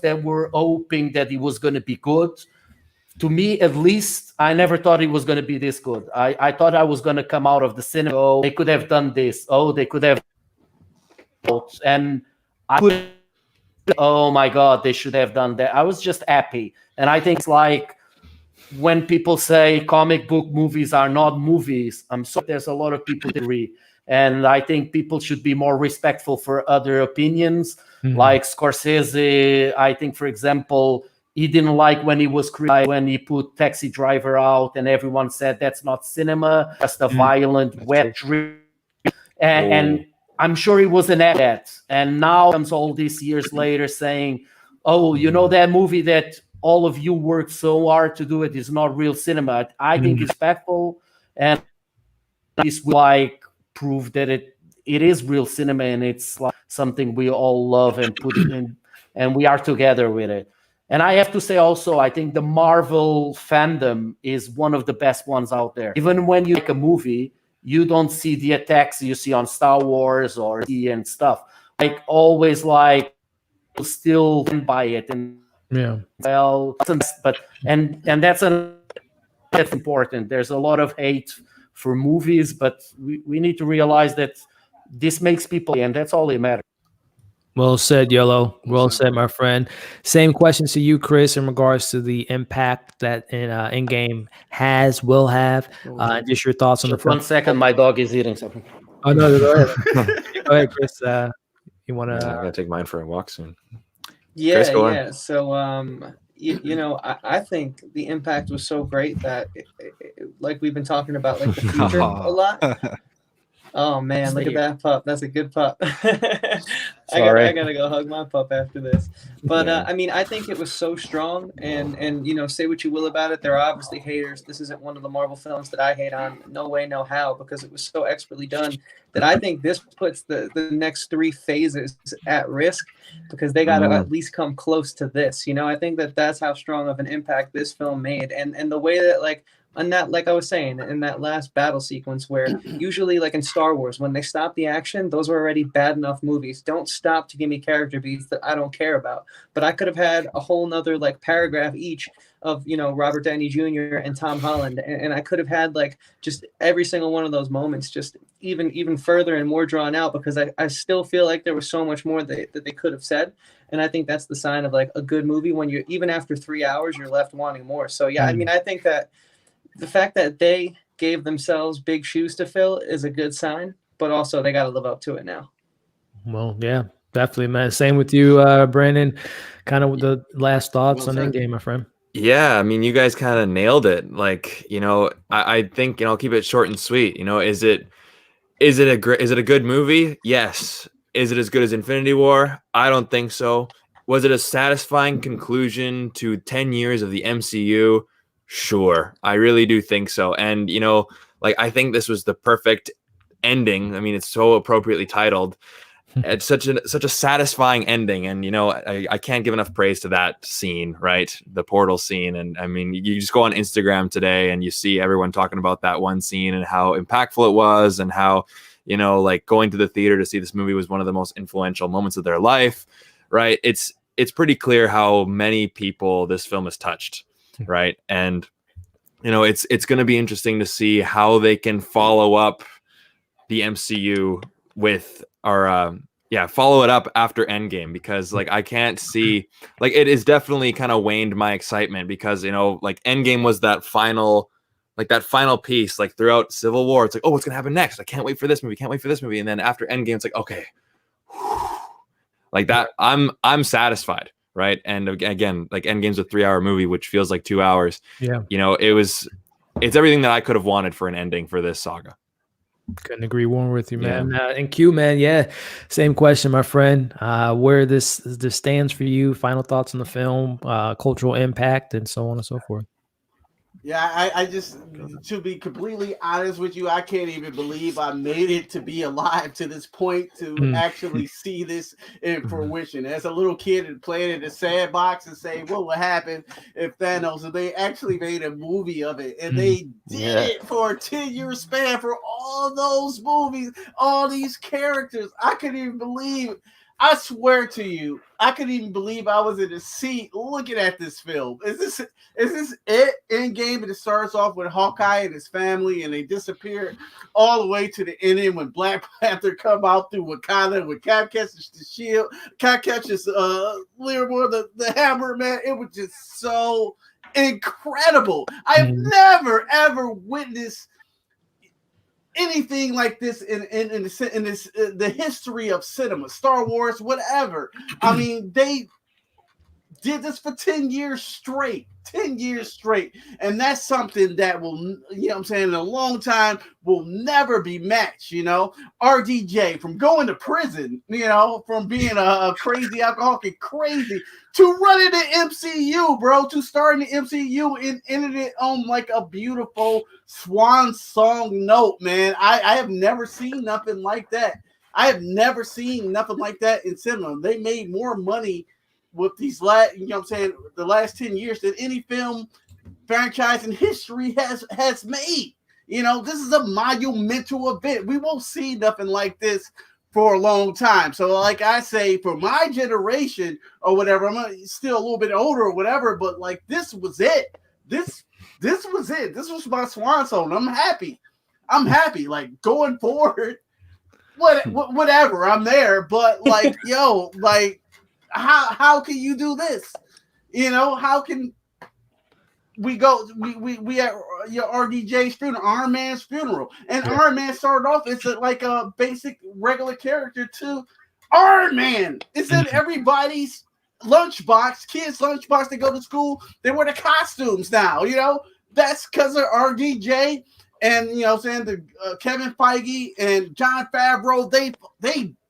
that were hoping that it was going to be good. To me, at least, I never thought it was going to be this good. I thought I was going to come out of the cinema. Oh, they could have done this. Oh, they could have. And I could. Oh my God, they should have done that. I was just happy, and I think it's like when people say comic book movies are not movies, I'm sorry, there's a lot of people that agree. And I think people should be more respectful for other opinions. Like Scorsese, I think, for example, he didn't like when he was when he put Taxi Driver out, and everyone said that's not cinema, just a violent, wet dream. And I'm sure he wasn't at that. And now comes all these years later saying, oh, you know, that movie that all of you worked so hard to do it is not real cinema. I think it's respectful, and this will like prove that it is real cinema, and it's like something we all love and put it in, and we are together with it. And I have to say also, I think the Marvel fandom is one of the best ones out there. Even when you like a movie, you don't see the attacks you see on Star Wars or and stuff. Like always, like still by it, and well, but and that's important. There's a lot of hate for movies, but we need to realize that this makes people, and that's all that matters. Well said, Yellow. Well said, my friend. Same question to you, Chris, in regards to the impact that Endgame will have. Just your thoughts on the film. 1 second, my dog is eating something. Oh no, go ahead. Go ahead, Chris. You want to? I'm gonna take mine for a walk soon. Yeah, Chris, go on. yeah. So, you know, I think the impact was so great that, like we've been talking about, like the future a lot. Oh man, look at that pup. That's a good pup. I gotta go hug my pup after this. But I mean, I think it was so strong, and you know, say what you will about it, there are obviously haters. This isn't one of the Marvel films that I hate on. No way, no how, because it was so expertly done that I think this puts the next 3 phases at risk, because they got to at least come close to this. You know, I think that's how strong of an impact this film made, and the way that, like, and that, like I was saying, in that last battle sequence, where usually, like in Star Wars, when they stop the action, those are already bad enough movies. Don't stop to give me character beats that I don't care about. But I could have had a whole nother like paragraph each of, you know, Robert Downey Jr. and Tom Holland, and I could have had like just every single one of those moments just even further and more drawn out, because I still feel like there was so much more that they could have said. And I think that's the sign of like a good movie, when you're, even after 3 hours, you're left wanting more. So yeah, I mean, I think that the fact that they gave themselves big shoes to fill is a good sign, but also they got to live up to it now. Well, yeah, definitely, man. Same with you, Brandon. Kind of the last thoughts on Endgame, my friend. Yeah, I mean, you guys kind of nailed it. Like, you know, I think, you know, I'll keep it short and sweet. You know, is it a good movie? Yes. Is it as good as Infinity War? I don't think so. Was it a satisfying conclusion to 10 years of the MCU? Sure, I really do think so. And, you know, like, I think this was the perfect ending. I mean, it's so appropriately titled. It's such a satisfying ending. And, you know, I can't give enough praise to that scene, right? The portal scene. And I mean, you just go on Instagram today and you see everyone talking about that one scene and how impactful it was, and how, you know, like, going to the theater to see this movie was one of the most influential moments of their life, right? It's pretty clear how many people this film has touched. Right. And, you know, it's going to be interesting to see how they can follow up the MCU with, or follow it up after Endgame, because like, I can't see, like, it is definitely kind of waned my excitement, because, you know, like, Endgame was that final piece, like, throughout Civil War. It's like, oh, what's going to happen next? I can't wait for this movie. And then after Endgame, it's like, okay, like that, I'm satisfied. Right. And again, like, Endgame's a 3-hour movie, which feels like 2 hours. Yeah. You know, it's everything that I could have wanted for an ending for this saga. Couldn't agree more with you, man. Yeah. And Q, man, yeah, same question, my friend. Where this stands for you, final thoughts on the film, cultural impact, and so on and so forth. Yeah, I just, to be completely honest with you, I can't even believe I made it to be alive to this point to actually see this in fruition. As a little kid and playing in the sandbox and saying, what would happen if Thanos, and they actually made a movie of it, and they did it for a 10-year span for all those movies, all these characters. I couldn't even believe. I swear to you, I couldn't even believe I was in the seat looking at this film. Is this it? Endgame, and it starts off with Hawkeye and his family, and they disappear all the way to the ending when Black Panther come out through Wakanda, when Cap catches the shield, Cap catches Learmore, the hammer, man. It was just so incredible. I have never ever witnessed anything like this in the history of cinema, Star Wars, whatever. I mean, they did this for 10 years straight. 10 years straight. And that's something that will, you know what I'm saying, in a long time will never be matched, you know. RDJ, from going to prison, you know, from being a crazy alcoholic, crazy, to running the MCU, bro, to starting the MCU and ending it on like a beautiful swan song note, man. I have never seen nothing like that. I have never seen nothing like that in cinema. They made more money with these last, you know what I'm saying, the last 10 years than any film franchise in history has made. You know, this is a monumental event. We won't see nothing like this for a long time. So like I say, for my generation or whatever, I'm still a little bit older or whatever, but like this was it. This was it. This was my swan song. I'm happy. Like going forward, whatever, I'm there. But like, yo, like, how can you do this? You know, how can we go? We at your RDJ's funeral, Iron Man's funeral, and Iron Man started off as like a basic regular character to Iron Man. It's in everybody's lunchbox, kids' lunchbox. They go to school, they wear the costumes now. You know, that's because of RDJ and, you know, saying the Kevin Feige and Jon Favreau. They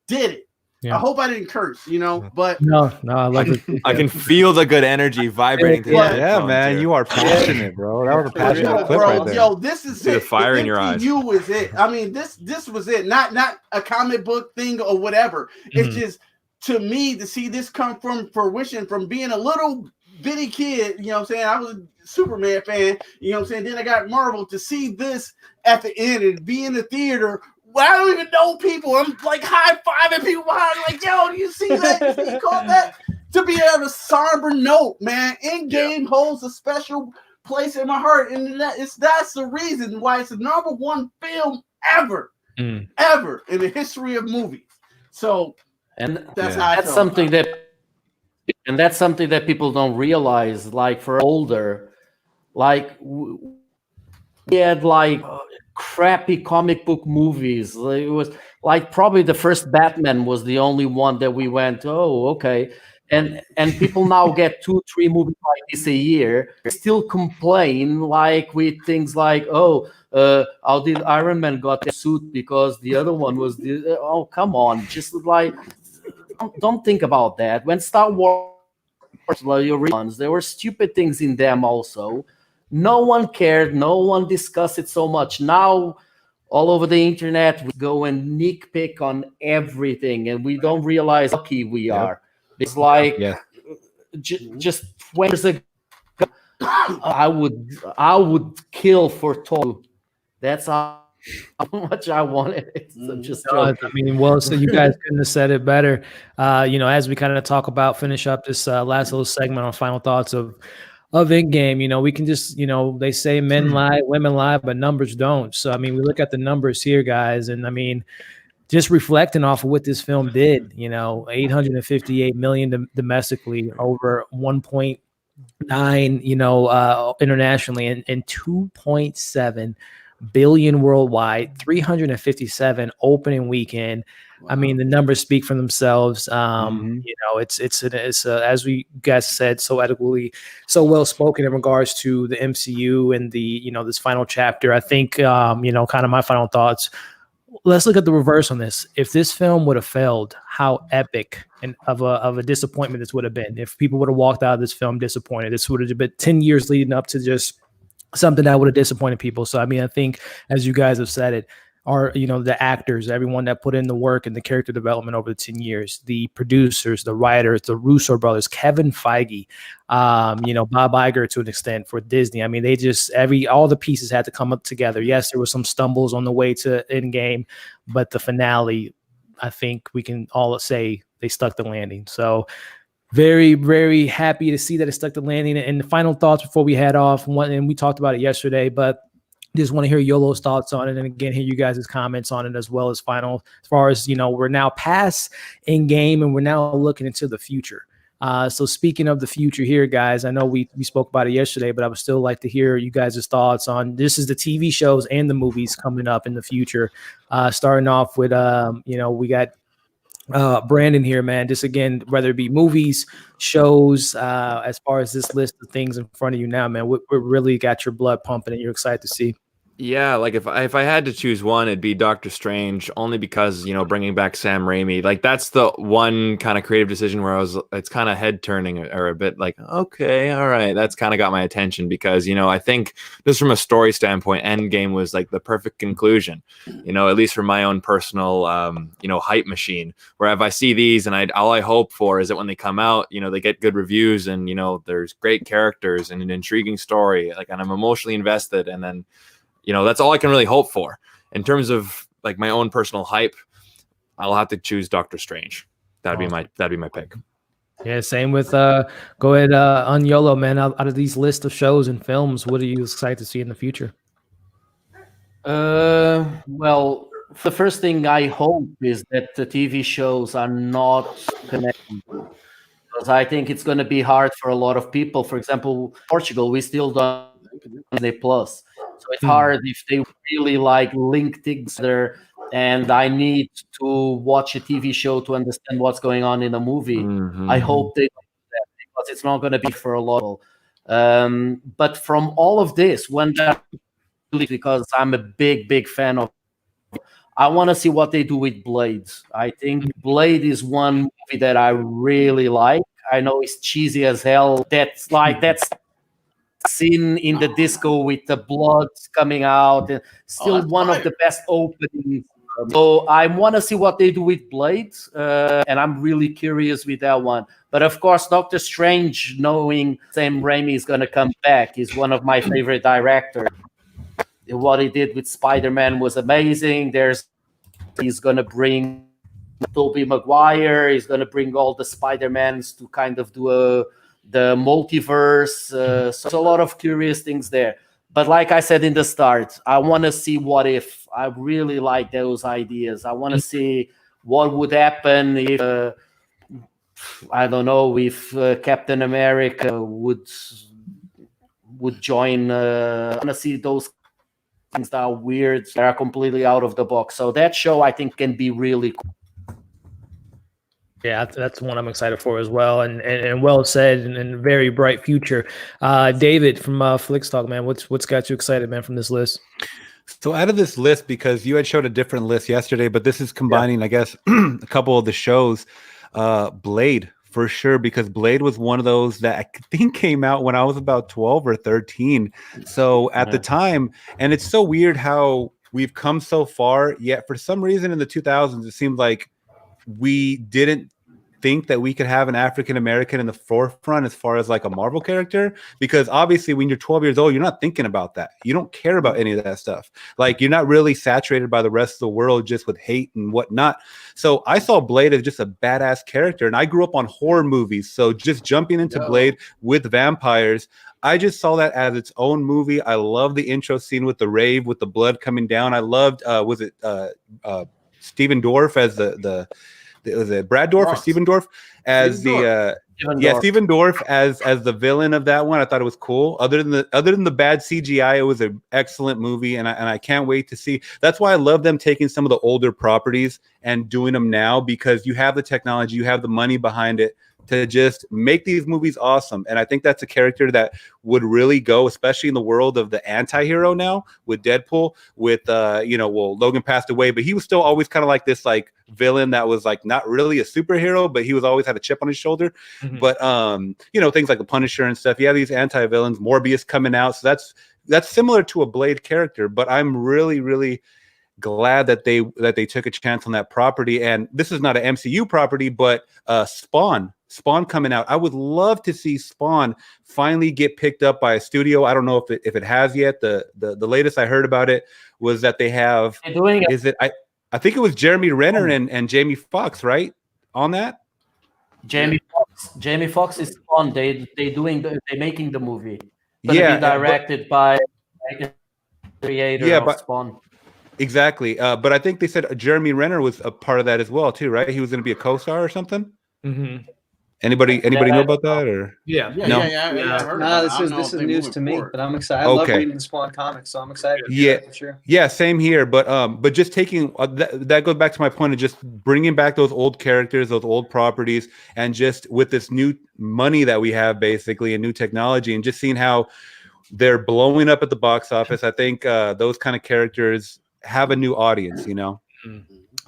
did it. Yeah. I hope I didn't curse, you know, but no, I like it. I can feel the good energy vibrating through yeah, man, here. You are passionate, bro. That was a passionate clip right there. Yo, this is the fire in your eyes. You is it. I mean, this was it. Not a comic book thing or whatever. It's just, to me, to see this come from fruition, from being a little bitty kid, you know what I'm saying? I was a Superman fan, you know what I'm saying? Then I got Marvel, to see this at the end and be in the theater. Well, I don't even know people. I'm like high-fiving people behind, like, yo, do you see that? You caught that? To be able to somber note, man. Endgame holds a special place in my heart, and that's the reason why it's the #1 film ever in the history of movies. So, and that's how that's something that's something that people don't realize. Like for older, like we had like crappy comic book movies. It was like probably the first Batman was the only one that we went, oh, okay. And people now get 2-3 movies like this a year, still complain like with things like, how did Iron Man got that suit because the other one was oh, come on, just like don't think about that. When Star Wars, there were stupid things in them also. No one cared. No one discussed it so much. Now, all over the internet, we go and nitpick on everything, and we don't realize how lucky we are. It's like just 20 years ago, I would kill for Thor. That's how much I wanted it. So just I mean, well, so you guys couldn't have said it better. You know, as we kind of talk about, finish up this last little segment on final thoughts of Endgame, you know, we can just, you know, they say men lie, women lie, but numbers don't. So, I mean, we look at the numbers here, guys, and I mean, just reflecting off of what this film did, you know, 858 million domestically, over 1.9, you know, internationally, and 2.7 billion worldwide, 357 opening weekend. Wow. I mean, the numbers speak for themselves. You know, it's as we guys said, so adequately, so well spoken in regards to the MCU and the, you know, this final chapter. I think, you know, kind of my final thoughts. Let's look at the reverse on this. If this film would have failed, how epic and of a disappointment this would have been. If people would have walked out of this film disappointed, this would have been 10 years leading up to just something that would have disappointed people. So, I mean, I think, as you guys have said it, are, you know, the actors, everyone that put in the work and the character development over the 10 years, the producers, the writers, the Russo brothers, Kevin Feige, you know, Bob Iger to an extent for Disney. I mean, they just, all the pieces had to come up together. Yes, there were some stumbles on the way to Endgame, but the finale, I think we can all say they stuck the landing. So, very, very happy to see that it stuck the landing. And the final thoughts before we head off, and we talked about it yesterday, but just want to hear Yolo's thoughts on it, and again, hear you guys' comments on it, as well as final, as far as, you know, we're now past Endgame and we're now looking into the future. So speaking of the future here, guys, I know we spoke about it yesterday, but I would still like to hear you guys' thoughts on this is the TV shows and the movies coming up in the future. Starting off with, we got Brandon here, man. Just again, whether it be movies, shows, as far as this list of things in front of you now, man, what really got your blood pumping and you're excited to see? Yeah, like if I had to choose one, it'd be Doctor Strange, only because, bringing back Sam Raimi, like that's the one kind of creative decision where it's kind of head turning or a bit like, okay, all right, that's kind of got my attention because, I think just from a story standpoint, Endgame was like the perfect conclusion, at least for my own personal, hype machine, where if I see these and all I hope for is that when they come out, they get good reviews and, there's great characters and an intriguing story, like, and I'm emotionally invested. And then, that's all I can really hope for. In terms of like my own personal hype, I'll have to choose Doctor Strange. That'd be my pick. Yeah, same with go ahead on YOLO, man. Out of these list of shows and films, what are you excited to see in the future? Well, the first thing I hope is that the TV shows are not connected, because I think it's going to be hard for a lot of people. For example, Portugal, we still don't Disney Plus. So it's hard if they really link things there, and I need to watch a TV show to understand what's going on in a movie. I hope they don't do that, because it's not going to be for a lot of people. But from all of this, because I'm a big fan of, I want to see what they do with Blade. I think Blade is one movie that I really like. I know it's cheesy as hell. That's scene in the disco with the blood coming out, and still one of the best openings. So I want to see what they do with Blade, and I'm really curious with that one. But of course, Doctor Strange, knowing Sam Raimi is going to come back, is one of my favorite directors. What he did with Spider-Man was amazing. He's going to bring Tobey Maguire. He's going to bring all the Spider-Mans to kind of do the multiverse. So a lot of curious things there. But like I said in the start, I want to see what if. I really like those ideas. I want to see what would happen if, I don't know, if Captain America would join. I want to see those things that are weird, that are completely out of the box. So that show, I think, can be really cool. Yeah, that's one I'm excited for as well, and well said, and very bright future. David from Flix Talk, man, what's got you excited, man, from this list? So out of this list, because you had showed a different list yesterday, but this is combining, I guess, a couple of the shows. Blade, for sure, because Blade was one of those that I think came out when I was about 12 or 13. So at the time, and it's so weird how we've come so far, yet for some reason in the 2000s, it seemed like we didn't think that we could have an African American in the forefront as far as like a Marvel character, because obviously when you're 12 years old, you're not thinking about that. You don't care about any of that stuff. Like, you're not really saturated by the rest of the world just with hate and whatnot. So I saw Blade as just a badass character, and I grew up on horror movies. So just jumping into Blade with vampires, I just saw that as its own movie. I love the intro scene with the rave, with the blood coming down. I loved, was it Steven Dorff as was it Brad Dorff or Steven Dorff as Steven Dorff as the villain of that one. I thought it was cool. Other than the bad CGI, it was an excellent movie, and I can't wait to see. That's why I love them taking some of the older properties and doing them now, because you have the technology, you have the money behind it to just make these movies awesome. And I think that's a character that would really go, especially in the world of the anti-hero now with Deadpool, with Logan passed away, but he was still always kind of like this like villain that was like not really a superhero, but he was always had a chip on his shoulder. But things like the Punisher and stuff. You have these anti-villains, Morbius coming out. So that's similar to a Blade character, but I'm really, really glad that they took a chance on that property. And this is not an MCU property, but Spawn coming out. I would love to see Spawn finally get picked up by a studio. I don't know if it has yet. The latest I heard about it was that they have. I think it was Jeremy Renner and Jamie Foxx, right? On that. Jamie Foxx is Spawn. They're making the movie. It's gonna be directed by the creator of Spawn. Exactly. But I think they said Jeremy Renner was a part of that as well, too, right? He was going to be a co-star or something. Anybody know about that or? Yeah. No? I heard Nah, about it. this is news to me, but I'm excited. I love Okay. reading the Spawn comics, so I'm excited. Yeah, For sure. yeah, same here. But just taking that goes back to my point of just bringing back those old characters, those old properties, and just with this new money that we have, basically, and new technology, and just seeing how they're blowing up at the box office. I think those kind of characters have a new audience, you know.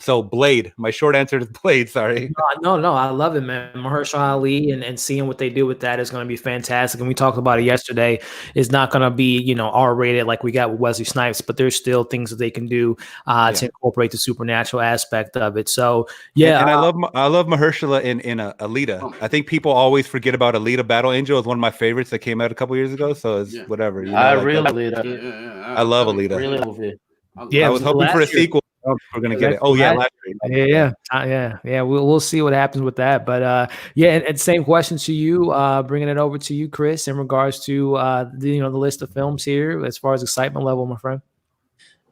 So Blade, my short answer is Blade. Sorry. No, I love it, man. Mahershala Ali and seeing what they do with that is going to be fantastic. And we talked about it yesterday. It's not going to be, you know, R-rated like we got with Wesley Snipes, but there's still things that they can do to incorporate the supernatural aspect of it. So yeah, and I love Mahershala in Alita. I think people always forget about Alita. Battle Angel is one of my favorites that came out a couple years ago. So it's whatever. You know, I like really I love Alita. really love it. Yeah, I was hoping for a sequel. We're gonna get it. Oh yeah, yeah. We'll see what happens with that. But and same question to you. Bringing it over to you, Chris, in regards to the list of films here as far as excitement level, my friend.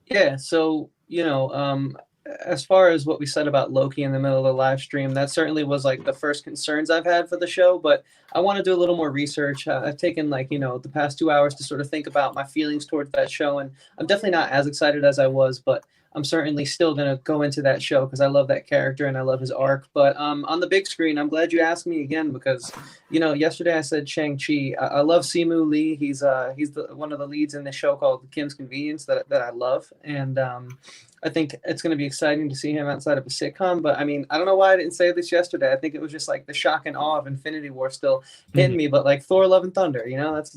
Yeah. So as far as what we said about Loki in the middle of the live stream, that certainly was like the first concerns I've had for the show. But I want to do a little more research. I've taken the past 2 hours to sort of think about my feelings towards that show, and I'm definitely not as excited as I was, but I'm certainly still going to go into that show because I love that character and I love his arc. But on the big screen, I'm glad you asked me again because, yesterday I said Shang-Chi. I love Simu Lee. He's one of the leads in this show called Kim's Convenience that I love. And I think it's going to be exciting to see him outside of a sitcom. But I mean, I don't know why I didn't say this yesterday. I think it was just like the shock and awe of Infinity War still hitting me. But like Thor: Love and Thunder,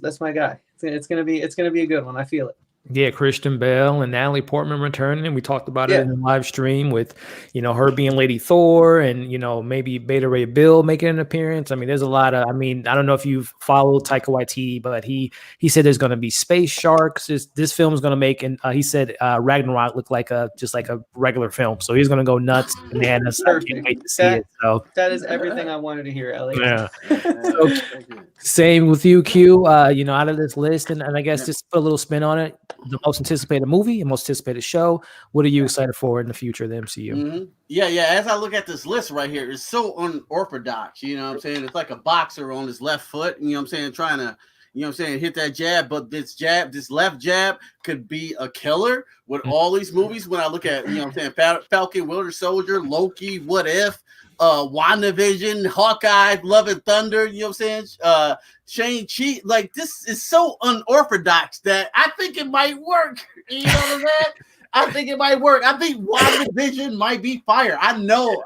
that's my guy. It's gonna be a good one. I feel it. Yeah, Christian Bale and Natalie Portman returning, and we talked about it in the live stream with, her being Lady Thor and, maybe Beta Ray Bill making an appearance. I mean, there's a lot of, I don't know if you've followed Taika Waititi, but he said there's going to be space sharks. This film is going to make, and he said Ragnarok look like just like a regular film. So he's going to go nuts, bananas. I can't wait to see it. So that is everything I wanted to hear, Elliot. Yeah. So, same with you, Q. Out of this list, and I guess just put a little spin on it. The most anticipated movie and most anticipated show. What are you excited for in the future of the MCU? Mm-hmm. Yeah. As I look at this list right here, it's so unorthodox. You know what I'm saying? It's like a boxer on his left foot. You know what I'm saying? Trying to, hit that jab. But this left jab could be a killer with all these movies. When I look at, Falcon, Winter Soldier, Loki, What If, WandaVision, Hawkeye, Love and Thunder, Shang-Chi, like this is so unorthodox that I think it might work. You know what I'm saying? I think it might work. I think WandaVision might be fire. I know,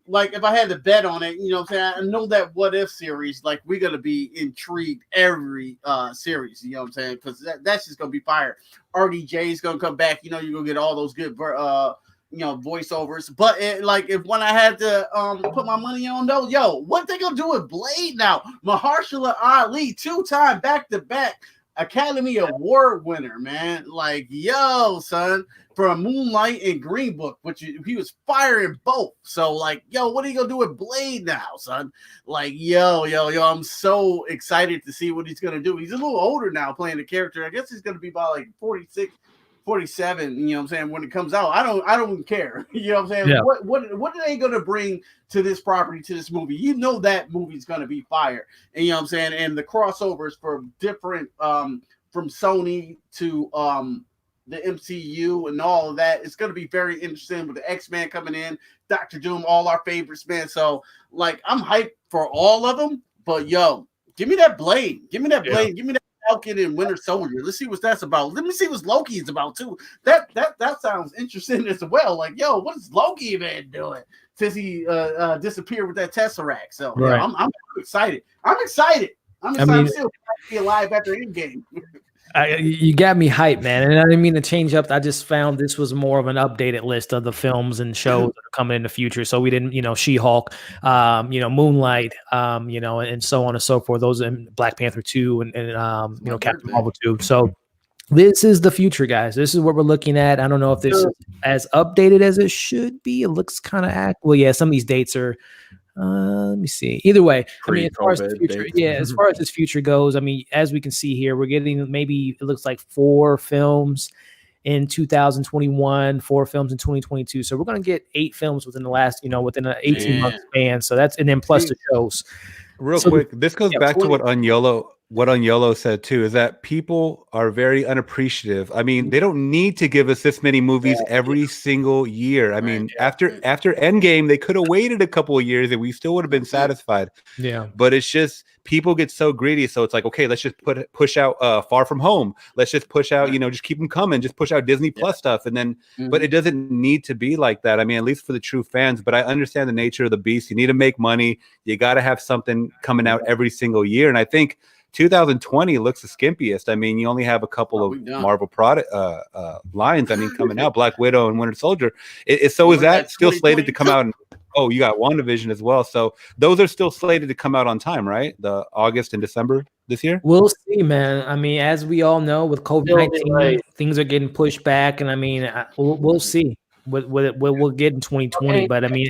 like if I had to bet on it, I know that What If series, like we're gonna be intrigued every series, because that's just gonna be fire. RDJ is gonna come back, you're gonna get all those good voiceovers. But when I had to put my money on those, what they gonna do with Blade now? Mahershala Ali, 2-time back-to-back Academy Award winner, man. Son, for Moonlight and Green Book, which he was firing both. So what are you gonna do with Blade now, son? I'm so excited to see what he's gonna do. He's a little older now playing the character. I guess he's gonna be about 46, 47, when it comes out. I don't care. Yeah. What are they gonna bring to this property, to this movie? That movie's gonna be fire. And and the crossovers for different from Sony to the MCU and all of that, it's gonna be very interesting with the X-Men coming in, Doctor Doom, all our favorites, man. So I'm hyped for all of them, but give me that Blade, give me that Falcon and Winter Soldier. Let's see what that's about. Let me see what Loki is about too. That sounds interesting as well. What is Loki been doing since he disappeared with that Tesseract? So I'm excited. I'm excited. I'm still glad to be alive after Endgame. You got me hyped, man. And I didn't mean to change up. I just found this was more of an updated list of the films and shows that are coming in the future. So we didn't, She-Hulk, Moonlight, and so on and so forth. Those and Black Panther 2 and Captain Marvel 2. So this is the future, guys. This is what we're looking at. I don't know if this is as updated as it should be. It looks kind of some of these dates are. Let me see. Either way, as far as the future, as far as this future goes, as we can see here, we're getting maybe it looks like 4 films in 2021, 4 films in 2022. So we're going to get 8 films within the last, within an 18-month span. So that's, and then plus the shows. Real quick, this goes back to what Unyolo said too, is that people are very unappreciative. I mean, they don't need to give us this many movies every single year. I mean, after Endgame, they could have waited a couple of years and we still would have been satisfied. Yeah. But it's just people get so greedy. So it's like, okay, let's just push out Far From Home. Let's just push out, just keep them coming. Just push out Disney Plus stuff. And then, but it doesn't need to be like that. I mean, at least for the true fans. But I understand the nature of the beast. You need to make money. You got to have something coming out every single year. And I think 2020 looks the skimpiest. I mean, you only have a couple of Marvel product lines. I mean, coming out, Black Widow and Winter Soldier. So is that still slated to come out? You got WandaVision as well. So those are still slated to come out on time, right? The August and December this year. We'll see, man. I mean, as we all know, with COVID-19, things are getting pushed back, and I mean, we'll see what we'll get in 2020. But I mean,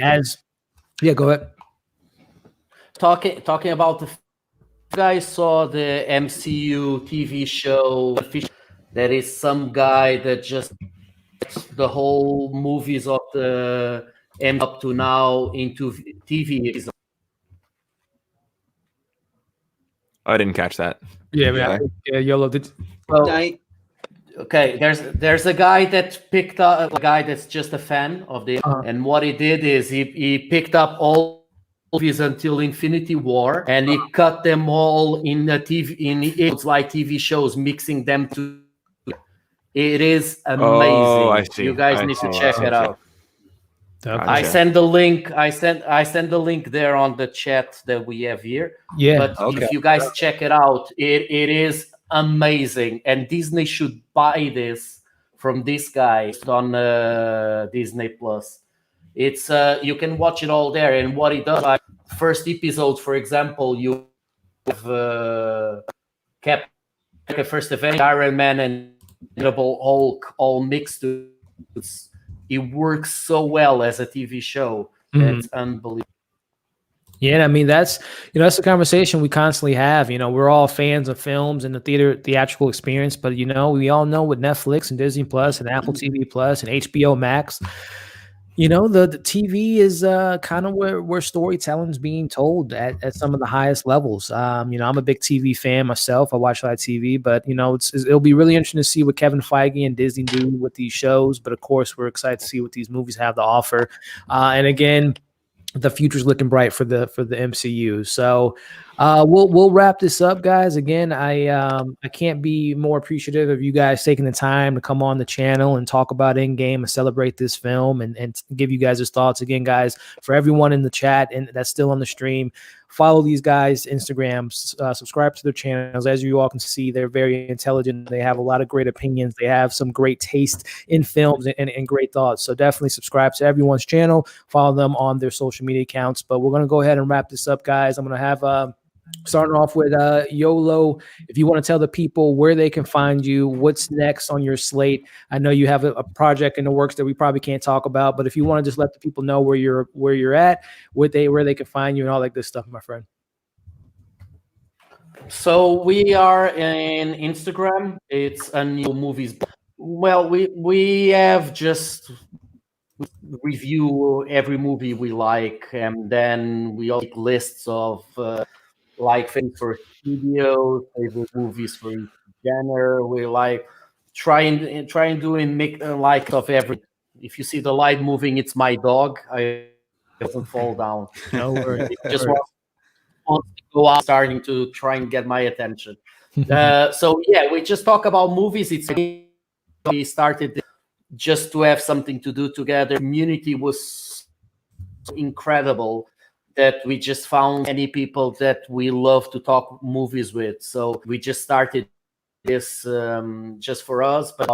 go ahead. Talking about the guys saw the MCU TV show. There is some guy that just the whole movies of the up to now into TV. I didn't catch that. Yeah, Yolo did. Well, okay, there's a guy that picked up a guy that's just a fan of the, and what he did is he picked up all movies until Infinity War, and he cut them all in a TV it's like TV shows, mixing them to. It is amazing. Oh, I see. You guys need to check it out. Gotcha. I send the link. I send the link there on the chat that we have here. Yeah. But if you guys check it out, it is amazing, and Disney should buy this from this guy on Disney Plus. It's you can watch it all there, and what he does, like first episode, for example, you have Captain First Avenger, Iron Man, and Incredible Hulk all mixed. It works so well as a TV show. It's unbelievable. Yeah, and I mean that's that's the conversation we constantly have. We're all fans of films and the theatrical experience, but we all know with Netflix and Disney Plus and Apple TV Plus and HBO Max, the TV is kind of where storytelling is being told at some of the highest levels. I'm a big TV fan myself. I watch a lot of TV, but it'll be really interesting to see what Kevin Feige and Disney do with these shows. But of course, we're excited to see what these movies have to offer. And again, the future's looking bright for the MCU. So we'll wrap this up, guys. Again, I can't be more appreciative of you guys taking the time to come on the channel and talk about Endgame and celebrate this film and give you guys his thoughts. Again, guys, for everyone in the chat and that's still on the stream, follow these guys' Instagrams, subscribe to their channels. As you all can see, they're very intelligent. They have a lot of great opinions. They have some great taste in films and great thoughts. So definitely subscribe to everyone's channel. Follow them on their social media accounts. But we're going to go ahead and wrap this up, guys. I'm going to have starting off with Yolo. If you want to tell the people where they can find you, what's next on your slate. I know you have a project in the works that we probably can't talk about, but if you want to just let the people know where you're at, where they can find you and all that good stuff, my friend. So we are in Instagram. It's a new movies. Well, we have just review every movie we like, and then we all make lists of like things for studios, favorite movies for each genre. We like trying doing make like of every. If you see the light moving, it's my dog. I doesn't fall down. No worries. Just wants to go out, starting to try and get my attention. So yeah, we just talk about movies. We started just to have something to do together. Community was incredible that we just found many people that we love to talk movies with. So we just started this just for us, but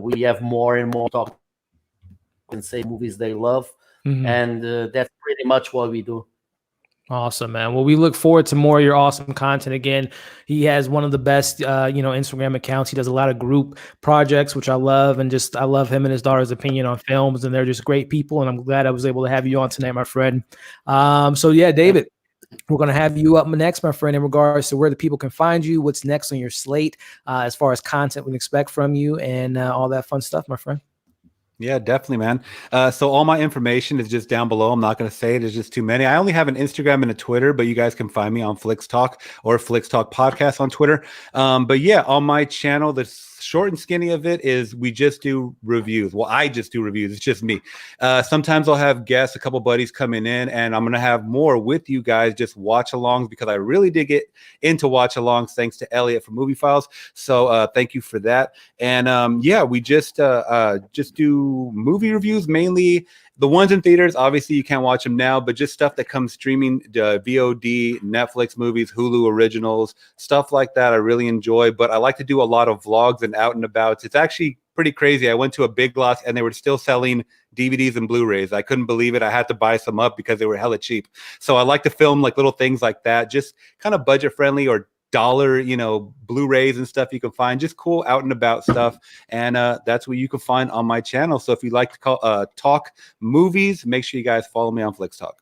we have more and more talk and say movies they love, and that's pretty much what we do. Awesome, man. Well, we look forward to more of your awesome content. Again, he has one of the best, Instagram accounts. He does a lot of group projects, which I love, and I love him and his daughter's opinion on films, and they're just great people. And I'm glad I was able to have you on tonight, my friend. So yeah, David, We're going to have you up next, my friend, in regards to where the people can find you, what's next on your slate, as far as content we can expect from you, and all that fun stuff, my friend. Yeah, definitely, man. So all my information is just down below. I'm not going to say it. There's just too many. I only have an Instagram and a Twitter, but you guys can find me on Flix Talk or Flix Talk Podcast on Twitter. But yeah, on my channel, the short and skinny of it is we just do reviews. Well, I just do reviews. It's just me. Sometimes I'll have guests, a couple buddies coming in, and I'm going to have more with you guys, just watch alongs, because I really did get into watch alongs thanks to Elliot from Movie Files. So thank you for that. And yeah, we just do movie reviews, mainly the ones in theaters. Obviously you can't watch them now, but just stuff that comes streaming, VOD, Netflix movies, Hulu originals, stuff like that I really enjoy. But I like to do a lot of vlogs and out and about. It's actually pretty crazy. I went to a Big Lots and they were still selling DVDs and Blu-rays. I couldn't believe it. I had to buy some up because they were hella cheap. So I like to film like little things like that, just kind of budget friendly, or dollar, Blu-rays and stuff you can find, just cool out and about stuff. And that's what you can find on my channel. So if you like to talk movies, make sure you guys follow me on Flix Talk.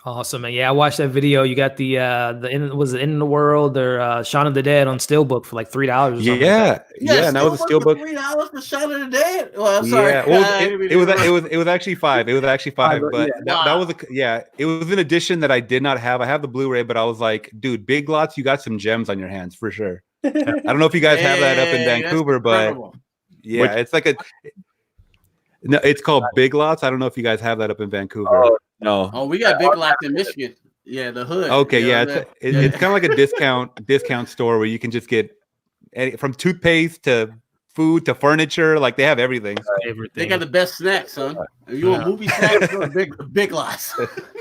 Awesome, man. Yeah, I watched that video. You got was it In the World or Shaun of the Dead on SteelBook for like $3 or something. Yeah, and that was a SteelBook. $3 for Shaun of the Dead. Well, I'm sorry. Yeah, well, it was actually $5. It was actually $5, but it was an edition that I did not have. I have the Blu-ray, but I was like, dude, Big Lots, you got some gems on your hands for sure. I don't know if you guys have that up in Vancouver, but yeah, it's like no, it's called Big Lots. I don't know if you guys have that up in Vancouver. No. Oh, we got Big Lots in Michigan. Yeah, the hood. Okay, it's kind of like a discount store where you can just get from toothpaste to food to furniture. Like they have everything. They got the best snacks, son. If you want movie snacks, go to Big Lots.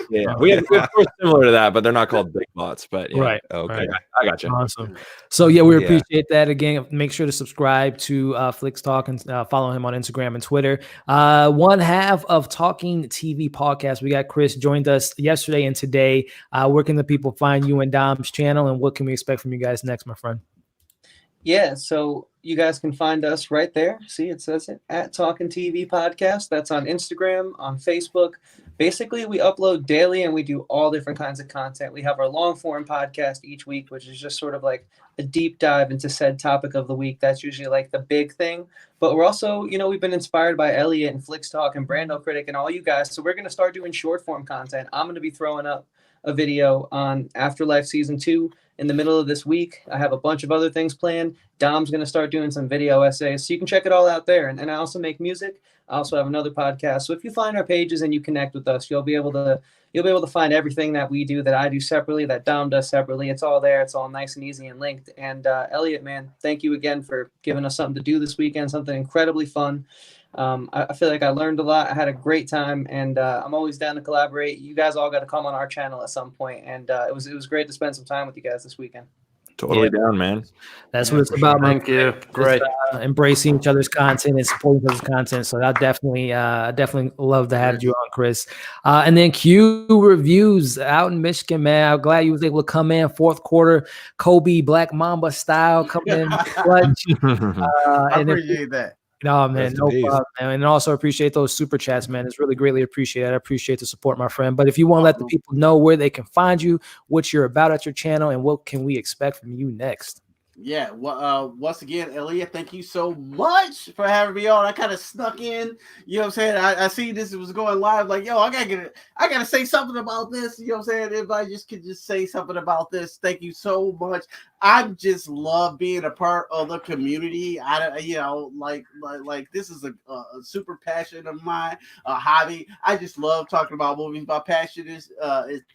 Yeah, we have stores similar to that, but they're not called Big Lots. But yeah. Right. Okay, right. I got you. Awesome. So yeah, we appreciate that. Again, make sure to subscribe to Flix Talk and follow him on Instagram and Twitter. One half of Talkin TV podcast. We got Chris joined us yesterday and today. Where can the people find you and Dom's channel, and what can we expect from you guys next, my friend? Yeah, so you guys can find us right there. See, it says it at Talkin TV Podcast. That's on Instagram, on Facebook. Basically, we upload daily and we do all different kinds of content. We have our long form podcast each week, which is just sort of like a deep dive into said topic of the week. That's usually like the big thing. But we're also, we've been inspired by Elliot and Flix Talk and BrandoCritic and all you guys. So we're going to start doing short form content. I'm going to be throwing up a video on Afterlife Season 2 in the middle of this week. I have a bunch of other things planned. Dom's going to start doing some video essays. So you can check it all out there. And I also make music. I also have another podcast. So if you find our pages and you connect with us, you'll be able to find everything that we do, that I do separately, that Dom does separately. It's all there. It's all nice and easy and linked. And Elliot, man, thank you again for giving us something to do this weekend, something incredibly fun. I feel like I learned a lot. I had a great time, and I'm always down to collaborate. You guys all got to come on our channel at some point, and it was great to spend some time with you guys this weekend. Totally down, man. That's what it's about. Thank you. Great. Embracing each other's content and supporting each other's content. So I definitely love to have you on, Chris. And then Q Reviews out in Michigan, man. I'm glad you was able to come in fourth quarter, Kobe Black Mamba style, come in clutch. I appreciate that. No, man, no problem, man. And also appreciate those super chats, man. It's really greatly appreciated. I appreciate the support, my friend. But if you want to let the people know where they can find you, what you're about at your channel, and what can we expect from you next? Yeah, well, once again, Elliot, thank you so much for having me on. I kind of snuck in, you know what I'm saying? I see this was going live, like, yo, I gotta say something about this, you know what I'm saying? If I just could just say something about this, thank you so much. I just love being a part of the community. Like this is a super passion of mine, a hobby. I just love talking about movies. My passion is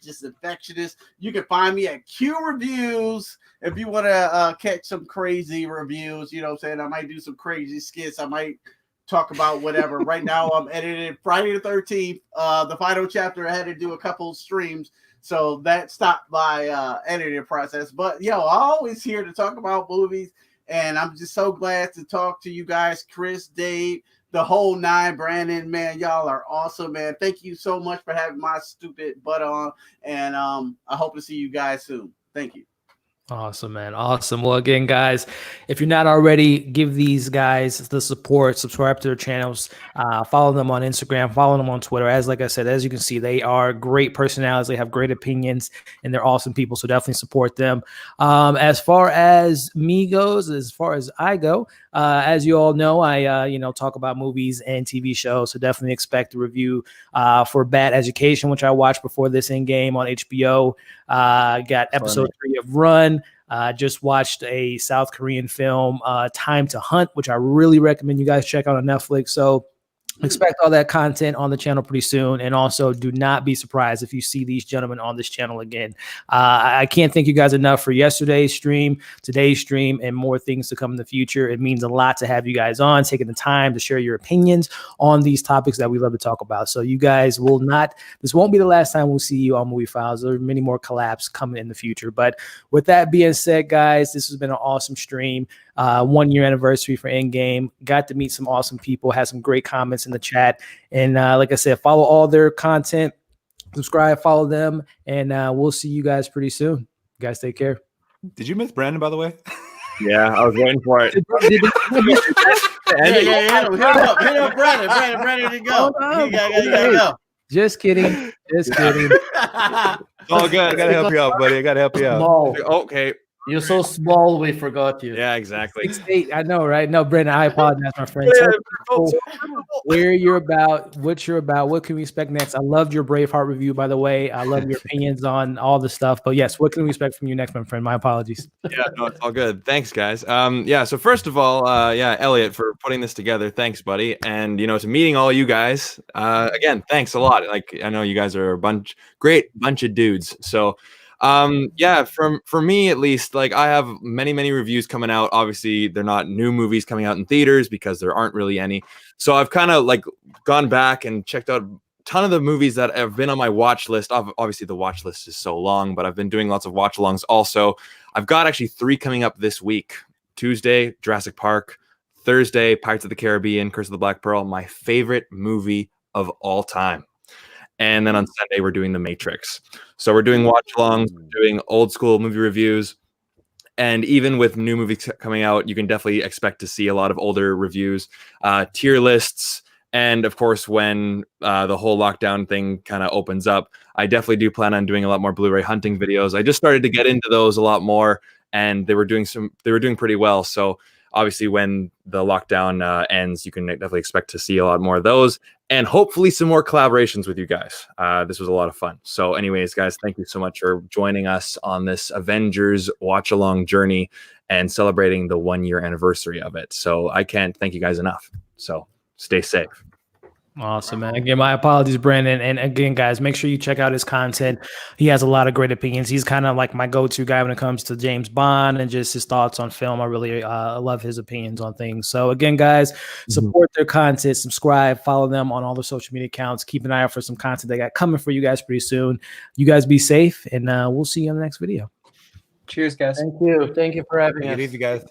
just infectious. You can find me at Q Reviews if you want to catch some crazy reviews. You know what I'm saying? I might do some crazy skits. I might talk about whatever. Right now, I'm editing Friday the 13th, the final chapter. I had to do a couple streams. So that stopped my editing process. But, I'm always here to talk about movies. And I'm just so glad to talk to you guys, Chris, Dave, the whole nine, Brandon, man. Y'all are awesome, man. Thank you so much for having my stupid butt on. And I hope to see you guys soon. Thank you. Awesome, man. Awesome. Well, again, guys, if you're not already, give these guys the support, subscribe to their channels, follow them on Instagram, follow them on Twitter. Like I said, as you can see, they are great personalities. They have great opinions and they're awesome people. So definitely support them. As far as me goes, as far as I go, as you all know, I talk about movies and TV shows. So definitely expect a review for Bad Education, which I watched before this Endgame on HBO. Got episode 3 of Run. Just watched a South Korean film, Time to Hunt, which I really recommend you guys check out on Netflix. So expect all that content on the channel pretty soon. And also do not be surprised if you see these gentlemen on this channel again. I can't thank you guys enough for yesterday's stream, today's stream, and more things to come in the future. It means a lot to have you guys on, taking the time to share your opinions on these topics that we love to talk about. So you guys will not, this won't be the last time we'll see you on Movie Files. There are many more collabs coming in the future. But with that being said, guys, this has been an awesome stream. 1 year anniversary for Endgame. Got to meet some awesome people, had some great comments in the chat. And like I said, follow all their content, subscribe, follow them, and we'll see you guys pretty soon. You guys take care. Did you miss Brandon, by the way? Yeah, I was waiting for it. Hit up, Brandon. Brandon, you go. You gotta go. Just kidding. Just kidding. Oh, good. I gotta help you out, buddy. I gotta help you out. Small. Okay. You're so small, we forgot you. Yeah, exactly. 6'8", I know, right? No, Brendan, I apologize, my friend. Tell people where you're about, what you're about, what can we expect next? I loved your Braveheart review, by the way. I love your opinions on all the stuff. But yes, what can we expect from you next, my friend? My apologies. Yeah, no, it's all good. Thanks, guys. Yeah, so first of all, Elliot, for putting this together. Thanks, buddy. And, to meeting all you guys, again, thanks a lot. Like, I know you guys are great bunch of dudes. So, for me at least, like I have many reviews coming out. Obviously they're not new movies coming out in theaters because there aren't really any, so I've kind of like gone back and checked out a ton of the movies that have been on my watch list. Obviously the watch list is so long, but I've been doing lots of watch alongs also. I've got actually 3 coming up this week. Tuesday, Jurassic Park. Thursday, Pirates of the Caribbean, Curse of the Black Pearl, my favorite movie of all time. And then on Sunday, we're doing The Matrix. So we're doing watch-alongs, we're doing old school movie reviews. And even with new movies coming out, you can definitely expect to see a lot of older reviews, tier lists. And of course, when the whole lockdown thing kind of opens up, I definitely do plan on doing a lot more Blu-ray hunting videos. I just started to get into those a lot more, and they were doing pretty well. So obviously, when the lockdown ends, you can definitely expect to see a lot more of those, and hopefully some more collaborations with you guys. This was a lot of fun. So anyways, guys, thank you so much for joining us on this Avengers watch-along journey and celebrating the 1 year anniversary of it. So I can't thank you guys enough. So stay safe. Awesome, man. Again, my apologies, Brandon. And again, guys, make sure you check out his content. He has a lot of great opinions. He's kind of like my go-to guy when it comes to James Bond and just his thoughts on film. I really love his opinions on things. So again, guys, support their content, subscribe, follow them on all their social media accounts. Keep an eye out for some content they got coming for you guys pretty soon. You guys be safe, and we'll see you on the next video. Cheers, guys. Thank you. Thank you for having us. Take it easy, guys.